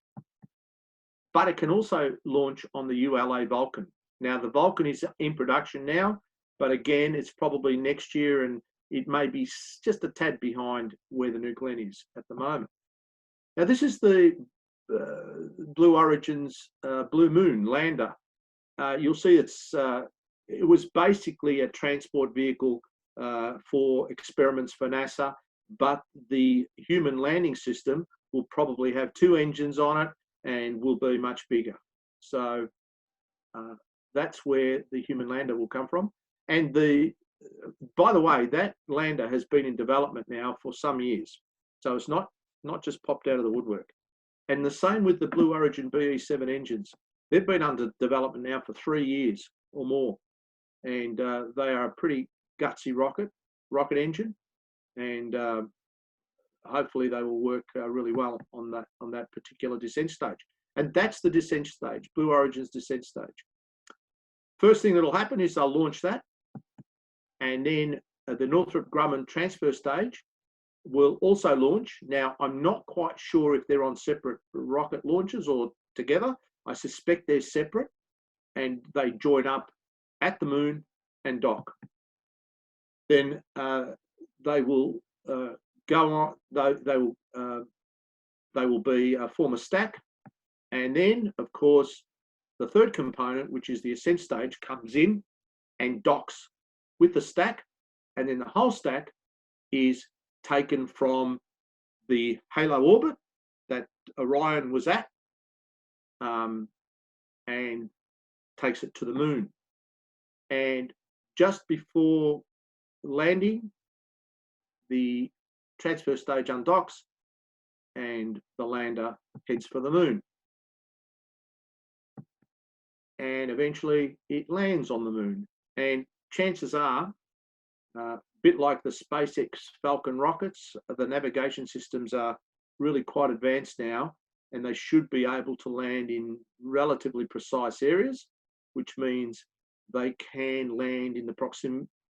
But it can also launch on the ULA Vulcan. Now, the Vulcan is in production now, but again, it's probably next year, and it may be just a tad behind where the New Glenn is at the moment. Now, this is the Blue Origin's Blue Moon lander. You'll see it was basically a transport vehicle for experiments for NASA, but the human landing system will probably have 2 engines on it and will be much bigger. So that's where the human lander will come from. And by the way, that lander has been in development now for some years. So it's not just popped out of the woodwork. And the same with the Blue Origin BE-7 engines. They've been under development now for 3 years or more. And they are a pretty gutsy rocket engine. And hopefully they will work really well on that particular descent stage. And that's the descent stage, Blue Origin's descent stage. First thing that'll happen is they'll launch that, and then the Northrop Grumman transfer stage will also launch. Now, I'm not quite sure if they're on separate rocket launches or together. I suspect they're separate, and they join up at the moon and dock. Then they will go on. They will be form a stack, and then, of course, the third component, which is the ascent stage, comes in and docks with the stack, and then the whole stack is taken from the halo orbit that Orion was at, and takes it to the moon. And just before landing, the transfer stage undocks and the lander heads for the moon. And eventually it lands on the moon. And chances are, a bit like the SpaceX Falcon rockets, the navigation systems are really quite advanced now, and they should be able to land in relatively precise areas, which means they can land in the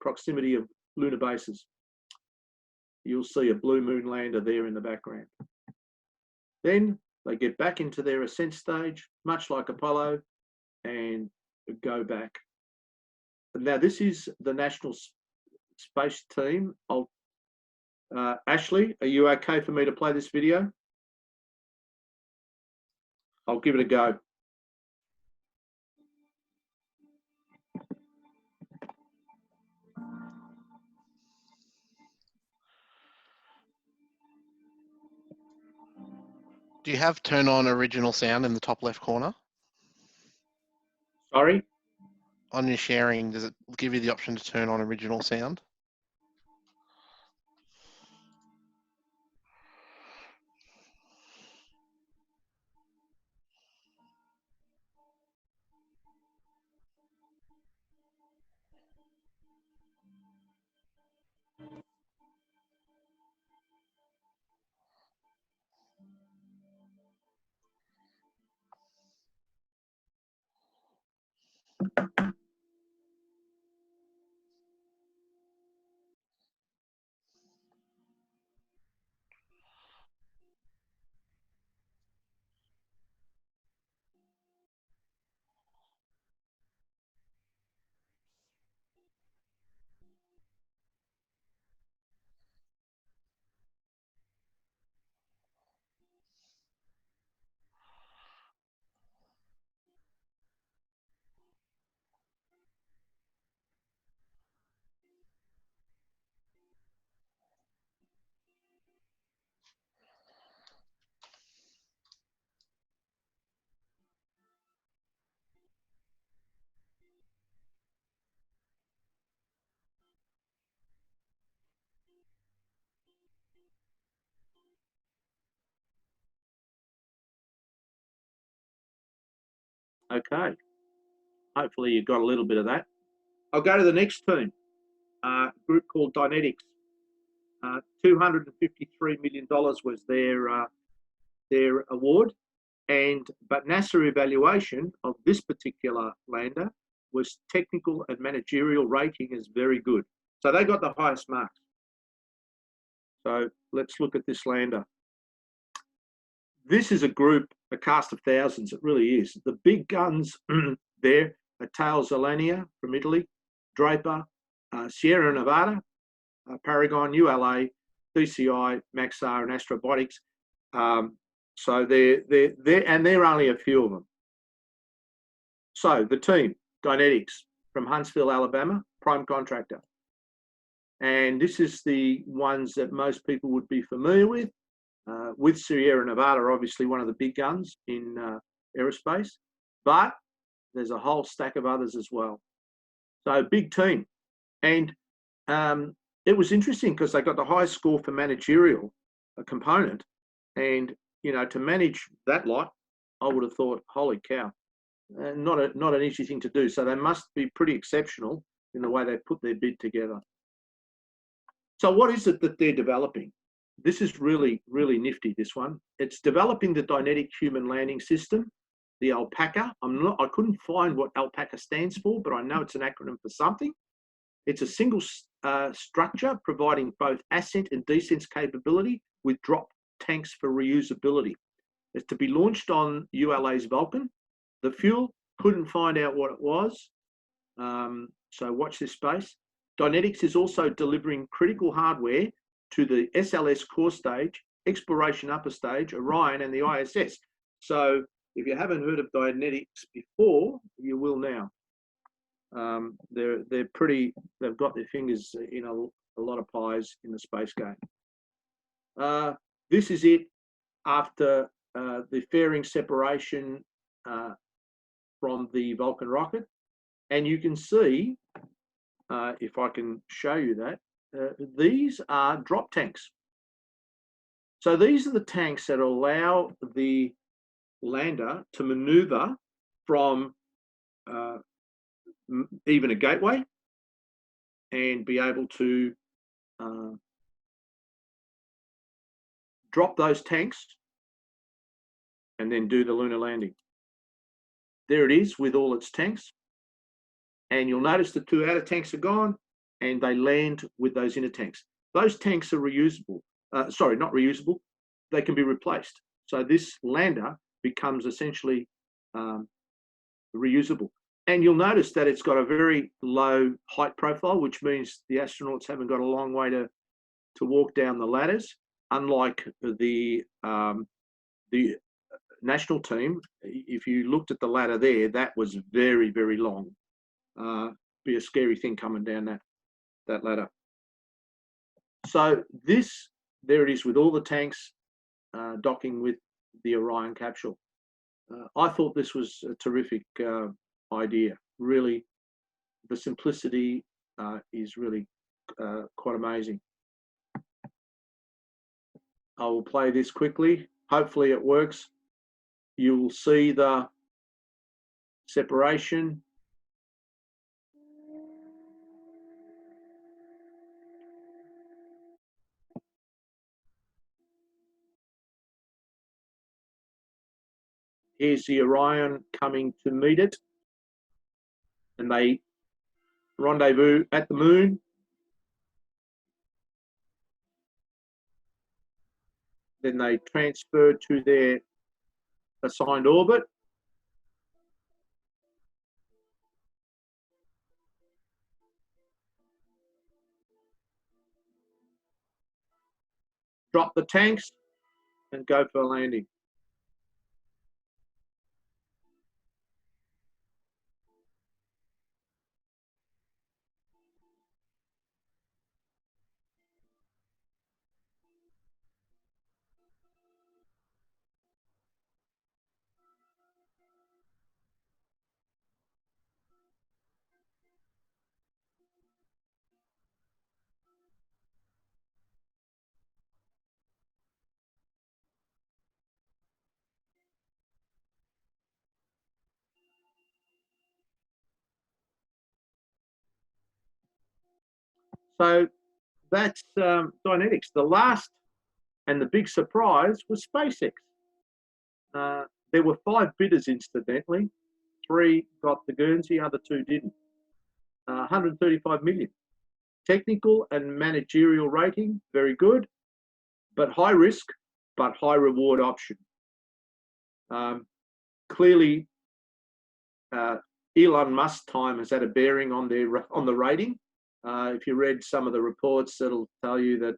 proximity of lunar bases. You'll see a blue moon lander there in the background. Then they get back into their ascent stage, much like Apollo, and go back. Now, this is the National Space Team. Ashley, are you okay for me to play this video? I'll give it a go. Do you have turn on original sound in the top left corner? Sorry? On your sharing, does it give you the option to turn on original sound? Okay. Hopefully you got a little bit of that. I'll go to the next team, a group called Dynetics. $253 million was their award, but NASA evaluation of this particular lander was technical and managerial rating is very good. So they got the highest marks. So let's look at this lander. This is a group, a cast of thousands, it really is. The big guns there are Tail Zelania from Italy, Draper, Sierra Nevada, Paragon, ULA, DCI, Maxar, and Astrobotics. So they're only a few of them. So the team, Dynetics, from Huntsville, Alabama, prime contractor. And this is the ones that most people would be familiar with Sierra Nevada, obviously one of the big guns in aerospace, but there's a whole stack of others as well. So big team. And it was interesting because they got the highest score for managerial component. And, you know, to manage that lot, I would have thought, holy cow, not an easy thing to do. So they must be pretty exceptional in the way they put their bid together. So what is it that they're developing? this is really, really nifty, this one. It's developing the Dynamic Human Landing System, the ALPACA. I couldn't find what ALPACA stands for, but I know it's an acronym for something. It's a single structure providing both ascent and descent capability with drop tanks for reusability. It's to be launched on ULA's Vulcan. The fuel, couldn't find out what it was, so watch this space. Dynetics is also delivering critical hardware to the SLS core stage, exploration upper stage, Orion, and the ISS. So if you haven't heard of Dynetics before, you will now. They're pretty. They've got their fingers in a lot of pies in the space game. This is it after the fairing separation from the Vulcan rocket, and you can see, if I can show you that, these are drop tanks. So these are the tanks that allow the lander to maneuver from even a gateway and be able to drop those tanks and then do the lunar landing. There it is with all its tanks. And you'll notice the two outer tanks are gone and they land with those inner tanks. Those tanks are reusable. Sorry, not reusable. They can be replaced. So this lander becomes essentially reusable. And you'll notice that it's got a very low height profile, which means the astronauts haven't got a long way to walk down the ladders, unlike the national team. If you looked at the ladder there, that was very, very long. Be a scary thing coming down that ladder. So this, there it is with all the tanks docking with the Orion capsule. I thought this was a terrific idea. Really, the simplicity is really quite amazing. I will play this quickly. Hopefully it works. You will see the separation. Here's the Orion coming to meet it, and they rendezvous at the moon. Then they transfer to their assigned orbit. Drop the tanks and go for a landing. So that's Dynetics. The last and the big surprise was SpaceX. There were 5 bidders, incidentally. 3 got the Guernsey, other 2 didn't. 135 million. Technical and managerial rating, very good, but high risk, but high reward option. Clearly, Elon Musk's time has had a bearing on the rating. If you read some of the reports, it'll tell you that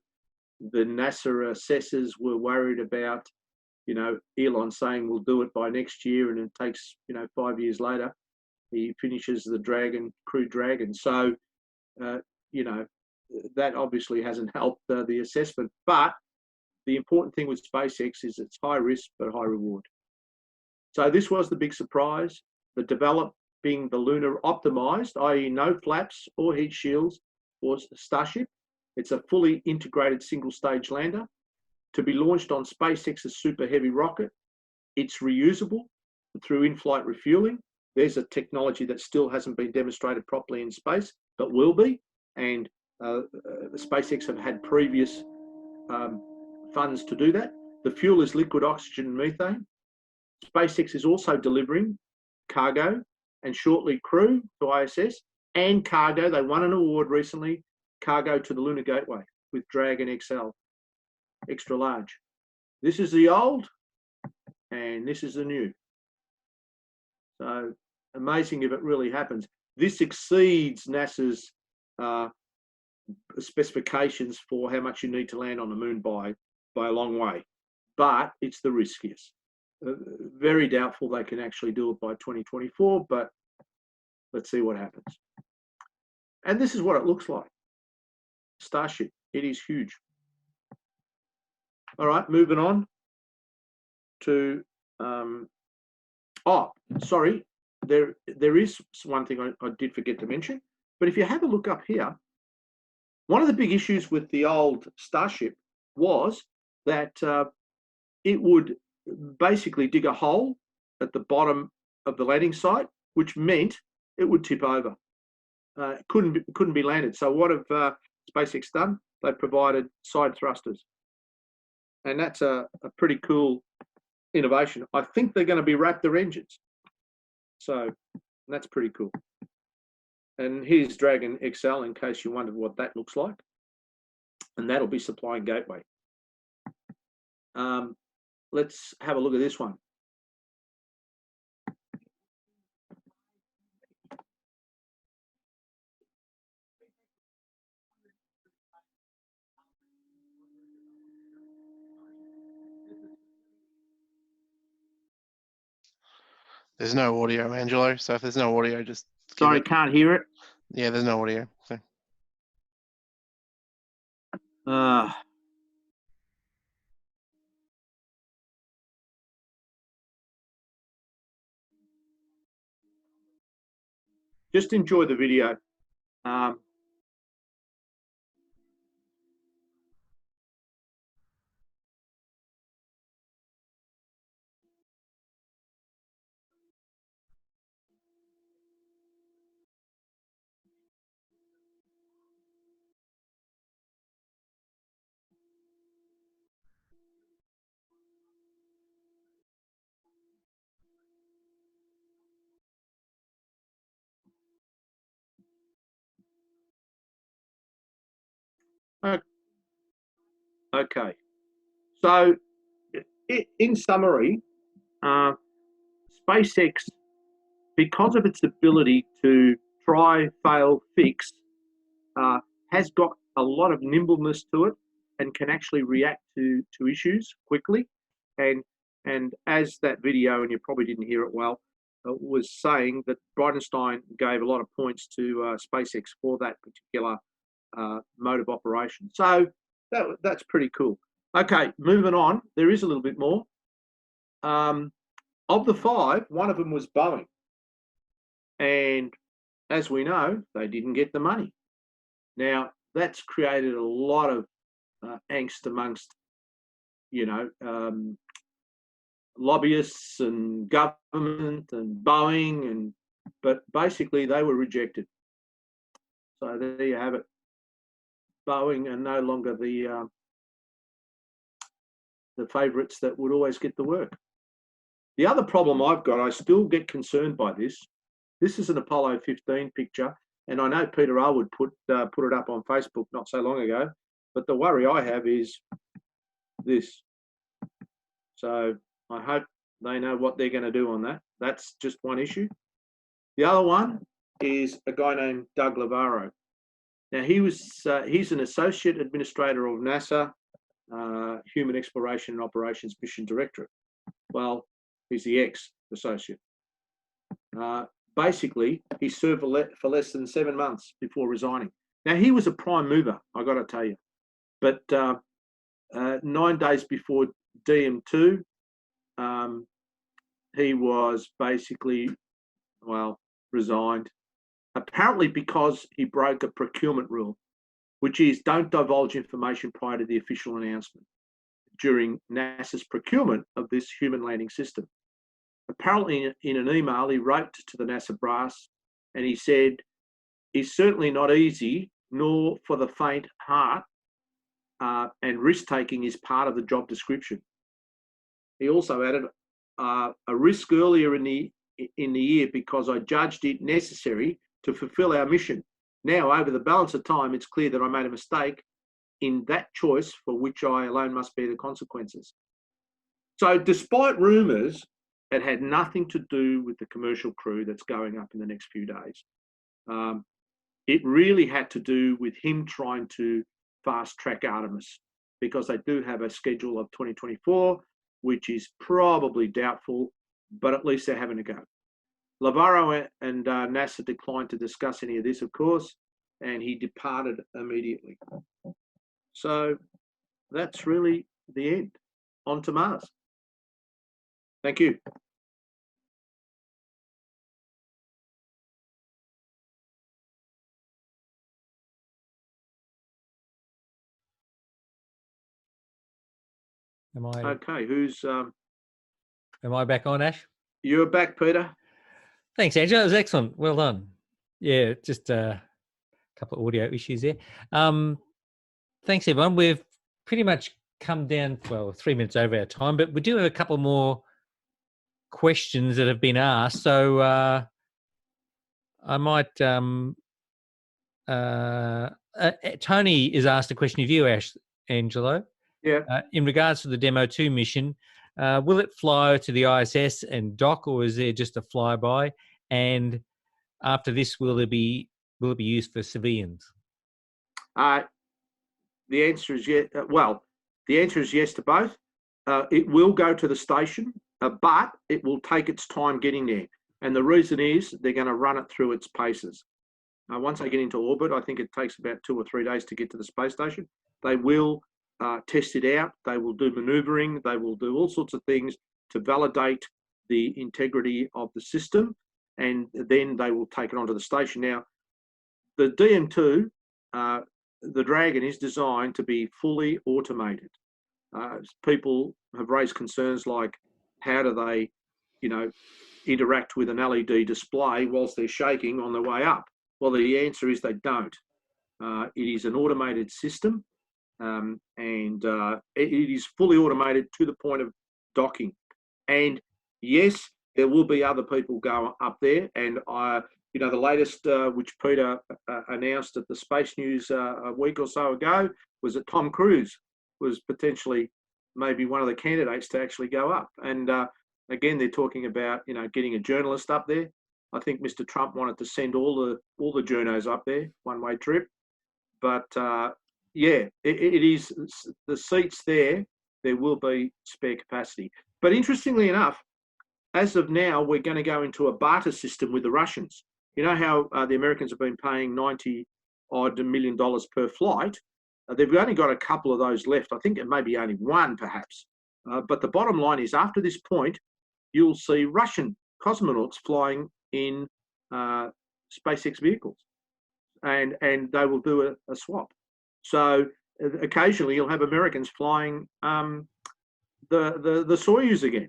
the NASA assessors were worried about, Elon saying we'll do it by next year, and it takes, 5 years later, he finishes the Crew Dragon. So, that obviously hasn't helped the assessment. But the important thing with SpaceX is it's high risk but high reward. So this was the big surprise. The developing the lunar optimized, i.e. no flaps or heat shields or Starship. It's a fully integrated single stage lander to be launched on SpaceX's super heavy rocket. It's reusable through in-flight refueling. There's a technology that still hasn't been demonstrated properly in space, but will be. And SpaceX have had previous funds to do that. The fuel is liquid oxygen and methane. SpaceX is also delivering cargo and shortly crew to ISS and cargo. They won an award recently, cargo to the Lunar Gateway with Dragon XL, extra large. This is the old and this is the new. So amazing if it really happens. This exceeds NASA's specifications for how much you need to land on the moon by a long way, but it's the riskiest. Very doubtful they can actually do it by 2024, but let's see what happens. And this is what it looks like. Starship, it is huge. All right, moving on to, oh, sorry, there is one thing I did forget to mention, but if you have a look up here, one of the big issues with the old Starship was that it would basically dig a hole at the bottom of the landing site, which meant it would tip over. It couldn't be landed. So what have SpaceX done? They provided side thrusters, and that's a pretty cool innovation. I think they're going to be Raptor engines, so that's pretty cool. And here's Dragon XL in case you wondered what that looks like, and that'll be supplying Gateway. Let's have a look at this one. There's no audio, Angelo. So if there's no audio, just Sorry, can't hear it. Yeah, there's no audio. So. Just enjoy the video. Okay, so in summary, SpaceX, because of its ability to try, fail, fix, has got a lot of nimbleness to it and can actually react to issues quickly. And as that video, and you probably didn't hear it well, was saying that Bridenstine gave a lot of points to SpaceX for that particular mode of operation. So that's pretty cool. Okay, moving on. There is a little bit more. Of the 5, one of them was Boeing. And as we know, they didn't get the money. Now, that's created a lot of angst amongst, lobbyists and government and Boeing, but basically they were rejected. So there you have it. Boeing are no longer the favourites that would always get the work. The other problem I've got, I still get concerned by this. This is an Apollo 15 picture, and I know Peter Elwood put it up on Facebook not so long ago, but the worry I have is this. So I hope they know what they're going to do on that. That's just one issue. The other one is a guy named Doug Lavaro. Now he's an associate administrator of NASA, Human Exploration and Operations Mission Directorate. Well, he's the ex-associate. Basically, he served for less than 7 months before resigning. Now, he was a prime mover, I got to tell you. But 9 days before DM2, he was basically, resigned. Apparently because he broke a procurement rule, which is don't divulge information prior to the official announcement during NASA's procurement of this human landing system. Apparently in an email he wrote to the NASA brass, and he said, "It's certainly not easy, nor for the faint heart, and risk-taking is part of the job description. He also added a risk earlier in the year because I judged it necessary to fulfill our mission. Now, over the balance of time, it's clear that I made a mistake in that choice for which I alone must bear the consequences. So despite rumours, it had nothing to do with the commercial crew that's going up in the next few days. It really had to do with him trying to fast track Artemis because they do have a schedule of 2024, which is probably doubtful, but at least they're having a go. Lavaro and NASA declined to discuss any of this, of course, and he departed immediately. So that's really the end. On to Mars. Thank you. Am I Okay, who's... am I back on, Ash? You're back, Peter. Thanks, Andrew. That was excellent. Well done. Yeah, just a couple of audio issues there. Thanks, everyone. We've pretty much come down, well, 3 minutes over our time, but we do have a couple more questions that have been asked. So I might... Tony is asked a question of you, Angelo. Yeah. In regards to the Demo-2 mission, will it fly to the ISS and dock, or is there just a flyby? And after this, will it be used for civilians? The answer is yes. Well, the answer is yes to both. It will go to the station, but it will take its time getting there. And the reason is they're going to run it through its paces. Once they get into orbit, I think it takes about 2 or 3 days to get to the space station. They will test it out. They will do manoeuvring. They will do all sorts of things to validate the integrity of the system, and then they will take it onto the station. Now, the DM2, the Dragon, is designed to be fully automated. People have raised concerns like, how do they, interact with an LED display whilst they're shaking on the way up? Well, the answer is they don't. It is an automated system, and it is fully automated to the point of docking. And yes, there will be other people go up there. And the latest, which Peter announced at the Space News a week or so ago, was that Tom Cruise was potentially maybe one of the candidates to actually go up. And again, they're talking about getting a journalist up there. I think Mr. Trump wanted to send all the journos up there, one-way trip. But yeah, it is the seats there. There will be spare capacity. But interestingly enough, as of now, we're going to go into a barter system with the Russians. You know how the Americans have been paying $90-odd million per flight? They've only got a couple of those left. I think it may be only one, perhaps. But the bottom line is, after this point, you'll see Russian cosmonauts flying in SpaceX vehicles, and they will do a swap. So occasionally you'll have Americans flying the Soyuz again.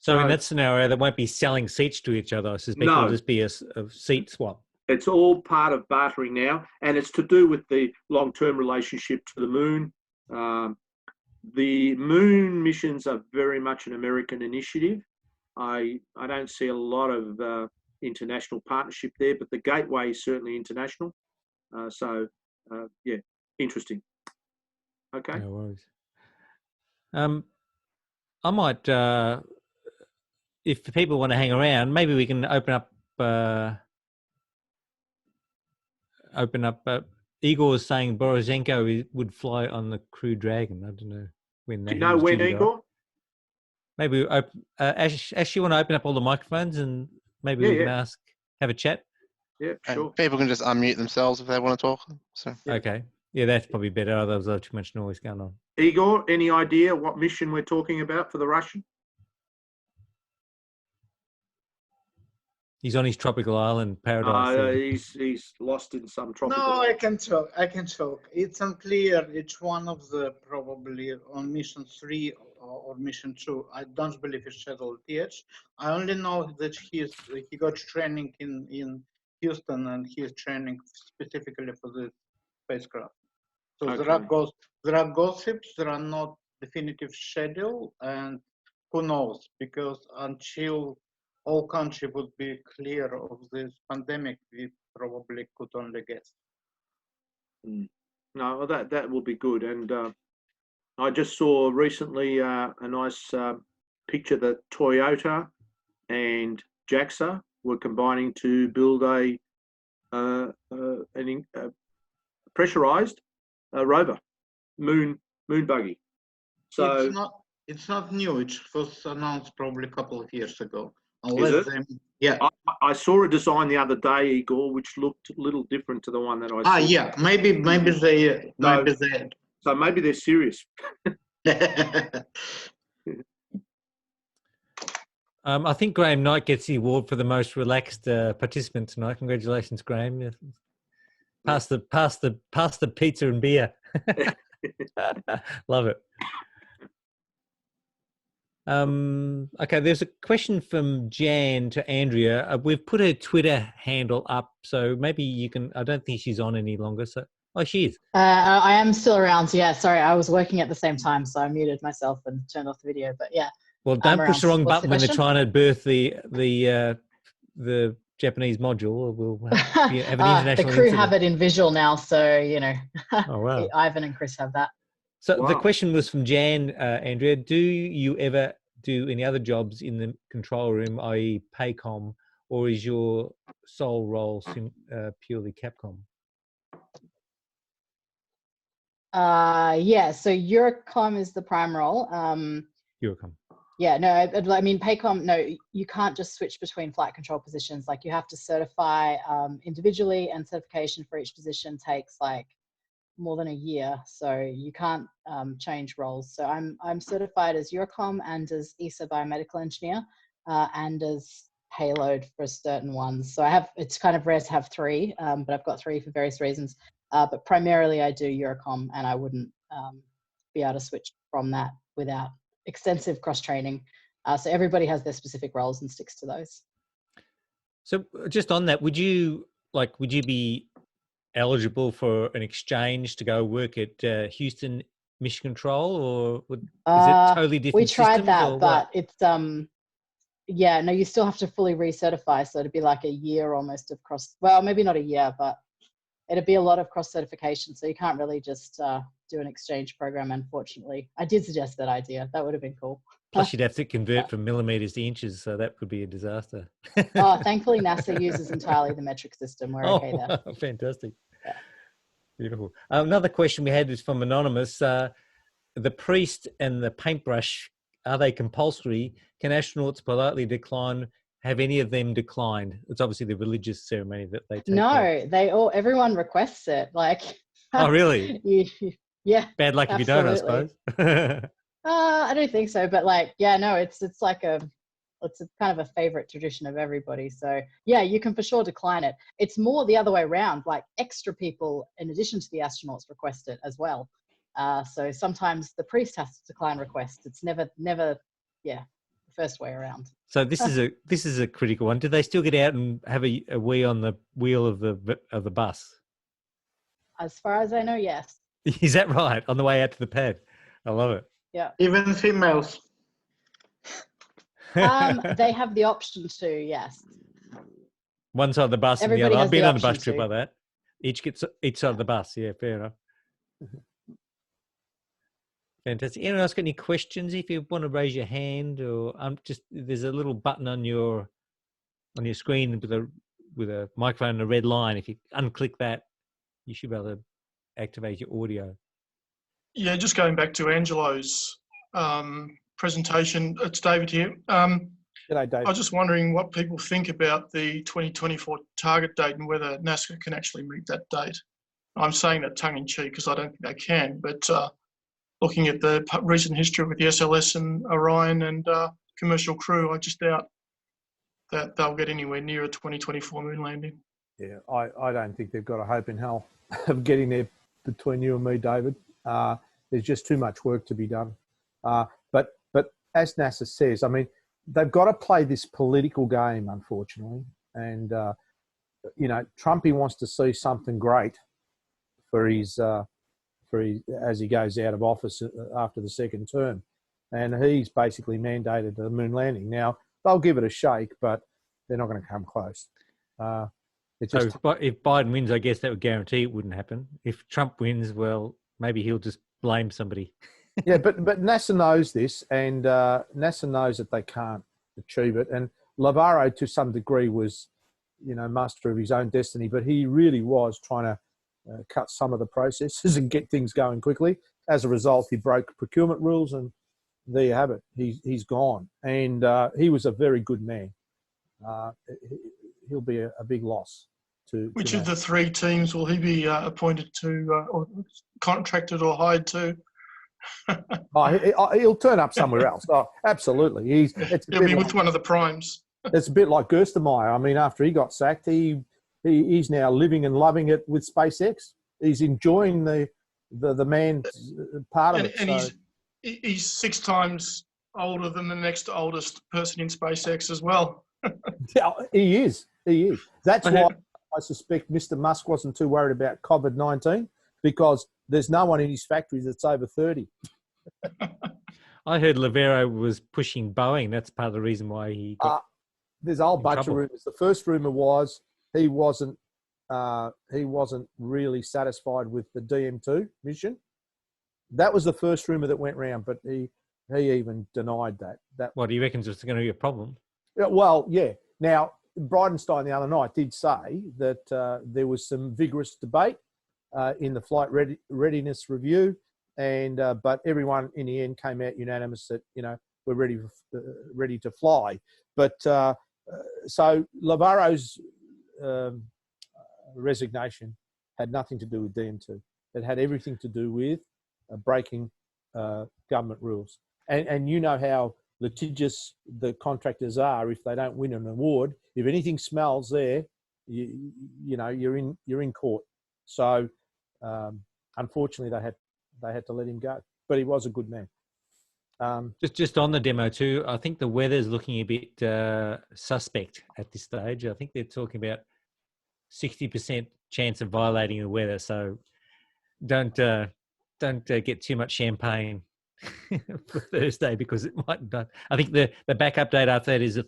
So in that scenario, they won't be selling seats to each other. I suspect it'll just be a seat swap. It's all part of bartering now, and it's to do with the long-term relationship to the moon. The moon missions are very much an American initiative. I don't see a lot of international partnership there, but the gateway is certainly international. Yeah, interesting. Okay. No worries. I might, if the people want to hang around, maybe we can open up. Igor is saying Borisenko would fly on the Crew Dragon. I don't know when. Do you know when, Igor? Maybe Ash, you want to open up all the microphones and maybe we can have a chat. Yeah, sure. And people can just unmute themselves if they want to talk. So okay, yeah, that's probably better. Otherwise, there's too much noise going on. Igor, any idea what mission we're talking about for the Russian? He's on his tropical island paradise. He's lost in some tropical. No, I can talk. It's unclear. It's one of the probably on mission 3 or mission 2. I don't believe it's scheduled yet. I only know that he got training in Houston, and he is training specifically for the spacecraft. So Okay. there are gossips, there are not definitive schedule, and who knows, because until all country would be clear of this pandemic, we probably could only guess. No, well, that will be good. And I just saw recently a nice picture that Toyota and JAXA were combining to build a pressurized rover, moon buggy. So it's not new. It was announced probably a couple of years ago. Is it? Yeah. I saw a design the other day, Igor, which looked a little different to the one that I saw. Yeah. Maybe they. So maybe they're serious. I think Graham Knight gets the award for the most relaxed participant tonight. Congratulations, Graham. Pass the pizza and beer. Love it. Okay, there's a question from Jan to Andrea. We've put her Twitter handle up, so maybe you can. I don't think she's on any longer. So, she is. I am still around. Yeah, sorry, I was working at the same time, so I muted myself and turned off the video. But yeah. Well, don't push the wrong button when they're trying to birth the Japanese module. We'll have an international. The crew have it in visual now, so you know. Oh wow! Ivan and Chris have that. So the question was from Jan, Andrea. Do you ever do any other jobs in the control room, i.e., PACOM, or is your sole role purely Capcom? Yeah. So Eurocom is the prime role. Eurocom. Yeah, no, I mean, PACOM, no, you can't just switch between flight control positions. Like you have to certify individually, and certification for each position takes like more than a year. So you can't change roles. So I'm certified as Eurocom and as ESA biomedical engineer and as payload for certain ones. So it's kind of rare to have three, but I've got three for various reasons. But primarily I do Eurocom, and I wouldn't be able to switch from that without extensive cross-training. So everybody has their specific roles and sticks to those. So just on that, would you be eligible for an exchange to go work at Houston Mission Control, or is it totally different? We tried that, but it's yeah, no, you still have to fully recertify. So it'd be like a year almost of well, maybe not a year, but it'd be a lot of cross certification. So you can't really just do an exchange program, unfortunately. I did suggest that idea. That would have been cool. Plus you'd have to convert from millimeters to inches, so that could be a disaster. Thankfully NASA uses entirely the metric system. We're okay there. Fantastic. Yeah. Beautiful. Another question we had is from Anonymous. The priest and the paintbrush, are they compulsory? Can astronauts politely decline? Have any of them declined? It's obviously the religious ceremony that they take. No, everyone requests it. Like. Oh, really? Yeah. Bad luck if you don't, I suppose. I don't think so, but like, yeah, no, it's like it's a kind of a favorite tradition of everybody. So yeah, you can for sure decline it. It's more the other way around. Like extra people, in addition to the astronauts, request it as well. So sometimes the priest has to decline requests. It's never, yeah, the first way around. So this is a critical one. Do they still get out and have a wee on the wheel of the bus? As far as I know, yes. Is that right? On the way out to the pad? I love it. Yeah. Even females. They have the option to, yes. One side of the bus and the other. I've been on a bus trip like that. Each side of the bus. Yeah, fair enough. Fantastic. Anyone else got any questions? If you want to raise your hand, or there's a little button on your screen with a microphone and a red line. If you unclick that, you should be able to activate your audio. Yeah, just going back to Angelo's presentation. It's David here. G'day, David. I was just wondering what people think about the 2024 target date and whether NASA can actually meet that date. I'm saying that tongue-in-cheek because I don't think they can, but looking at the recent history with the SLS and Orion and commercial crew, I just doubt that they'll get anywhere near a 2024 moon landing. Yeah, I don't think they've got a hope in hell of getting there between you and me, David. There's just too much work to be done. But as NASA says, I mean, they've got to play this political game, unfortunately. And, Trumpy wants to see something great for his as he goes out of office after the second term. And he's basically mandated the moon landing. Now, they'll give it a shake, but they're not going to come close. So if Biden wins, I guess that would guarantee it wouldn't happen. If Trump wins, well, maybe he'll just blame somebody. Yeah, but NASA knows this, and NASA knows that they can't achieve it. And Navarro, to some degree, was, master of his own destiny, but he really was trying to cut some of the processes and get things going quickly. As a result, he broke procurement rules, and there you have it. He's gone, and he was a very good man. He'll be a big loss. Which of the three teams will he be appointed to, or contracted or hired to? He'll turn up somewhere else. Oh, absolutely. He'll be with one of the primes. It's a bit like Gerstenmaier. I mean, after he got sacked, he's now living and loving it with SpaceX. He's enjoying the man part of it. And he's 6 times older than the next oldest person in SpaceX as well. Yeah, he is. That's why I suspect Mr. Musk wasn't too worried about COVID-19, because there's no one in his factories that's over 30. I heard Lavero was pushing Boeing. That's part of the reason why he got there's a whole bunch of rumors. The first rumor was he wasn't really satisfied with the DM2 mission. That was the first rumor that went round, but he even denied that. What, he reckons it's going to be a problem? Well, yeah. Now, Bridenstine the other night did say that there was some vigorous debate in the flight readiness review, and but everyone in the end came out unanimous that we're ready to fly. But so Lavaro's resignation had nothing to do with DM2. It had everything to do with breaking government rules, and you know how litigious the contractors are. If they don't win an award, if anything smells there, you're in court. So unfortunately, they had to let him go. But he was a good man. Just on the Demo-2, I think the weather's looking a bit suspect at this stage. I think they're talking about 60% chance of violating the weather. So don't get too much champagne for Thursday, because it might. I think the backup date after that is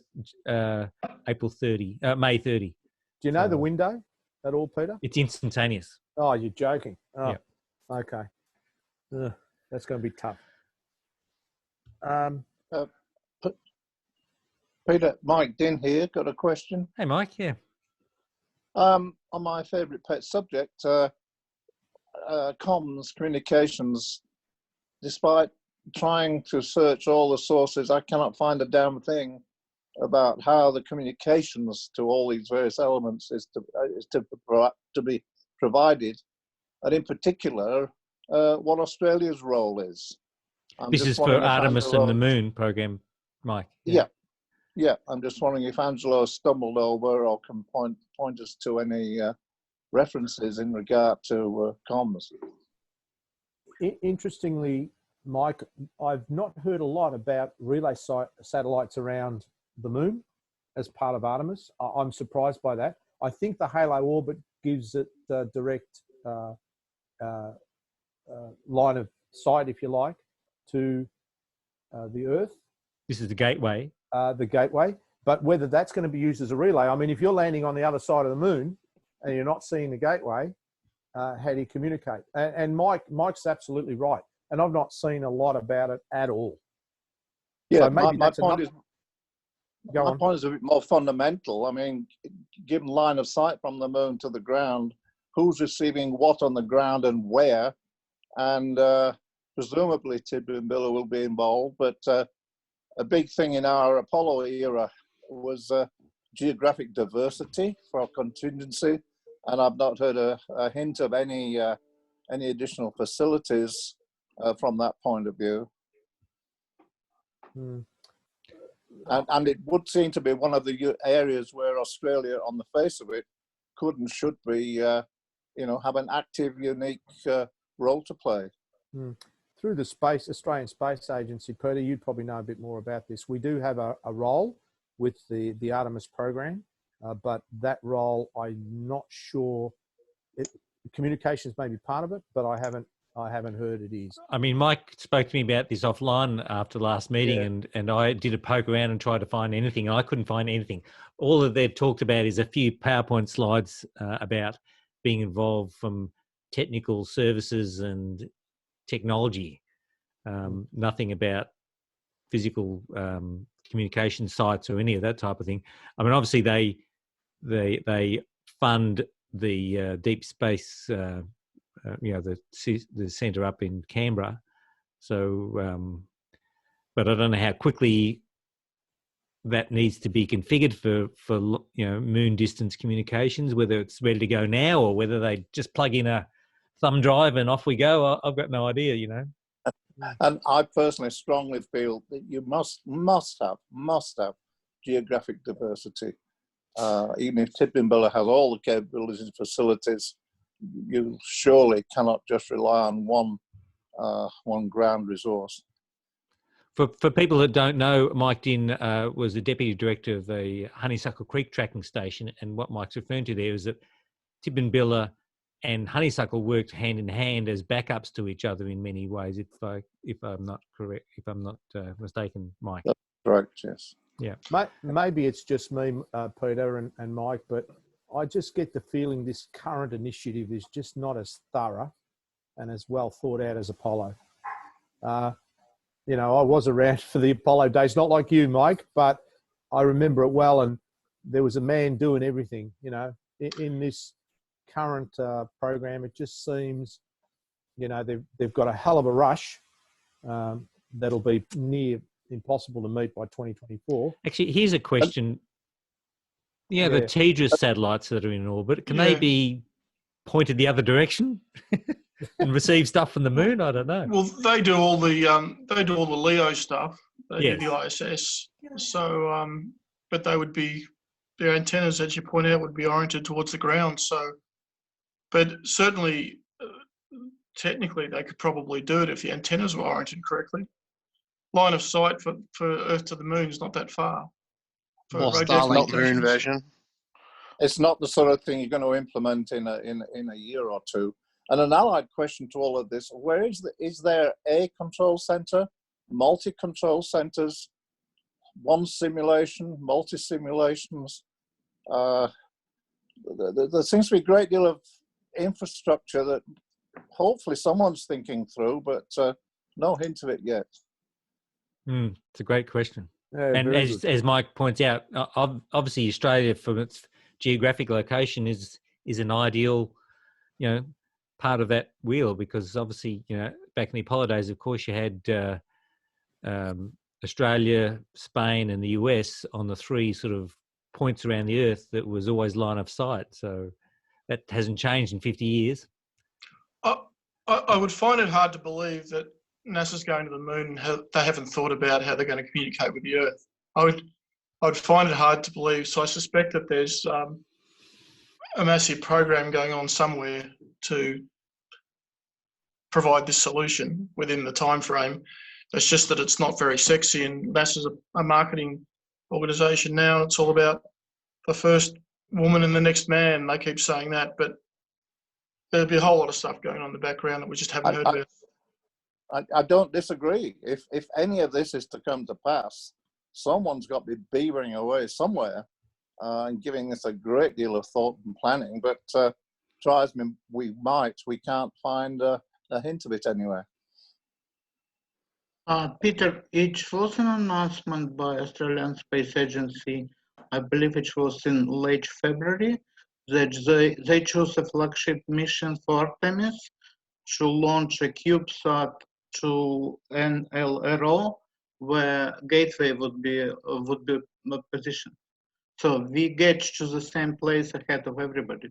May 30. Do you know the window at all, Peter? It's instantaneous. Oh, you're joking. Oh, yeah. Okay. That's going to be tough. Peter, Mike Din here. Got a question. Hey, Mike. Yeah. On my favourite pet subject, comms, communications. Despite trying to search all the sources, I cannot find a damn thing about how the communications to all these various elements is to be provided, and in particular, what Australia's role is. This is for Artemis and the Moon program, Mike. Yeah. I'm just wondering if Angelo stumbled over or can point us to any references in regard to comms. Interestingly, Mike, I've not heard a lot about relay satellites around the moon as part of Artemis. I'm surprised by that. I think the Halo orbit gives it direct line of sight, if you like, to the Earth. This is the gateway. The gateway. But whether that's going to be used as a relay, I mean, if you're landing on the other side of the moon and you're not seeing the gateway, how do you communicate? And Mike's absolutely right. And I've not seen a lot about it at all. Yeah, so maybe my point is a bit more fundamental. I mean, given line of sight from the moon to the ground, who's receiving what on the ground and where? And presumably Tidbinbilla will be involved. But a big thing in our Apollo era was geographic diversity for contingency. And I've not heard a hint of any additional facilities from that point of view. And it would seem to be one of the areas where Australia, on the face of it, could and should be, have an active, unique role to play. Through the Australian Space Agency, Peter, you'd probably know a bit more about this. We do have a role with the Artemis program, but that role, I'm not sure. Communications may be part of it, but I haven't I haven't heard it is. I mean, Mike spoke to me about this offline after the last meeting, and I did a poke around and tried to find anything, and I couldn't find anything. All that they've talked about is a few PowerPoint slides about being involved from technical services and technology. Nothing about physical communication sites or any of that type of thing. I mean, obviously they fund the deep space. The centre up in Canberra. So, but I don't know how quickly that needs to be configured for moon distance communications, whether it's ready to go now or whether they just plug in a thumb drive and off we go. I've got no idea, And I personally strongly feel that you must have geographic diversity. Even if Tidbinbilla has all the capabilities and facilities, you surely cannot just rely on one ground resource. For people that don't know, Mike Dinn was the Deputy Director of the Honeysuckle Creek Tracking Station, and what Mike's referring to there is that Tidbinbilla and Honeysuckle worked hand in hand as backups to each other in many ways. If I'm not mistaken, Mike. That's correct. Yes. Yeah. Maybe it's just me, Peter and Mike, but I just get the feeling this current initiative is just not as thorough and as well thought out as Apollo. I was around for the Apollo days, not like you, Mike, but I remember it well. And there was a man doing everything, in this current program. It just seems, they've got a hell of a rush that'll be near impossible to meet by 2024. Actually, here's a question. The TDRS satellites that are in orbit, can they be pointed the other direction and receive stuff from the moon? I don't know. Well, they do all the LEO stuff. They do the ISS. So, but they would be, their antennas, as you point out, would be oriented towards the ground. So, but certainly, technically, they could probably do it if the antennas were oriented correctly. Line of sight for Earth to the moon is not that far. More Starlink moon version. It's not the sort of thing you're going to implement in a year or two. And an allied question to all of this: is there a control center, multi-control centers, one simulation, multi simulations? There seems to be a great deal of infrastructure that hopefully someone's thinking through, but no hint of it yet. It's a great question. Yeah, and as Mike points out, obviously Australia, from its geographic location, is an ideal, part of that wheel, because obviously, back in the Apollo days, of course, you had Australia, Spain, and the US on the three sort of points around the Earth that was always line of sight. So that hasn't changed in 50 years. I would find it hard to believe that NASA's going to the moon and they haven't thought about how they're going to communicate with the Earth. I would find it hard to believe. So I suspect that there's a massive program going on somewhere to provide this solution within the time frame. It's just that it's not very sexy, and NASA's a marketing organisation now. It's all about the first woman and the next man. They keep saying that, but there'll be a whole lot of stuff going on in the background that we just haven't heard about. I don't disagree. If any of this is to come to pass, someone's got to be beavering away somewhere and giving this a great deal of thought and planning. But try as we might, we can't find a hint of it anywhere. Peter, it was an announcement by Australian Space Agency, I believe it was in late February, that they chose a flagship mission for Artemis to launch a CubeSat to NLRO, where Gateway would be positioned. So we get to the same place ahead of everybody.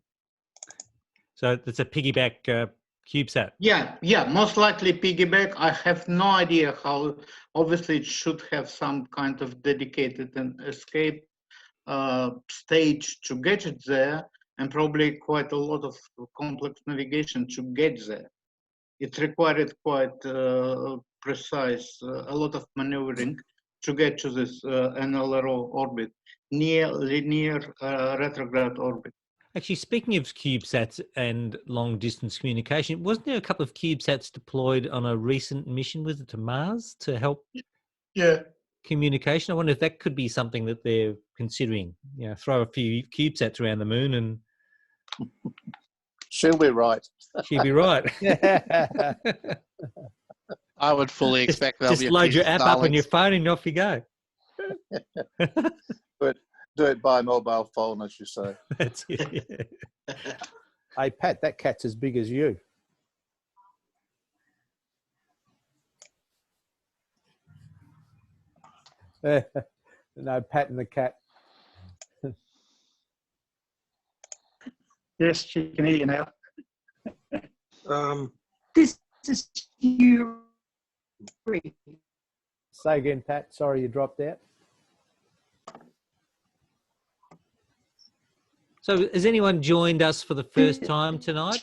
So it's a piggyback CubeSat. Yeah, most likely piggyback. I have no idea how. Obviously, it should have some kind of dedicated and escape stage to get it there, and probably quite a lot of complex navigation to get there. It required quite precise, a lot of maneuvering to get to this NLRO orbit, near linear retrograde orbit. Actually, speaking of CubeSats and long-distance communication, wasn't there a couple of CubeSats deployed on a recent mission, was it to Mars, to help communication? I wonder if that could be something that they're considering. You know, throw a few CubeSats around the moon and... She'll be right. She'll be right. I would fully expect there'll just be a load few your app up on Starlinks. your phone and off you go. Do it by mobile phone, as you say. That's it. Yeah. Hey, Pat, that cat's as big as you. No, Pat and the cat. Yes, she can hear you now. This is you. Say again, Pat. Sorry you dropped out. So has anyone joined us for the first time tonight?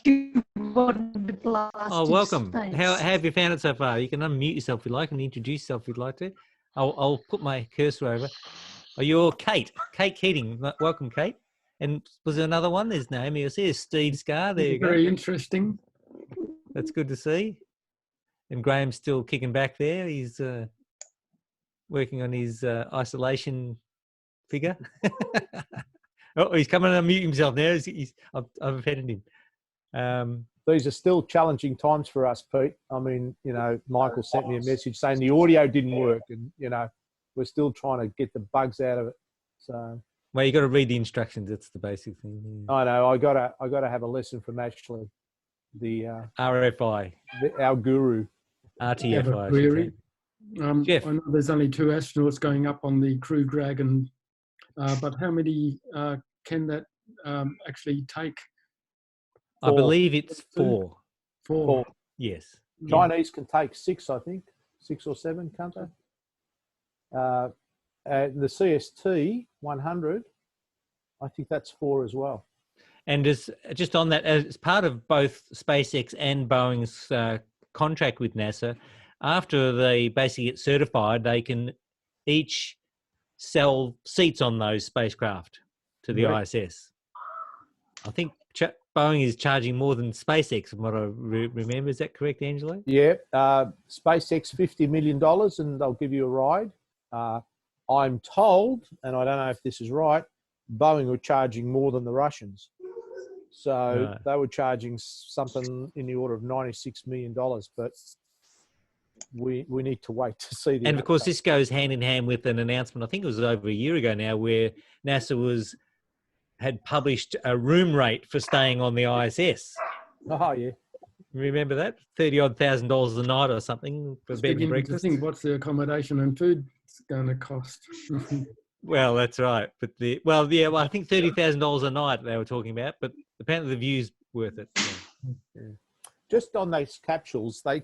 Oh, welcome. How have you found it so far? You can unmute yourself if you like and introduce yourself if you'd like to. I'll put my cursor over. Oh, you're Kate. Kate Keating. Welcome, Kate. And was there another one? There's Naomi. I see there's Steve Scar. There you go. Very interesting. That's good to see. And Graham's still kicking back there. He's working on his isolation figure. Oh, he's coming to unmute himself now. I've offended him. These are still challenging times for us, Pete. I mean, you know, Michael sent me a message saying the audio didn't work, and you know, we're still trying to get the bugs out of it. So, well, you got to read the instructions. That's the basic thing. I know. I gotta have a lesson from Ashley, the RFI, our guru. RTFI. Query. Jeff. I know there's only 2 astronauts going up on the Crew Dragon, but how many can that actually take? I believe it's 4. 4. Yes. Chinese can take 6, I think. 6 or 7, can't they? The CST 100, I think that's 4 as well. And just on that, as part of both SpaceX and Boeing's contract with NASA, after they basically get certified, they can each sell seats on those spacecraft to the ISS. I think Boeing is charging more than SpaceX, from what I remember. Is that correct, Angelo? Yeah. SpaceX $50 million, and they'll give you a ride. I'm told, and I don't know if this is right, Boeing were charging more than the Russians. So they were charging something in the order of $96 million, but we need to wait to see. And of course, this goes hand in hand with an announcement, I think it was over a year ago now, where NASA had published a room rate for staying on the ISS. Oh, yeah. Remember that? $30,000 a night or something for bed and breakfast. I think what's the accommodation and food going to cost? Well, that's right. But I think $30,000 a night they were talking about, but apparently the view's worth it. Yeah. Just on those capsules, they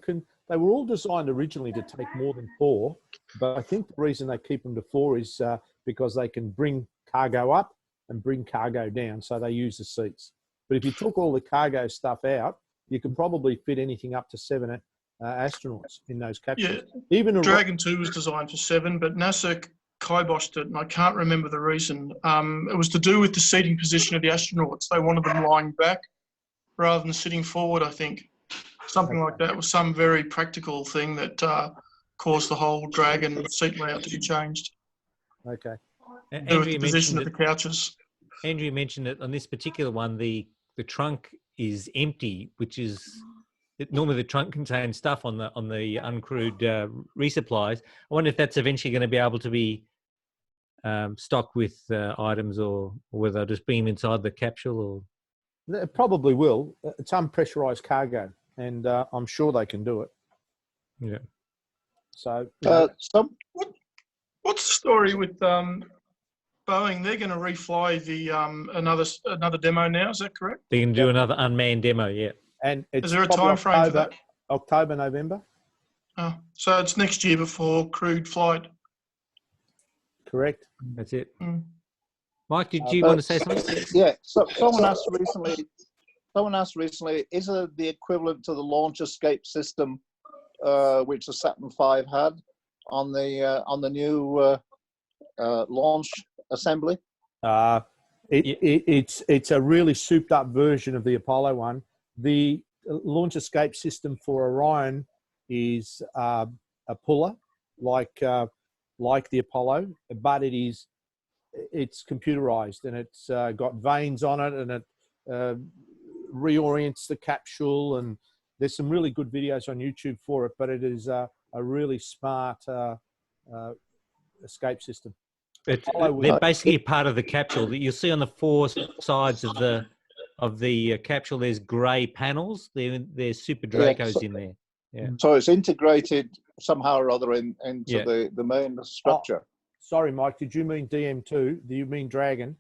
were all designed originally to take more than 4, but I think the reason they keep them to 4 is because they can bring cargo up and bring cargo down, so they use the seats. But if you took all the cargo stuff out, you could probably fit anything up to 7 astronauts in those capsules. Yeah. Even Dragon 2 was designed for 7, but NASA kiboshed it, and I can't remember the reason. It was to do with the seating position of the astronauts. They wanted them lying back rather than sitting forward, I think. Something like that. It was some very practical thing that caused the whole Dragon seat layout to be changed. Okay. Andrea the position of the couches. Andrea mentioned that on this particular one, the trunk is empty, which is normally the trunk contains stuff on the uncrewed resupplies. I wonder if that's eventually going to be able to be stocked with items, or whether they'll just beam inside the capsule. Or it probably will. It's unpressurized cargo, and I'm sure they can do it. Yeah. So, what's the story with Boeing? They're going to refly the another demo now. Is that correct? They can do another unmanned demo. Yeah. And it's is there a time frame for that? October, November. Oh, so it's next year before crewed flight. Correct. That's it. Mike, did you want to say something? Yeah. So someone asked recently, is it the equivalent to the launch escape system which the Saturn V had on the new launch assembly? It's a really souped up version of the Apollo one. The launch escape system for Orion is a puller like the Apollo, but it's computerized, and it's got vanes on it, and it reorients the capsule, and there's some really good videos on YouTube for it, but it is a really smart escape system. They're basically part of the capsule that you'll see on the four sides of the capsule. There's grey panels. There's Super Dracos in there. Yeah. So it's integrated somehow or other into the main structure. Oh, sorry, Mike. Did you mean DM2? Do you mean Dragon?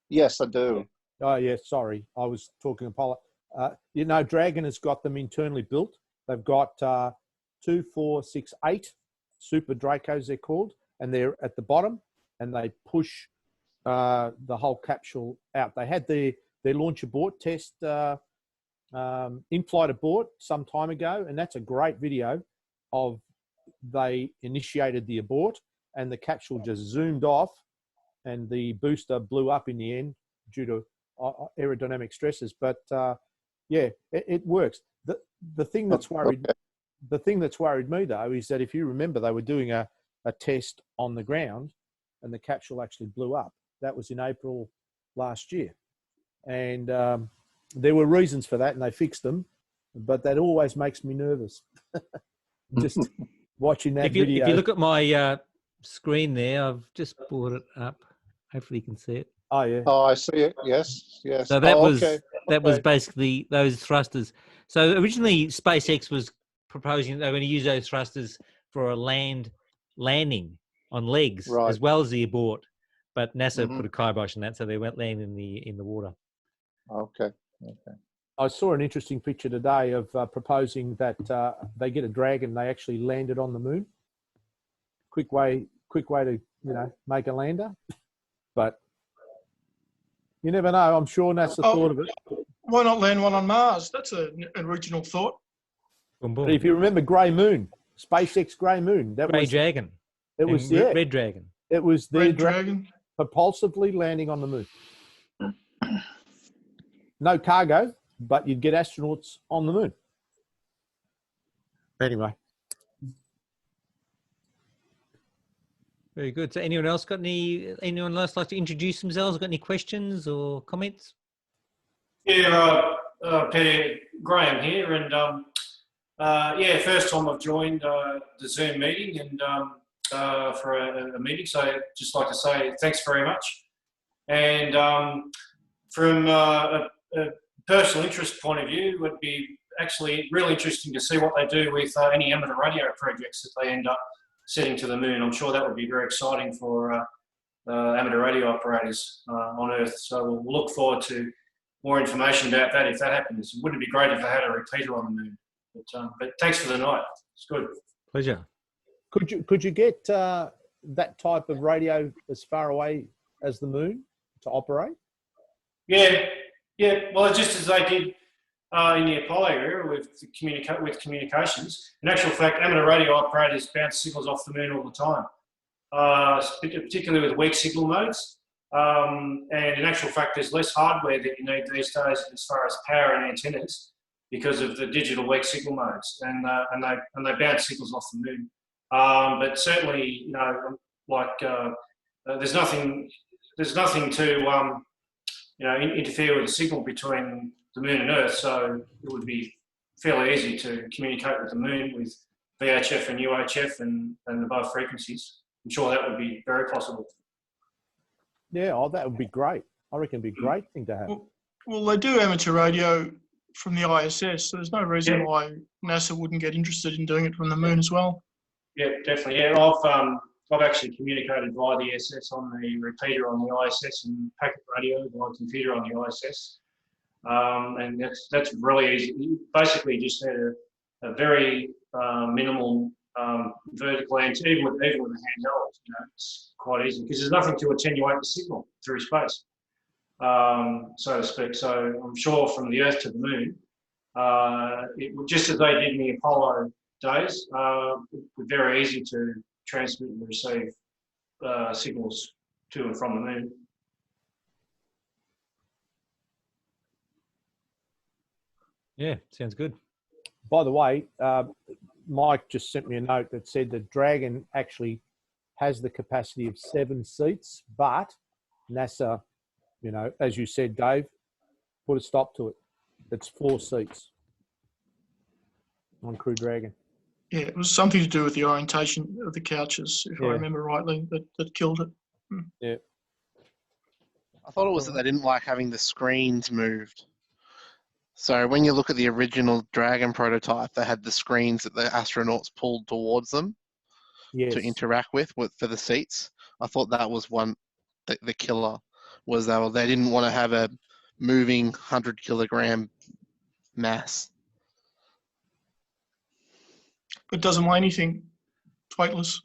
Yes, I do. Oh, yeah. Sorry, I was talking Apollo. You know, Dragon has got them internally built. They've got 2, 4, 6, 8 Super Dracos, they're called, and they're at the bottom, and they push the whole capsule out. They had their launch abort test in-flight abort some time ago, and that's a great video of they initiated the abort, and the capsule just zoomed off, and the booster blew up in the end due to aerodynamic stresses. But yeah, it works. The thing that's worried me though is that if you remember, they were doing a test on the ground, and the capsule actually blew up. That was in April last year, and there were reasons for that, and they fixed them. But that always makes me nervous. Just watching that video. If you look at my screen there, I've just brought it up. Hopefully you can see it. Oh yeah. Oh, I see it. Yes, yes. So that was basically those thrusters. So originally SpaceX was proposing they were going to use those thrusters for a landing on legs as well as the abort, but NASA put a kibosh on that, so they went land in the water. Okay. I saw an interesting picture today of proposing that they get a Dragon, they actually land it on the moon. Quick way to make a lander, but you never know. I'm sure NASA thought of it. Why not land one on Mars? That's an original thought. But if you remember Grey Moon, SpaceX Grey Moon, that Grey was Dragon. It was Red Dragon. It was their Red Dragon propulsively landing on the moon. No cargo, but you'd get astronauts on the moon. Anyway. Very good. So anyone else like to introduce themselves? Got any questions or comments? Yeah, Peter Graham here, and first time I've joined the Zoom meeting and for a meeting. So I'd just like to say thanks very much. And from a personal interest point of view, it would be actually really interesting to see what they do with any amateur radio projects that they end up setting to the moon. I'm sure that would be very exciting for amateur radio operators on Earth. So we'll look forward to more information about that if that happens. Wouldn't it be great if they had a repeater on the moon? But thanks for the night. It's good. Pleasure. Could you get that type of radio as far away as the moon to operate? Yeah. Well, just as they did in the Apollo era with communications. In actual fact, amateur radio operators bounce signals off the moon all the time, particularly with weak signal modes. And in actual fact, there's less hardware that you need these days as far as power and antennas because of the digital weak signal modes, and they bounce signals off the moon. But certainly, there's nothing to interfere with the signal between the moon and Earth, so it would be fairly easy to communicate with the moon with VHF and UHF and above frequencies. I'm sure that would be very possible. Yeah, that would be great. I reckon it'd be a great thing to have. Well, they do amateur radio from the ISS, so there's no reason why NASA wouldn't get interested in doing it from the moon as well. Yeah, definitely. Yeah, I've actually communicated via the SS on the repeater on the ISS and packet radio via computer on the ISS. And that's really easy. You basically just need a very minimal vertical antenna, even with a handheld. It's quite easy because there's nothing to attenuate the signal through space, so to speak. So I'm sure from the Earth to the Moon, just as they did in the Apollo days, it was very easy to transmit and receive signals to and from the moon. Yeah, sounds good. By the way, Mike just sent me a note that said the Dragon actually has the capacity of 7 seats, but NASA, you know, as you said, Dave, put a stop to it. It's 4 seats on Crew Dragon. Yeah, it was something to do with the orientation of the couches, if I Yeah. remember rightly, that killed it. Yeah. I thought it was that they didn't like having the screens moved. So when you look at the original Dragon prototype, they had the screens that the astronauts pulled towards them to interact with for the seats. I thought that was the killer, was they didn't want to have a moving 100-kilogram mass. It doesn't weigh anything. It's weightless.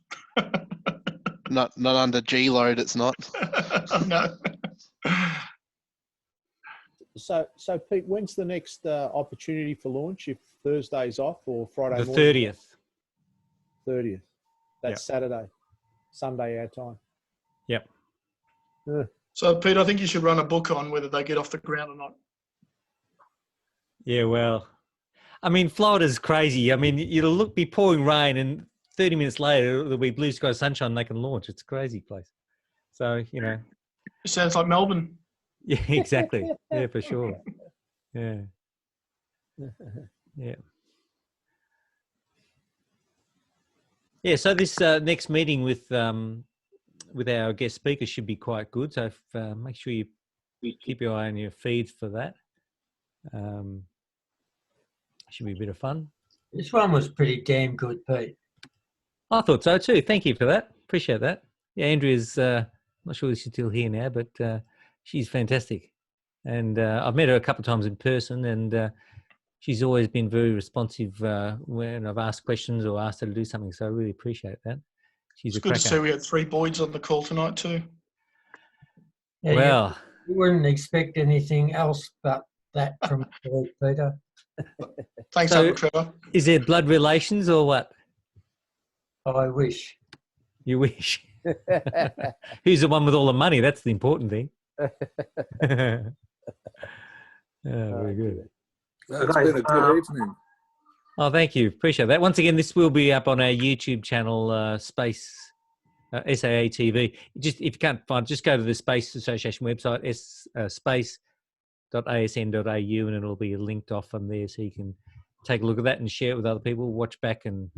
Not under G load, it's not. No. So Pete, when's the next opportunity for launch? If Thursday's off or Friday The morning? 30th. 30th. That's Saturday. Sunday our time. Yep. So, Pete, I think you should run a book on whether they get off the ground or not. Yeah, well, I mean, Florida's crazy. I mean, it'll be pouring rain, and 30 minutes later, there'll be blue sky sunshine, and they can launch. It's a crazy place. So, you know. It sounds like Melbourne. Yeah, exactly. Yeah, for sure. Yeah. Yeah. Yeah, so this next meeting with our guest speaker should be quite good. So make sure you keep your eye on your feeds for that. Should be a bit of fun. This one was pretty damn good, Pete. I thought so too. Thank you for that. Appreciate that. Yeah, Andrea's not sure if she's still here now, but she's fantastic. And I've met her a couple of times in person, and she's always been very responsive when I've asked questions or asked her to do something. So I really appreciate that. She's It's good to see we had 3 Boyds on the call tonight too. Yeah, well, you wouldn't expect anything else but that from Peter. Thanks, so Uncle Trevor. Is there blood relations or what? I wish. You wish. Who's the one with all the money? That's the important thing. Very good. It's been a good evening. Oh, thank you. Appreciate that. Once again, this will be up on our YouTube channel, Space SAA TV. Just if you can't find, just go to the Space Association website, space.asn.au, and it'll be linked off from there, so you can take a look at that and share it with other people. Watch back and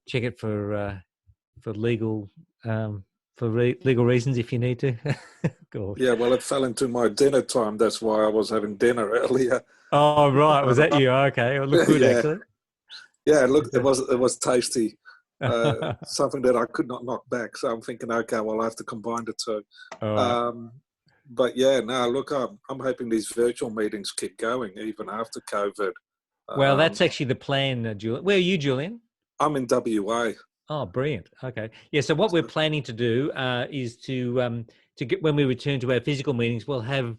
check it for legal legal reasons if you need to. Yeah, well, it fell into my dinner time. That's why I was having dinner earlier. Oh, right. Was that you? Okay. It looked good, actually. Yeah, it was tasty. Something that I could not knock back. So I'm thinking, okay, well, I have to combine the two. Right. But yeah, no, look, I'm hoping these virtual meetings keep going even after COVID. Well, that's actually the plan, Julian. Where are you, Julian? I'm in WA. Oh, brilliant. Okay. Yeah. So what we're planning to do is to get, when we return to our physical meetings, we'll have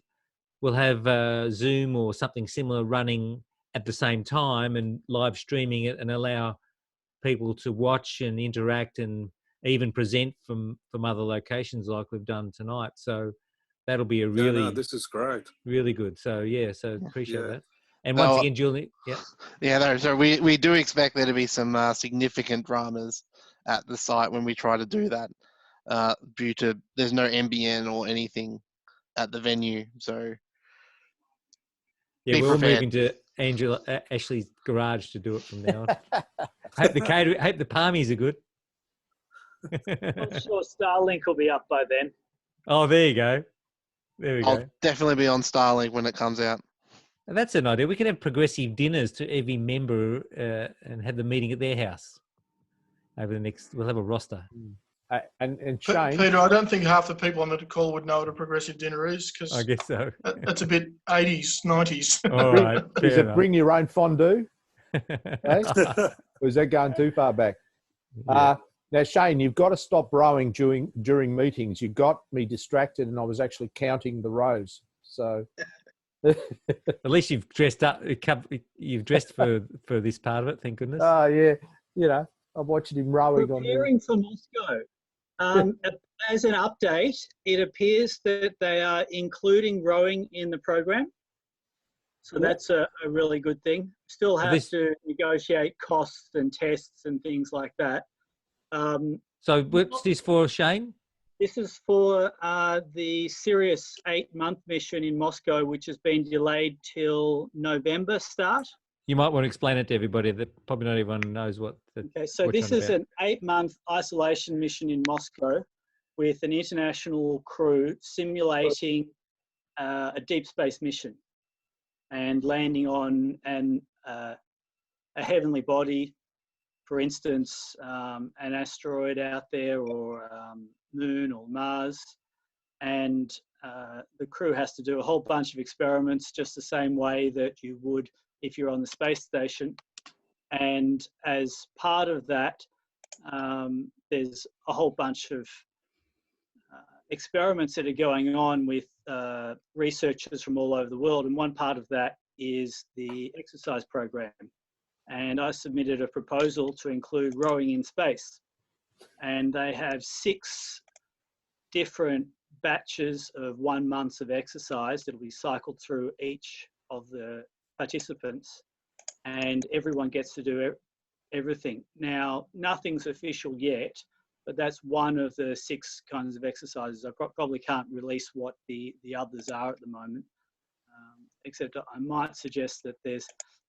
Zoom or something similar running at the same time and live streaming it, and allow people to watch and interact and even present from other locations like we've done tonight. So that'll be a really this is great. Really good. So so appreciate that. And once again, Julie, so we do expect there to be some significant dramas at the site when we try to do that, due to there's no NBN or anything at the venue. So yeah, we're moving to Ashley's garage to do it from now on. hope the palmies are good. I'm sure Starlink will be up by then. Oh, there you go. There we I'll go. definitely be on Starlink when it comes out. And that's an idea. We can have progressive dinners to every member and have the meeting at their house over the next. We'll have a roster. And Shane, Peter, I don't think half the people on the call would know what a progressive dinner is, because I guess so. That's a bit 80s, 90s. All right. Is it bring your own fondue? Or is that going too far back? Yeah. Now, Shane, you've got to stop rowing during meetings. You got me distracted, and I was actually counting the rows. So at least you've dressed up. You've dressed for this part of it. Thank goodness. Oh yeah, you know, I'm watching him rowing on. Preparing for Moscow. As an update, it appears that they are including rowing in the program. So that's a really good thing. Still have to negotiate costs and tests and things like that. So what's this for, Shane? This is for the Sirius 8-month mission in Moscow, which has been delayed till November start. You might want to explain it to everybody. That probably not everyone knows what. Okay, so this is an 8-month isolation mission in Moscow with an international crew simulating a deep space mission and landing on a heavenly body, for instance, an asteroid out there, or Moon or Mars, and the crew has to do a whole bunch of experiments just the same way that you would if you're on the space station. And as part of that, there's a whole bunch of experiments that are going on with researchers from all over the world, and one part of that is the exercise program. And I submitted a proposal to include rowing in space, and they have 6 different batches of 1 month of exercise that will be cycled through each of the participants, and everyone gets to do everything. Now, nothing's official yet, but that's one of the 6 kinds of exercises. I probably can't release what the others are at the moment, except I might suggest that there's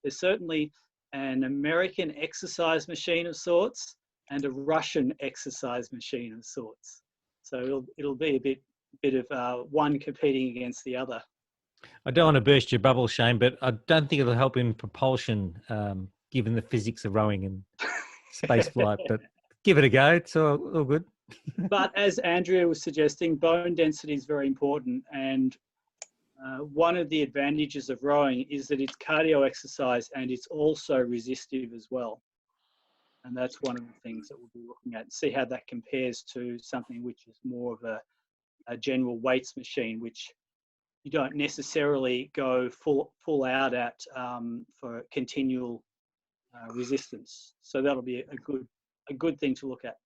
certainly an American exercise machine of sorts and a Russian exercise machine of sorts. So it'll be a bit of one competing against the other. I don't want to burst your bubble, Shane, but I don't think it'll help in propulsion, given the physics of rowing and space flight. But give it a go. It's all good. But as Andrea was suggesting, bone density is very important. And one of the advantages of rowing is that it's cardio exercise and it's also resistive as well. And that's one of the things that we'll be looking at, see how that compares to something which is more of a general weights machine, which you don't necessarily go full out at for continual resistance. So that'll be a good thing to look at.